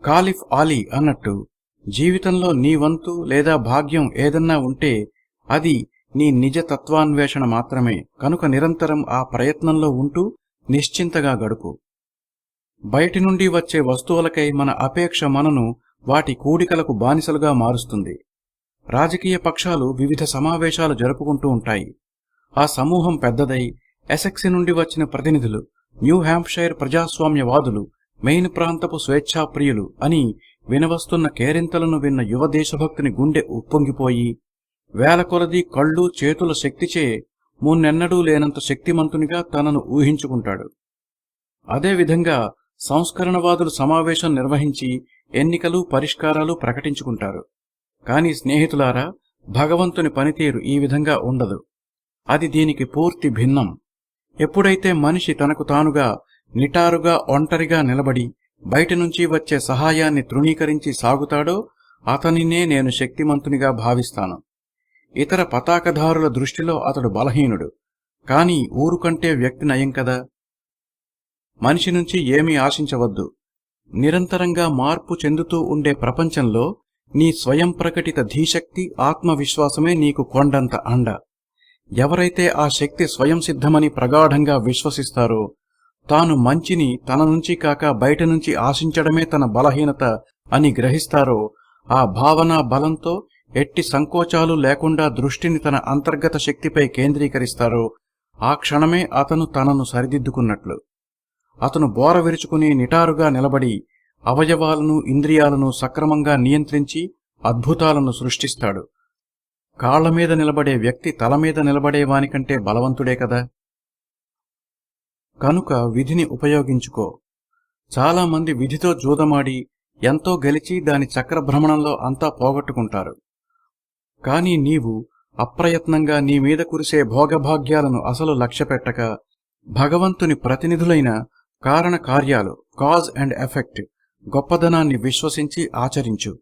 కాలిఫ్ ఆలీ అన్నట్టు, జీవితంలో నీ వంతు లేదా భాగ్యం ఏదన్నా ఉంటే అది నీ నిజ తత్వాన్వేషణ మాత్రమే. కనుక నిరంతరం ఆ ప్రయత్నంలో ఉంటూ నిశ్చింతగా గడుపు. బయటి నుండి వచ్చే వస్తువులకై మన అపేక్ష మనను వాటి కూడికలకు బానిసలుగా మారుస్తుంది. రాజకీయ పక్షాలు వివిధ సమావేశాలు జరుపుకుంటూ ఉంటాయి. ఆ సమూహం పెద్దదై ఎసెక్స్ నుండి వచ్చిన ప్రతినిధులు, న్యూ హ్యాంప్షైర్ ప్రజాస్వామ్యవాదులు, మెయిన్ ప్రాంతపు స్వేచ్ఛాప్రియులు అని వినవస్తున్న కేరింతలను విన్న యువ దేశభక్తుని గుండె ఉప్పొంగిపోయి వేల కొలది కళ్ళు, చేతుల శక్తిచే మున్నెన్నడూ లేనంత శక్తిమంతునిగా తనను ఊహించుకుంటాడు. అదేవిధంగా సంస్కరణవాదులు సమావేశం నిర్వహించి ఎన్నికలు, పరిష్కారాలు ప్రకటించుకుంటారు. కాని స్నేహితులారా, భగవంతుని పనితీరు ఈ విధంగా ఉండదు. అది దీనికి పూర్తి భిన్నం. ఎప్పుడైతే మనిషి తనకు తానుగా నిటారుగా ఒంటరిగా నిలబడి బయటి నుంచి వచ్చే సహాయాన్ని తృణీకరించి సాగుతాడో అతనినే నేను శక్తిమంతునిగా భావిస్తాను. ఇతర పతాకధారుల దృష్టిలో అతడు బలహీనుడు. కాని ఊరుకంటే వ్యక్తి నయం కదా. మనిషి నుంచి ఏమీ ఆశించవద్దు. నిరంతరంగా మార్పు చెందుతూ ఉండే ప్రపంచంలో నీ స్వయం ప్రకటిత ధీశక్తి, ఆత్మవిశ్వాసమే నీకు కొండంత అండ. ఎవరైతే ఆ శక్తి స్వయం సిద్ధమని ప్రగాఢంగా విశ్వసిస్తారో, తాను మంచిని తన నుంచి కాక బయట నుంచి ఆశించడమే తన బలహీనత అని గ్రహిస్తారో, ఆ భావనా బలంతో ఎట్టి సంకోచాలు లేకుండా దృష్టిని తన అంతర్గత శక్తిపై కేంద్రీకరిస్తారో ఆ క్షణమే అతను తనను సరిదిద్దుకున్నట్లు. అతను బోర విరుచుకుని నిటారుగా నిలబడి అవయవాలను, ఇంద్రియాలను సక్రమంగా నియంత్రించి అద్భుతాలను సృష్టిస్తాడు. కాళ్లమీద నిలబడే వ్యక్తి తలమీద నిలబడేవానికంటే బలవంతుడే కదా. కనుక విధిని ఉపయోగించుకో. చాలామంది విధితో జూదమాడి ఎంతో గెలిచి దాని చక్రభ్రమణంలో అంతా పోగొట్టుకుంటారు. కాని నీవు అప్రయత్నంగా నీ మీద కురిసే భోగభాగ్యాలను అసలు లక్ష్యపెట్టక భగవంతుని ప్రతినిధులైన కారణ కార్యాలు, కాజ్ అండ్ ఎఫెక్ట్ గొప్పదనాన్ని విశ్వసించి ఆచరించు.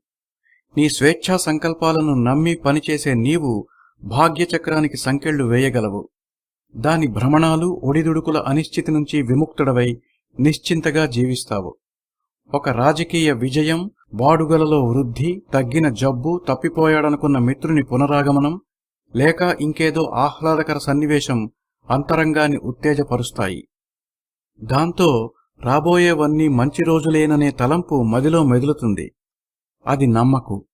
నీ స్వేచ్ఛా సంకల్పాలను నమ్మి పనిచేసే నీవు భాగ్యచక్రానికి సంకెళ్లు వేయగలవు. దాని భ్రమణాలు, ఒడిదుడుకుల అనిశ్చితి నుంచి విముక్తుడవై నిశ్చింతగా జీవిస్తావు. ఒక రాజకీయ విజయం, వాడుగలలో వృద్ధి, తగ్గిన జబ్బు, తప్పిపోయాడనుకున్న మిత్రుని పునరాగమనం, లేక ఇంకేదో ఆహ్లాదకర సన్నివేశం అంతరంగాన్ని ఉత్తేజపరుస్తాయి. దాంతో రాబోయేవన్నీ మంచి రోజులేననే తలంపు మదిలో మెదులుతుంది. అది నమ్మకు.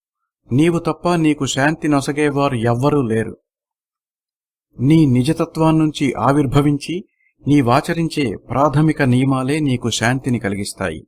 నీవు తప్ప నీకు శాంతి నొసగేవారు ఎవ్వరూ లేరు. నీ నిజతత్వాన్నుంచి ఆవిర్భవించి నీవాచరించే ప్రాథమిక నియమాలే నీకు శాంతిని కలిగిస్తాయి.